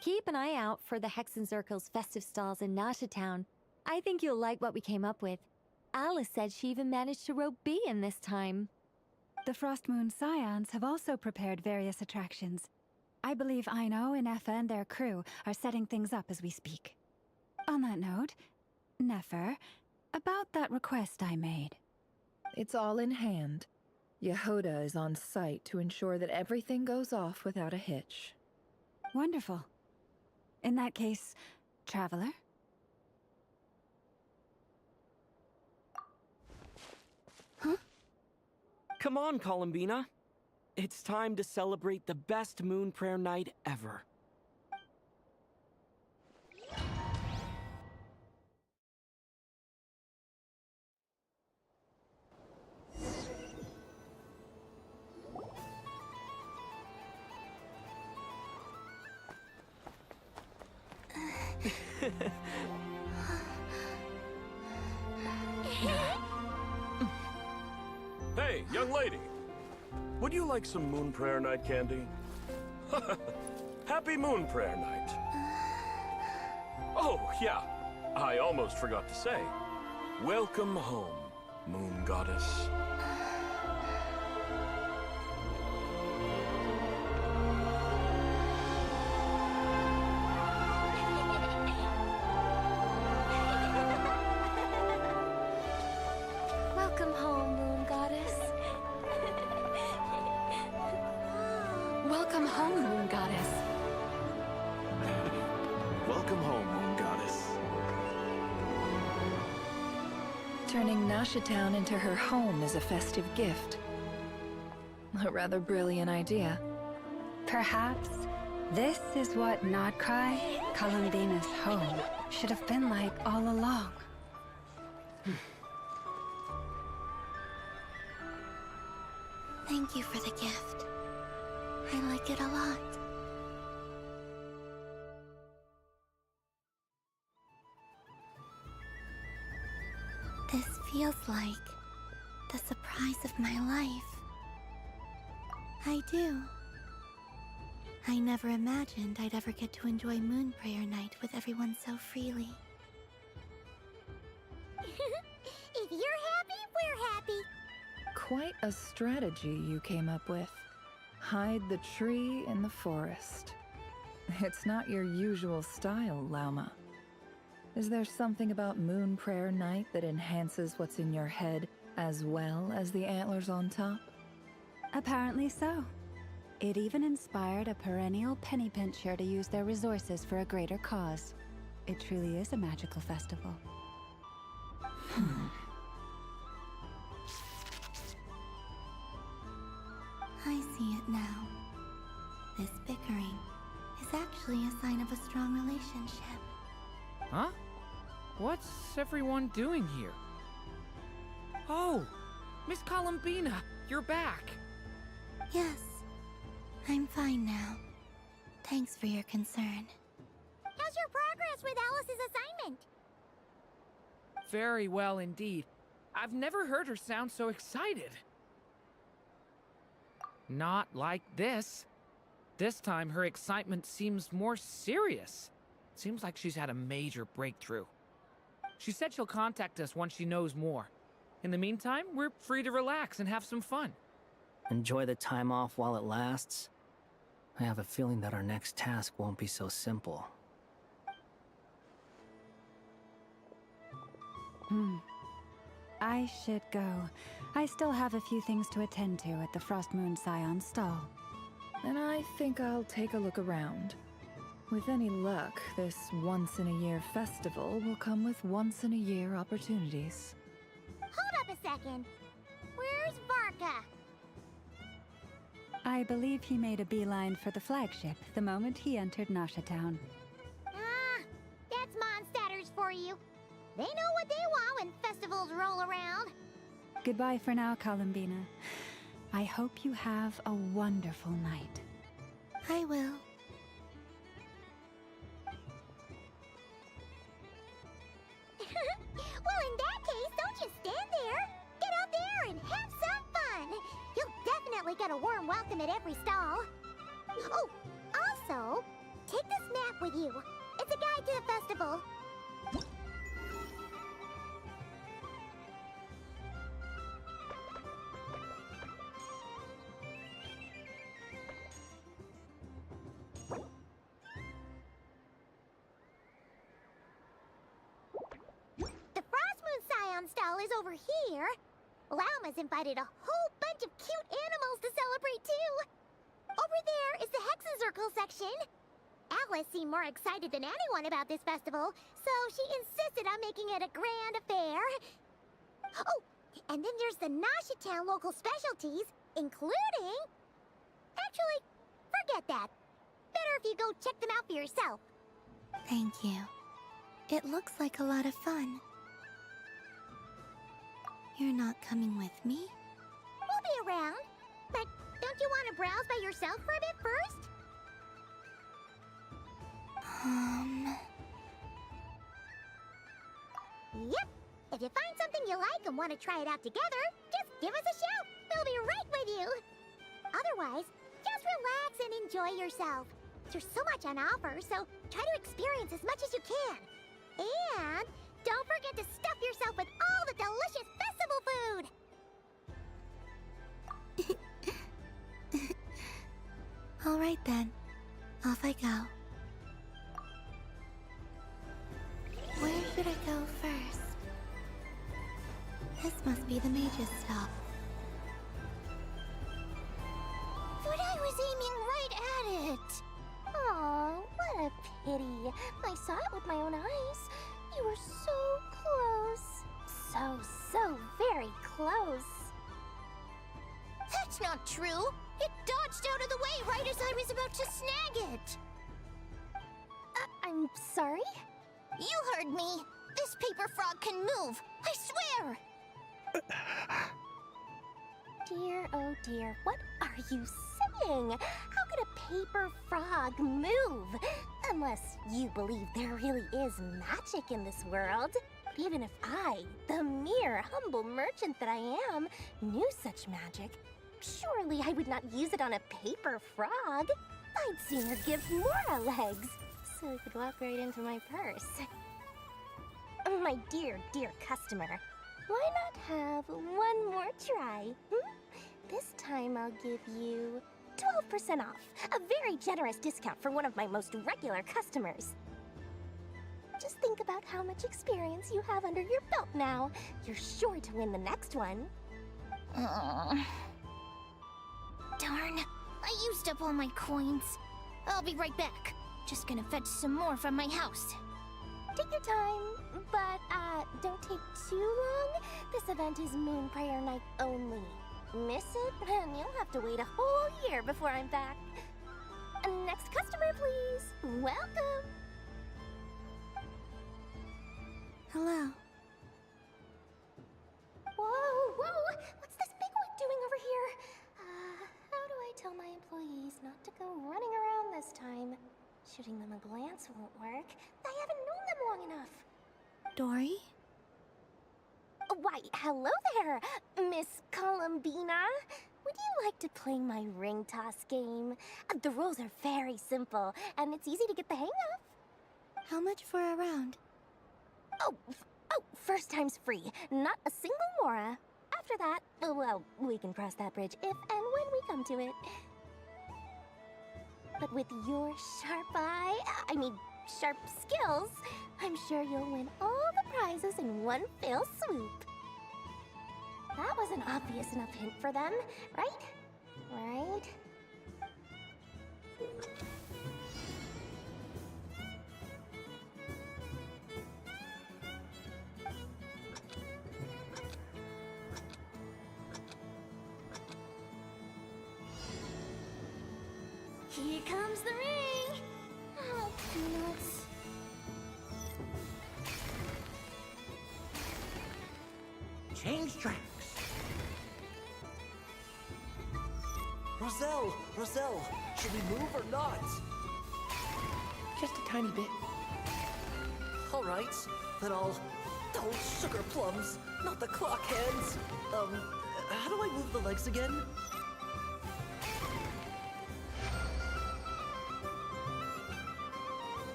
Keep an eye out for the Hexen Circle's festive stalls in Nasha Town. I think you'll like what we came up with. Alice said she even managed to rope B in this time. The Frost Moon Scions have also prepared various attractions. I believe Aino, Nefer, and their crew are setting things up as we speak. On that note, Nefer, about that request I made. It's all in hand. Yehoda is on site to ensure that everything goes off without a hitch. Wonderful. In that case, Traveler? Huh? Come on, Columbina. It's time to celebrate the best moon prayer night ever. Hey, young lady. Would you like some moon prayer night candy? Happy moon prayer night. Oh, yeah. I almost forgot to say. Welcome home, moon goddess. Welcome home, Moon Goddess. Welcome home, Moon Goddess. Welcome home, Moon Goddess. Turning Nasha Town into her home is a festive gift. A rather brilliant idea. Perhaps this is what Nodcry, Columbina's home, should have been like all along. Thank you for the gift. I like it a lot. This feels like the surprise of my life. I do. I never imagined I'd ever get to enjoy Moon Prayer Night with everyone so freely. If you're happy, we're happy. Quite a strategy you came up with. Hide the tree in the forest. It's not your usual style, Lauma. Is there something about Moon Prayer Night that enhances what's in your head as well as the antlers on top? Apparently so. It even inspired a perennial penny pincher to use their resources for a greater cause. It truly is a magical festival. I see it now. This bickering is actually a sign of a strong relationship. Huh? What's everyone doing here? Oh, Miss Columbina, you're back. Yes, I'm fine now. Thanks for your concern. How's your progress with Alice's assignment? Very well indeed. I've never heard her sound so excited. Not like this. This time her excitement seems more serious. Seems like she's had a major breakthrough. She said she'll contact us once she knows more. In the meantime, we're free to relax and have some fun. Enjoy the time off while it lasts. I have a feeling that our next task won't be so simple. I should go. I still have a few things to attend to at the Frost Moon Scion stall. And I think I'll take a look around. With any luck, this once-in-a-year festival will come with once-in-a-year opportunities. Hold up a second. Where's Varka? I believe he made a beeline for the flagship the moment he entered Nasha Town. Ah, that's Mondstadters for you. They know what they want when festivals roll around. Goodbye for now, Columbina. I hope you have a wonderful night. I will. Well, in that case, don't you stand there. Get out there and have some fun. You'll definitely get a warm welcome at every stall. Oh, also, take the snap book with you. It's a guide to the festival. The Frost Moon Scion stall is over here. Lauma's invited a whole bunch of cute animals to celebrate too. Over there is the Hexencircle section. Alice seemed more excited than anyone about this festival, so she insisted on making it a grand affair. Oh, and then there's the Town local specialties, including... Actually, forget that. Better if you go check them out for yourself. Thank you. It looks like a lot of fun. You're not coming with me? We'll be around. But don't you want to browse by yourself for a bit first? Yep. If you find something you like and want to try it out together, just give us a shout. We'll be right with you. Otherwise, just relax and enjoy yourself. There's so much on offer, so try to experience as much as you can. And don't forget to stuff yourself with all the delicious festival food. All right then. Off I go. Where should I go first? This must be the mage's stop. But I was aiming right at it. Aw, what a pity. I saw it with my own eyes. You were so close. So very close. That's not true. It dodged out of the way right as I was about to snag it. I'm sorry? You heard me. This paper frog can move. I swear. Dear, oh dear, what are you saying? How could a paper frog move? Unless you believe there really is magic in this world. But even if I, the mere humble merchant that I am, knew such magic, surely I would not use it on a paper frog. I'd sooner give Mora legs, so it could walk right into my purse. My dear, dear customer, why not have one more try? This time I'll give you 12% off, a very generous discount for one of my most regular customers. Just think about how much experience you have under your belt now. You're sure to win the next one. Darn, I used up all my coins. I'll be right back. Just gonna fetch some more from my house. Take your time, but don't take too long. This event is Moon Prayer Night only. Miss it, and you'll have to wait a whole year before I'm back. Next customer, please. Welcome. Hello. Whoa! What's this bigwig doing over here? How do I tell my employees not to go running around this time? Shooting them a glance won't work. I haven't known them long enough. Dory? Why, hello there, Miss Columbina. Would you like to play my ring toss game? The rules are very simple, and it's easy to get the hang of. How much for a round? Oh, first time's free. Not a single mora. After that, well, we can cross that bridge if and when we come to it. But with your sharp skills, I'm sure you'll win all the prizes in one fell swoop. That was an obvious enough hint for them, right? Right? Here comes the ring! Oh, peanuts. Change tracks. Roselle, should we move or not? Just a tiny bit. All right, then I'll... Oh, sugar plums, not the clock hands. How do I move the legs again?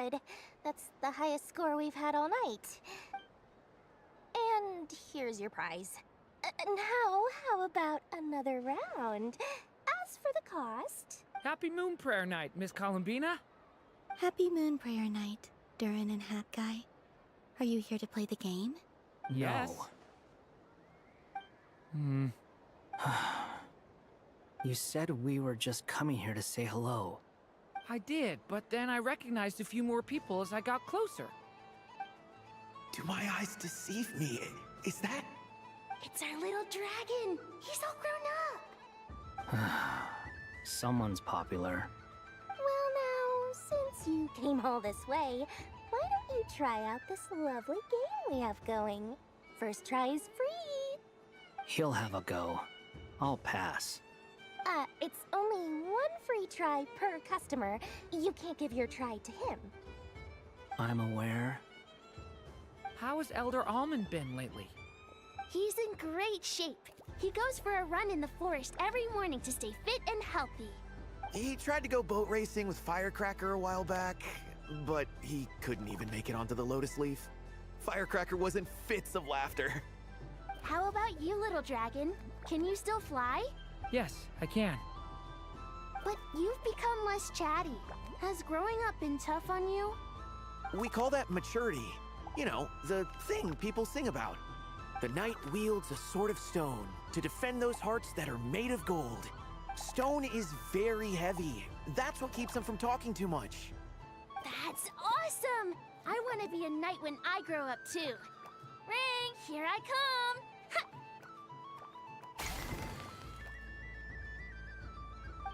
good. That's the highest score we've had all night. And here's your prize. Now, how about another round? As for the cost... Happy Moon Prayer Night, Miss Columbina. Happy Moon Prayer Night, Durin and Hat Guy. Are you here to play the game? Yes. You said we were just coming here to say hello. I did, but then I recognized a few more people as I got closer. Do my eyes deceive me? Is that... It's our little dragon! He's all grown up! Someone's popular. Well now, since you came all this way, why don't you try out this lovely game we have going? First try is free! He'll have a go. I'll pass. It's only one free try per customer. You can't give your try to him. I'm aware. How has Elder Almond been lately? He's in great shape. He goes for a run in the forest every morning to stay fit and healthy. He tried to go boat racing with Firecracker a while back, but he couldn't even make it onto the Lotus Leaf. Firecracker was in fits of laughter. How about you, little dragon? Can you still fly? Yes, I can. But you've become less chatty. Has growing up been tough on you? We call that maturity. You know, the thing people sing about. The knight wields a sword of stone to defend those hearts that are made of gold. Stone is very heavy. That's what keeps them from talking too much. That's awesome! I want to be a knight when I grow up too. Ring, here I come!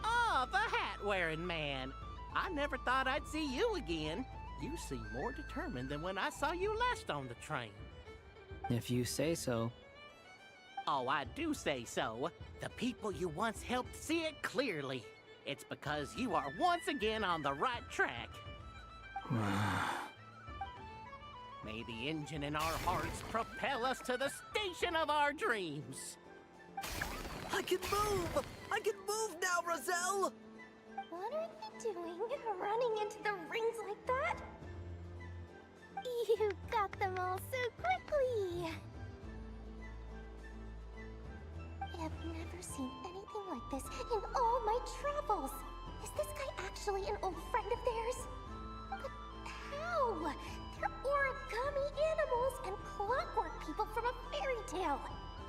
Oh, the hat-wearing man. I never thought I'd see you again. You seem more determined than when I saw you last on the train. If you say so. Oh, I do say so. The people you once helped see it clearly. It's because you are once again on the right track. May the engine in our hearts propel us to the station of our dreams. I can move! I can move now, Roselle! What are you doing, running into the rings like that? You got them all so quickly! I've never seen anything like this in all my travels! Is this guy actually an old friend of theirs? But how? They're origami animals and clockwork people from a fairy tale!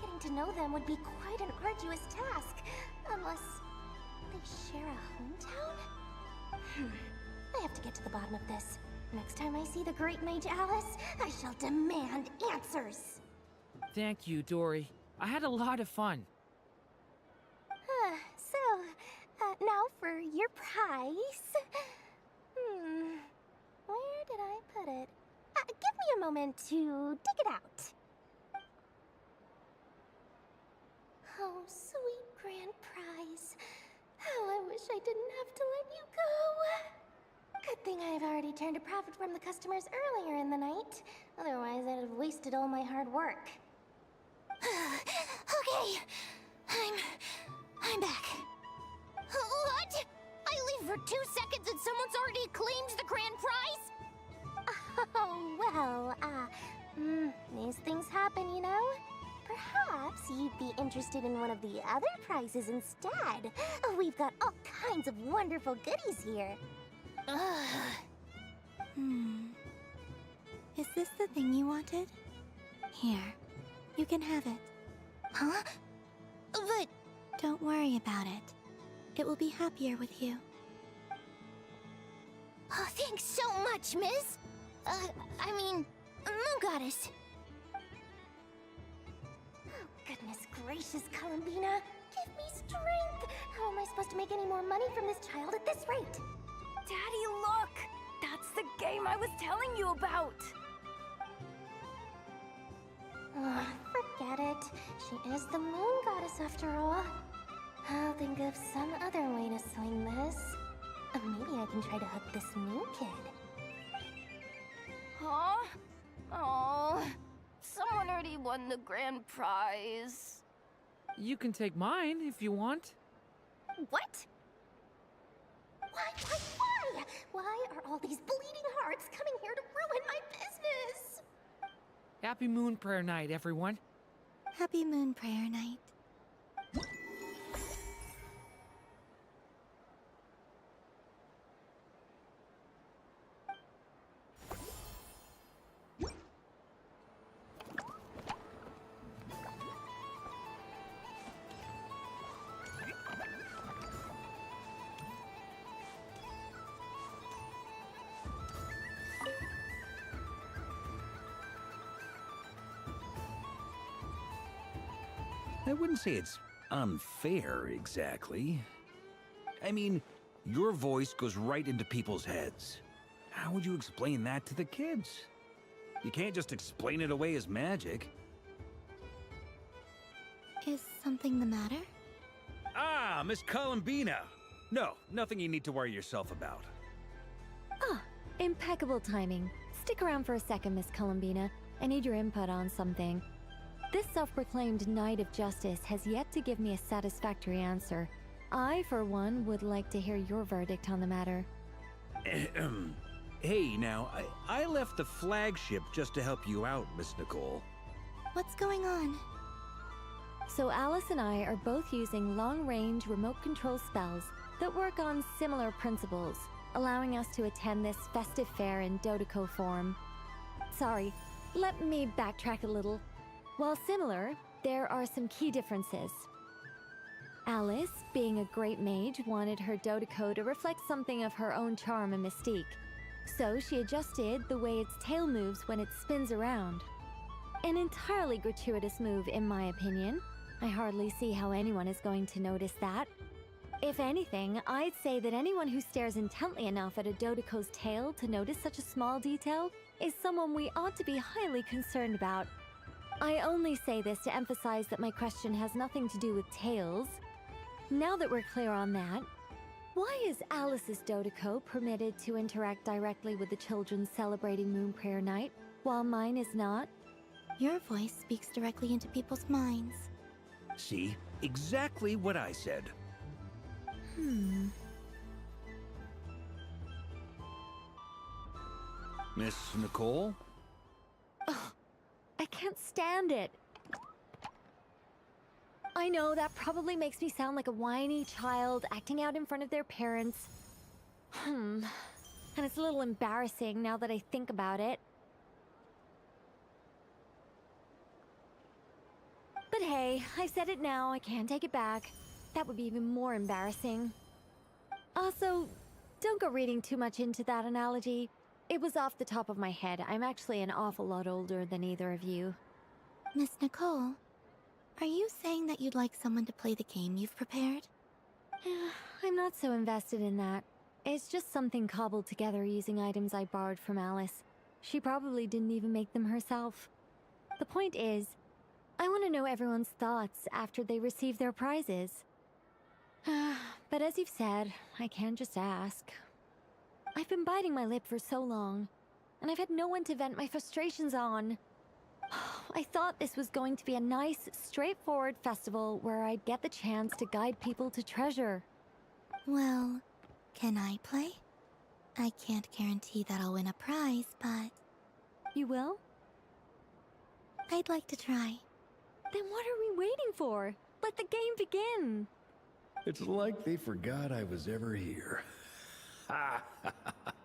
Getting to know them would be quite an arduous task, unless they share a hometown? I have to get to the bottom of this. Next time I see the Great Mage Alice, I shall demand answers. Thank you, Dory. I had a lot of fun. Now for your prize. Where did I put it? Give me a moment to dig it out. Oh, sweet grand prize. How I wish I didn't have to let you go. Good thing I've already turned a profit from the customers earlier in the night. Otherwise, I'd have wasted all my hard work. Okay, I'm back. What? I leave for 2 seconds and someone's already claimed the grand prize? Oh, well, these things happen, you know? Perhaps you'd be interested in one of the other prizes instead. We've got all kinds of wonderful goodies here. Is this the thing you wanted? Here, you can have it. Huh? But... Don't worry about it. It will be happier with you. Oh, thanks so much, Miss. I mean, Moon Goddess. Oh, goodness gracious, Columbina. Give me strength. How am I supposed to make any more money from this child at this rate? Daddy, look! That's the game I was telling you about! Forget it. She is the Moon Goddess after all. I'll think of some other way to swing this. Maybe I can try to hook this new kid. Huh? Oh, someone already won the grand prize. You can take mine if you want. What? Why? Why are all these bleeding guards coming here to ruin my business. Happy Moon Prayer Night, everyone. Happy Moon Prayer Night. I wouldn't say it's unfair, exactly. I mean, your voice goes right into people's heads. How would you explain that to the kids? You can't just explain it away as magic. Is something the matter? Ah, Miss Columbina! No, nothing you need to worry yourself about. Ah, impeccable timing. Stick around for a second, Miss Columbina. I need your input on something. This self-proclaimed Knight of Justice has yet to give me a satisfactory answer. I, for one, would like to hear your verdict on the matter. Hey, now, I left the flagship just to help you out, Miss Nicole. What's going on? So Alice and I are both using long-range remote control spells that work on similar principles, allowing us to attend this festive fair in Dodeco form. Sorry, let me backtrack a little. While similar, there are some key differences. Alice, being a great mage, wanted her Dodeco to reflect something of her own charm and mystique. So she adjusted the way its tail moves when it spins around. An entirely gratuitous move, in my opinion. I hardly see how anyone is going to notice that. If anything, I'd say that anyone who stares intently enough at a Dodeco's tail to notice such a small detail is someone we ought to be highly concerned about. I only say this to emphasize that my question has nothing to do with tails. Now that we're clear on that, why is Alice's Dodeco permitted to interact directly with the children celebrating Moon Prayer Night, while mine is not? Your voice speaks directly into people's minds. See? Exactly what I said. Miss Nicole? Ugh, I can't stand it. I know that probably makes me sound like a whiny child acting out in front of their parents. And it's a little embarrassing now that I think about it. But hey, I've said it now, I can't take it back. That would be even more embarrassing. Also, don't go reading too much into that analogy. It was off the top of my head. I'm actually an awful lot older than either of you. Miss Nicole, are you saying that you'd like someone to play the game you've prepared? I'm not so invested in that. It's just something cobbled together using items I borrowed from Alice. She probably didn't even make them herself. The point is, I want to know everyone's thoughts after they receive their prizes. But as you've said, I can't just ask. I've been biting my lip for so long, and I've had no one to vent my frustrations on. I thought this was going to be a nice, straightforward festival where I'd get the chance to guide people to treasure. Well, can I play? I can't guarantee that I'll win a prize, but... You will? I'd like to try. Then what are we waiting for? Let the game begin! It's like they forgot I was ever here. Ha ha ha ha.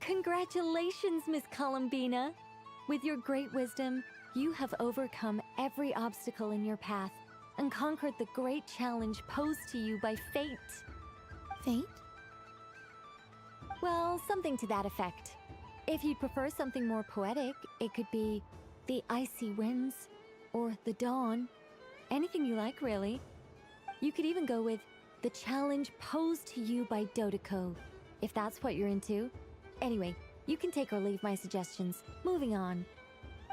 Congratulations, Miss Columbina! With your great wisdom, you have overcome every obstacle in your path and conquered the great challenge posed to you by fate. Fate? Well, something to that effect. If you'd prefer something more poetic, it could be the icy winds or the dawn. Anything you like, really. You could even go with the challenge posed to you by Dodeko, if that's what you're into. Anyway, you can take or leave my suggestions. Moving on.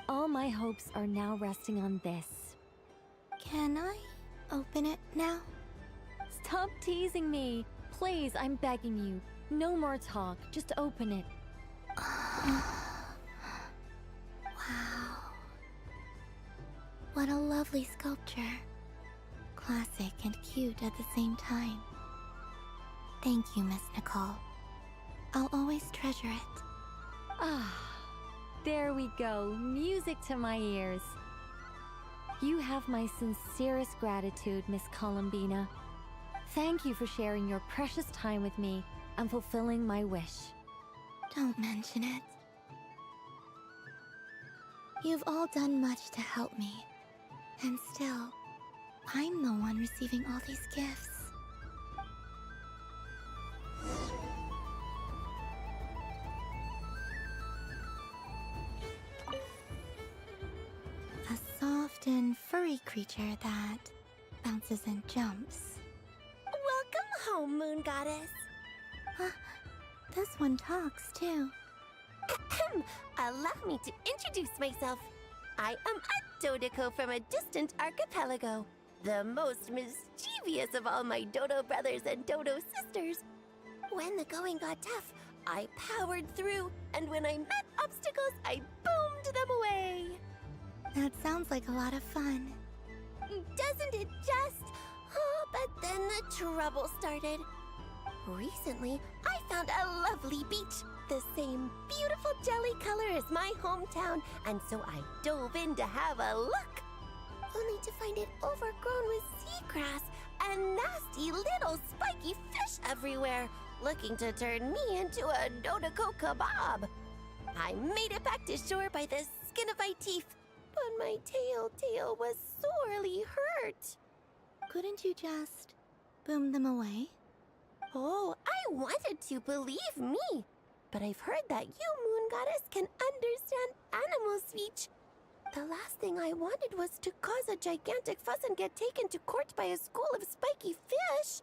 All my hopes are now resting on this. Can I open it now? Stop teasing me. Please, I'm begging you. No more talk. Just open it. Wow. What a lovely sculpture. Classic and cute at the same time. Thank you, Miss Nicole. I'll always treasure it. Ah, there we go. Music to my ears. You have my sincerest gratitude, Miss Columbina. Thank you for sharing your precious time with me and fulfilling my wish. Don't mention it. You've all done much to help me. And still, I'm the one receiving all these gifts. A soft and furry creature that bounces and jumps. Welcome home, Moon Goddess. This one talks, too. Allow me to introduce myself. I am a Dodeko from a distant archipelago, the most mischievous of all my Dodo brothers and Dodo sisters. When the going got tough, I powered through, and when I met obstacles, I boomed them away. That sounds like a lot of fun. Doesn't it just? Oh, but then the trouble started. Recently, I found a lovely beach, the same beautiful jelly color as my hometown, and so I dove in to have a look. Only to find it overgrown with seagrass and nasty little spiky fish everywhere, looking to turn me into a Dodeko kebab. I made it back to shore by the skin of my teeth, but my tail was sorely hurt. Couldn't you just boom them away? Oh, I wanted to, believe me. But I've heard that you, Moon Goddess, can understand animal speech. The last thing I wanted was to cause a gigantic fuss and get taken to court by a school of spiky fish.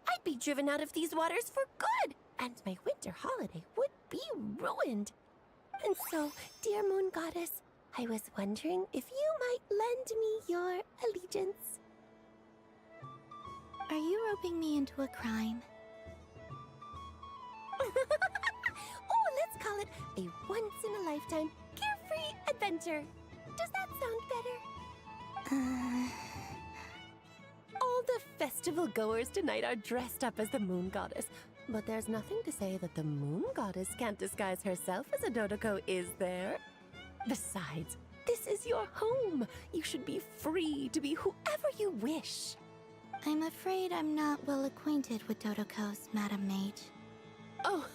I'd be driven out of these waters for good, and my winter holiday would be ruined. And so, dear Moon Goddess, I was wondering if you might lend me your allegiance. Are you roping me into a crime? Oh, let's call it a once-in-a-lifetime carefree adventure. Does that sound better? All the festival goers tonight are dressed up as the Moon Goddess. But there's nothing to say that the Moon Goddess can't disguise herself as a Dodeko, is there? Besides, this is your home. You should be free to be whoever you wish. I'm afraid I'm not well acquainted with Dodekos, Madam Mage. Oh,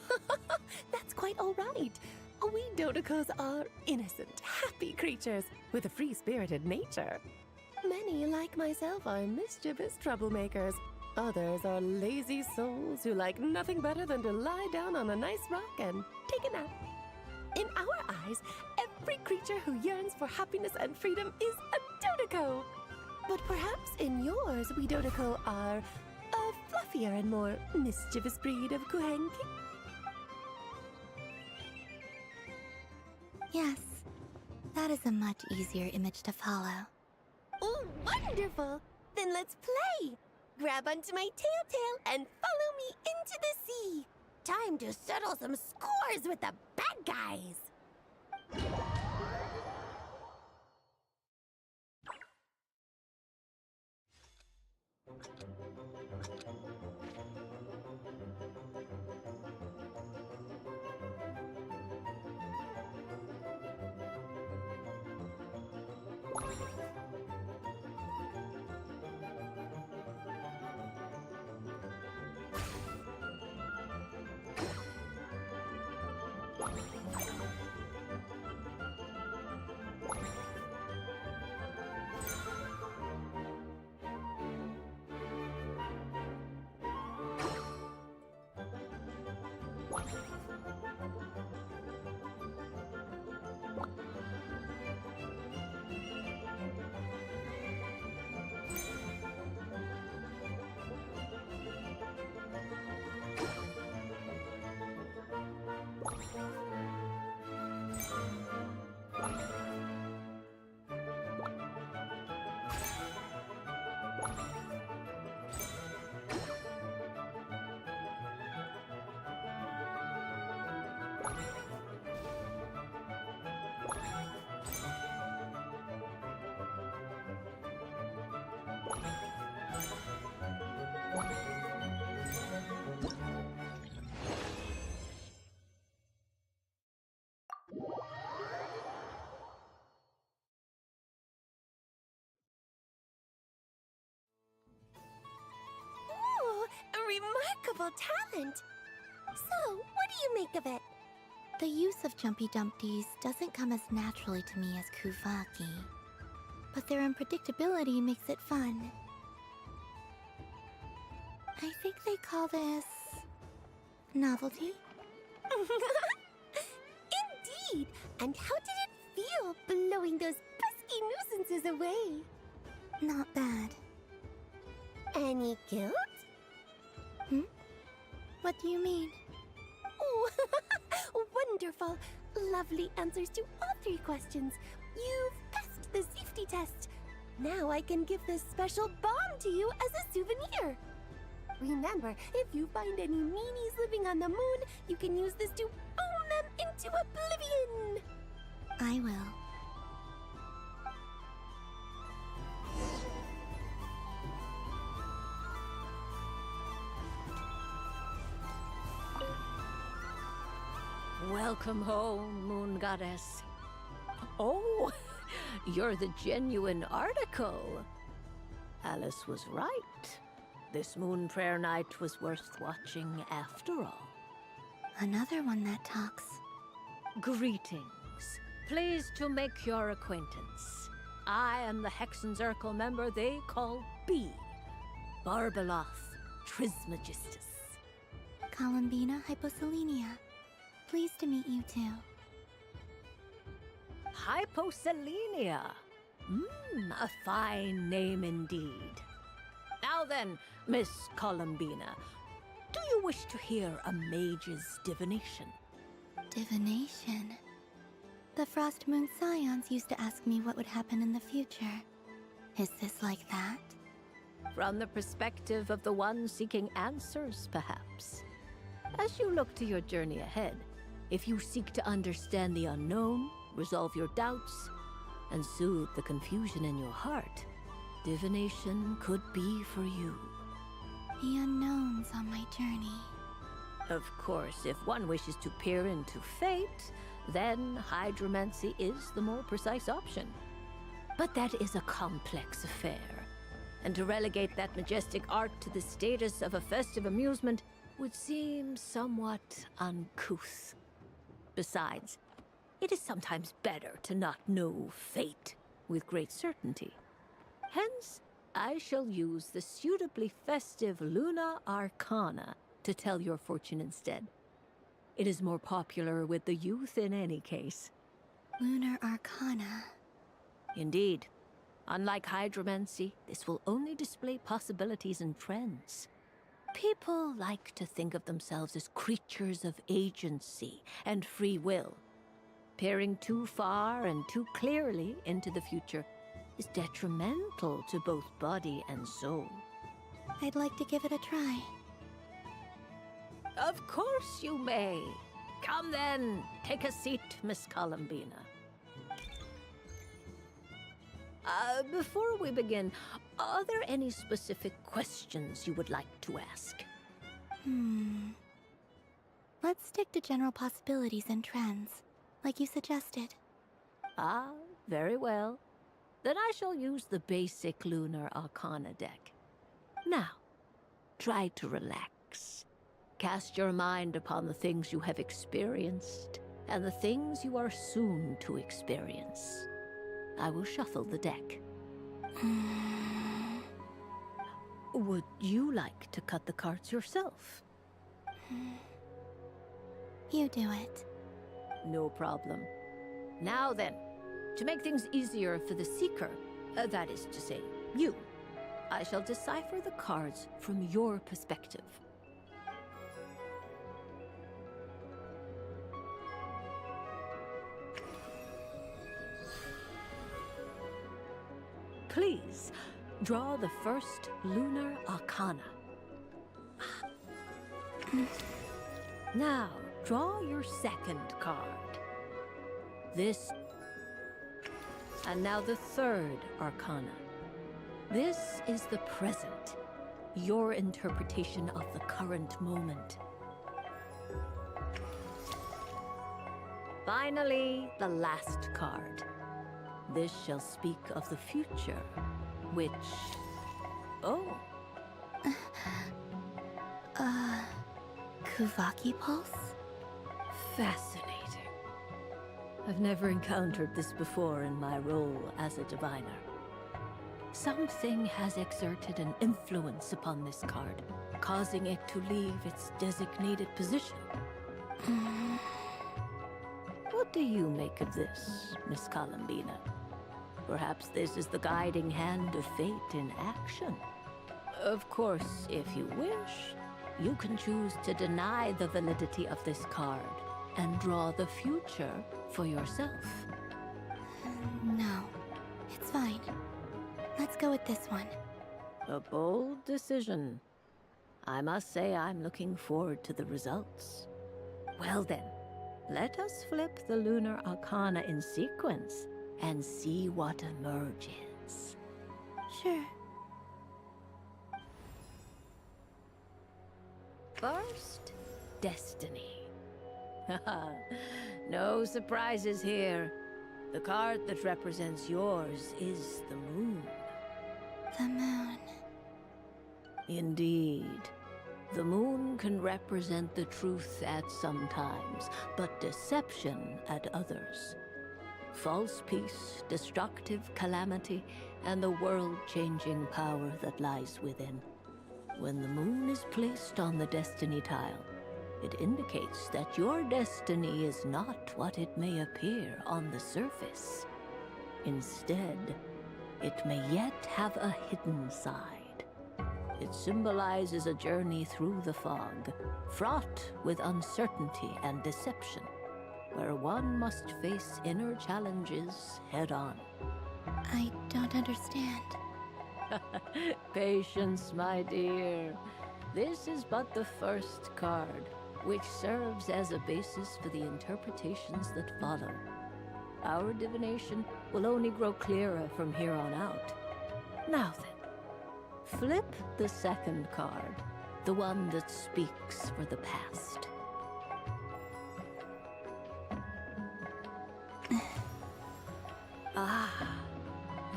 that's quite all right. We Dodekos are innocent, happy creatures with a free-spirited nature. Many, like myself, are mischievous troublemakers. Others are lazy souls who like nothing better than to lie down on a nice rock and take a nap. In our eyes, every creature who yearns for happiness and freedom is a Dodeko. But perhaps in yours, we Dodeko are a fluffier and more mischievous breed of Kuhenki. Yes, that is a much easier image to follow. Oh, wonderful! Then let's play! Grab onto my tail and follow me into the sea! Time to settle some scores with the bad guys! Ooh, a remarkable talent! So, what do you make of it? The use of Jumpy Dumpties doesn't come as naturally to me as Kuvaki, but their unpredictability makes it fun. I think they call this... novelty? Indeed! And how did it feel blowing those pesky nuisances away? Not bad. Any guilt? What do you mean? Oh, wonderful! Lovely answers to all 3 questions. You've passed the safety test. Now I can give this special bomb to you as a souvenir. Remember, if you find any meanies living on the moon, you can use this to boom them into oblivion. I will. Welcome home, Moon Goddess. Oh, you're the genuine article. Alice was right. This moon prayer night was worth watching after all. Another one that talks. Greetings. Pleased to make your acquaintance. I am the Hexenzirkel member they call B. Barbeloth Trismegistus. Columbina Hyposelenia. Pleased to meet you too. Hyposelenia. A fine name indeed. Now then, Miss Columbina, do you wish to hear a mage's divination? Divination? The Frost Moon Scions used to ask me what would happen in the future. Is this like that? From the perspective of the one seeking answers, perhaps. As you look to your journey ahead, if you seek to understand the unknown, resolve your doubts, and soothe the confusion in your heart, divination could be for you. The unknowns on my journey. Of course, if one wishes to peer into fate, then hydromancy is the more precise option. But that is a complex affair, and to relegate that majestic art to the status of a festive amusement would seem somewhat uncouth. Besides, it is sometimes better to not know fate with great certainty. Hence, I shall use the suitably festive Luna Arcana to tell your fortune instead. It is more popular with the youth in any case. Lunar Arcana. Indeed. Unlike hydromancy, this will only display possibilities and trends. People like to think of themselves as creatures of agency and free will. Peering too far and too clearly into the future is detrimental to both body and soul. I'd like to give it a try. Of course you may. Come then, take a seat, Miss Columbina. Before we begin, are there any specific questions you would like to ask? Let's stick to general possibilities and trends, like you suggested. Ah, very well. Then I shall use the basic Lunar Arcana deck. Now, try to relax. Cast your mind upon the things you have experienced, and the things you are soon to experience. I will shuffle the deck. Would you like to cut the cards yourself? You do it. No problem. Now then, to make things easier for the Seeker, that is to say, you, I shall decipher the cards from your perspective. Please, draw the first Lunar Arcana. Now, draw your second card. This. And now the third Arcana. This is the present, your interpretation of the current moment. Finally, the last card. This shall speak of the future, which... Oh. Kuvaki Pulse? Fascinating. I've never encountered this before in my role as a diviner. Something has exerted an influence upon this card, causing it to leave its designated position. What do you make of this, Miss Columbina? Perhaps this is the guiding hand of fate in action. Of course, if you wish, you can choose to deny the validity of this card and draw the future for yourself. No, it's fine. Let's go with this one. A bold decision. I must say I'm looking forward to the results. Well then, let us flip the Lunar Arcana in sequence and see what emerges. Sure. First, Destiny. No surprises here. The card that represents yours is the moon. The moon. Indeed. The moon can represent the truth at some times, but deception at others. False peace, destructive calamity, and the world-changing power that lies within. When the moon is placed on the destiny tile, it indicates that your destiny is not what it may appear on the surface. Instead, it may yet have a hidden side. It symbolizes a journey through the fog, fraught with uncertainty and deception, where one must face inner challenges head-on. I don't understand. Patience, my dear. This is but the first card, which serves as a basis for the interpretations that follow. Our divination will only grow clearer from here on out. Now then, flip the second card, the one that speaks for the past.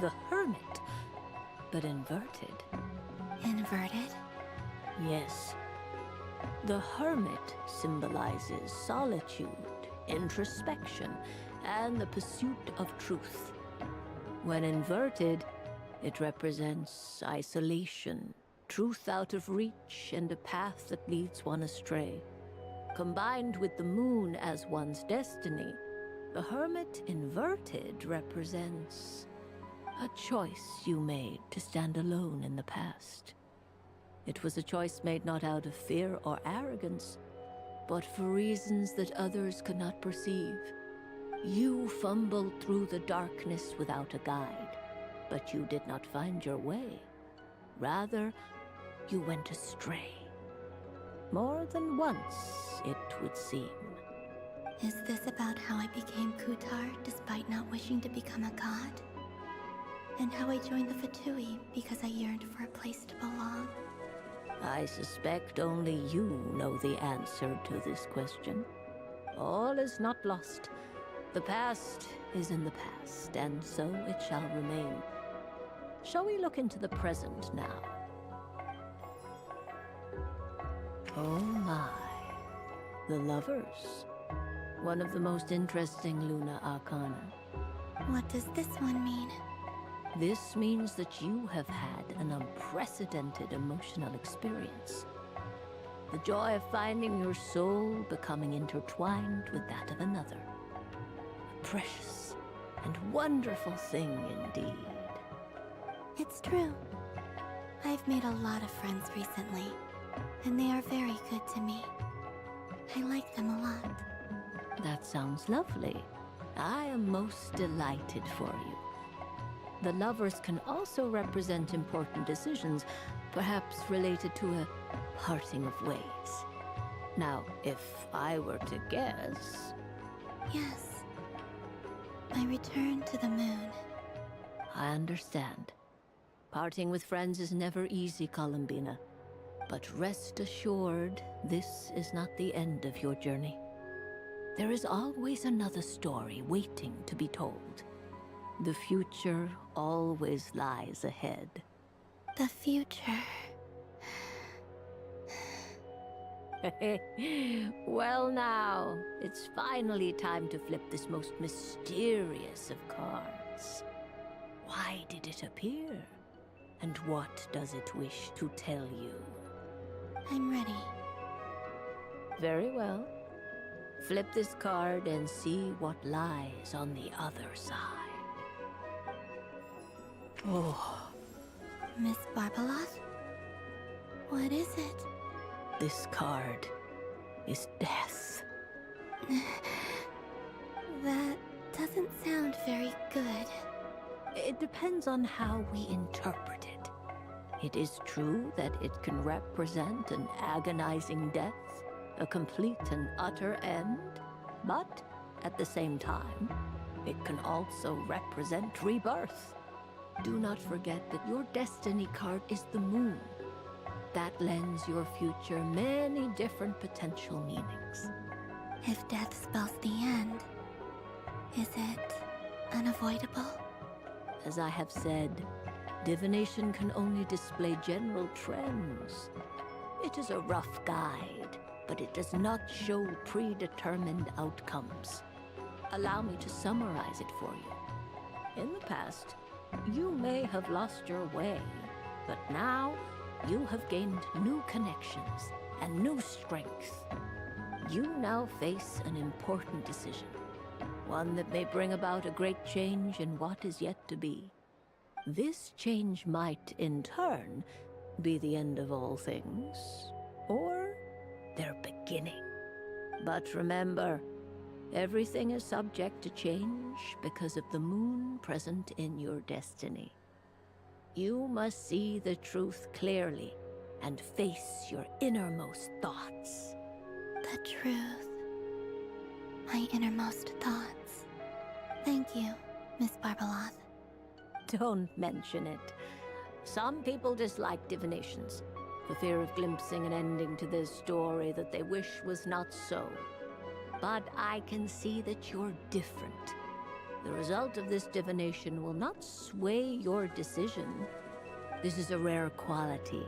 The Hermit, but inverted. Inverted? Yes. The Hermit symbolizes solitude, introspection, and the pursuit of truth. When inverted, it represents isolation, truth out of reach, and a path that leads one astray. Combined with the moon as one's destiny, the Hermit inverted represents a choice you made to stand alone in the past. It was a choice made not out of fear or arrogance, but for reasons that others could not perceive. You fumbled through the darkness without a guide, but you did not find your way. Rather, you went astray. More than once, it would seem. Is this about how I became Kutar despite not wishing to become a god? And how I joined the Fatui because I yearned for a place to belong? I suspect only you know the answer to this question. All is not lost. The past is in the past, and so it shall remain. Shall we look into the present now? Oh my. The lovers. One of the most interesting Luna Arcana. What does this one mean? This means that you have had an unprecedented emotional experience. The joy of finding your soul becoming intertwined with that of another. A precious and wonderful thing indeed. It's true. I've made a lot of friends recently, and they are very good to me. I like them a lot. That sounds lovely. I am most delighted for you. The lovers can also represent important decisions, perhaps related to a parting of ways. Now, if I were to guess... Yes. My return to the moon. I understand. Parting with friends is never easy, Columbina. But rest assured, this is not the end of your journey. There is always another story waiting to be told. The future always lies ahead. The future. Well now, it's finally time to flip this most mysterious of cards. Why did it appear? And what does it wish to tell you? I'm ready. Very well. Flip this card and see what lies on the other side. Oh. Miss Barbeloth? What is it? This card is death. That doesn't sound very good. It depends on how we interpret it. It is true that it can represent an agonizing death, a complete and utter end, but at the same time, it can also represent rebirth. Do not forget that your destiny card is the moon. That lends your future many different potential meanings. If death spells the end, is it unavoidable? As I have said, divination can only display general trends. It is a rough guide, but it does not show predetermined outcomes. Allow me to summarize it for you. In the past, you may have lost your way, but now you have gained new connections and new strength. You now face an important decision, one that may bring about a great change in what is yet to be. This change might, in turn, be the end of all things, or their beginning. But remember, everything is subject to change because of the moon present in your destiny. You must see the truth clearly and face your innermost thoughts. The truth. My innermost thoughts. Thank you, Miss Barbeloth. Don't mention it. Some people dislike divinations, for fear of glimpsing an ending to their story that they wish was not so. But I can see that you're different. The result of this divination will not sway your decision. This is a rare quality,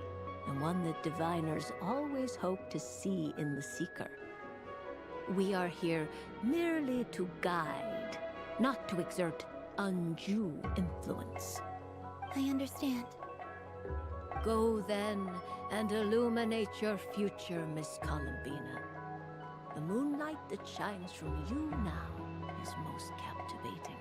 and one that diviners always hope to see in the seeker. We are here merely to guide, not to exert undue influence. I understand. Go then and illuminate your future, Miss Columbina. The moonlight that shines from you now is most captivating.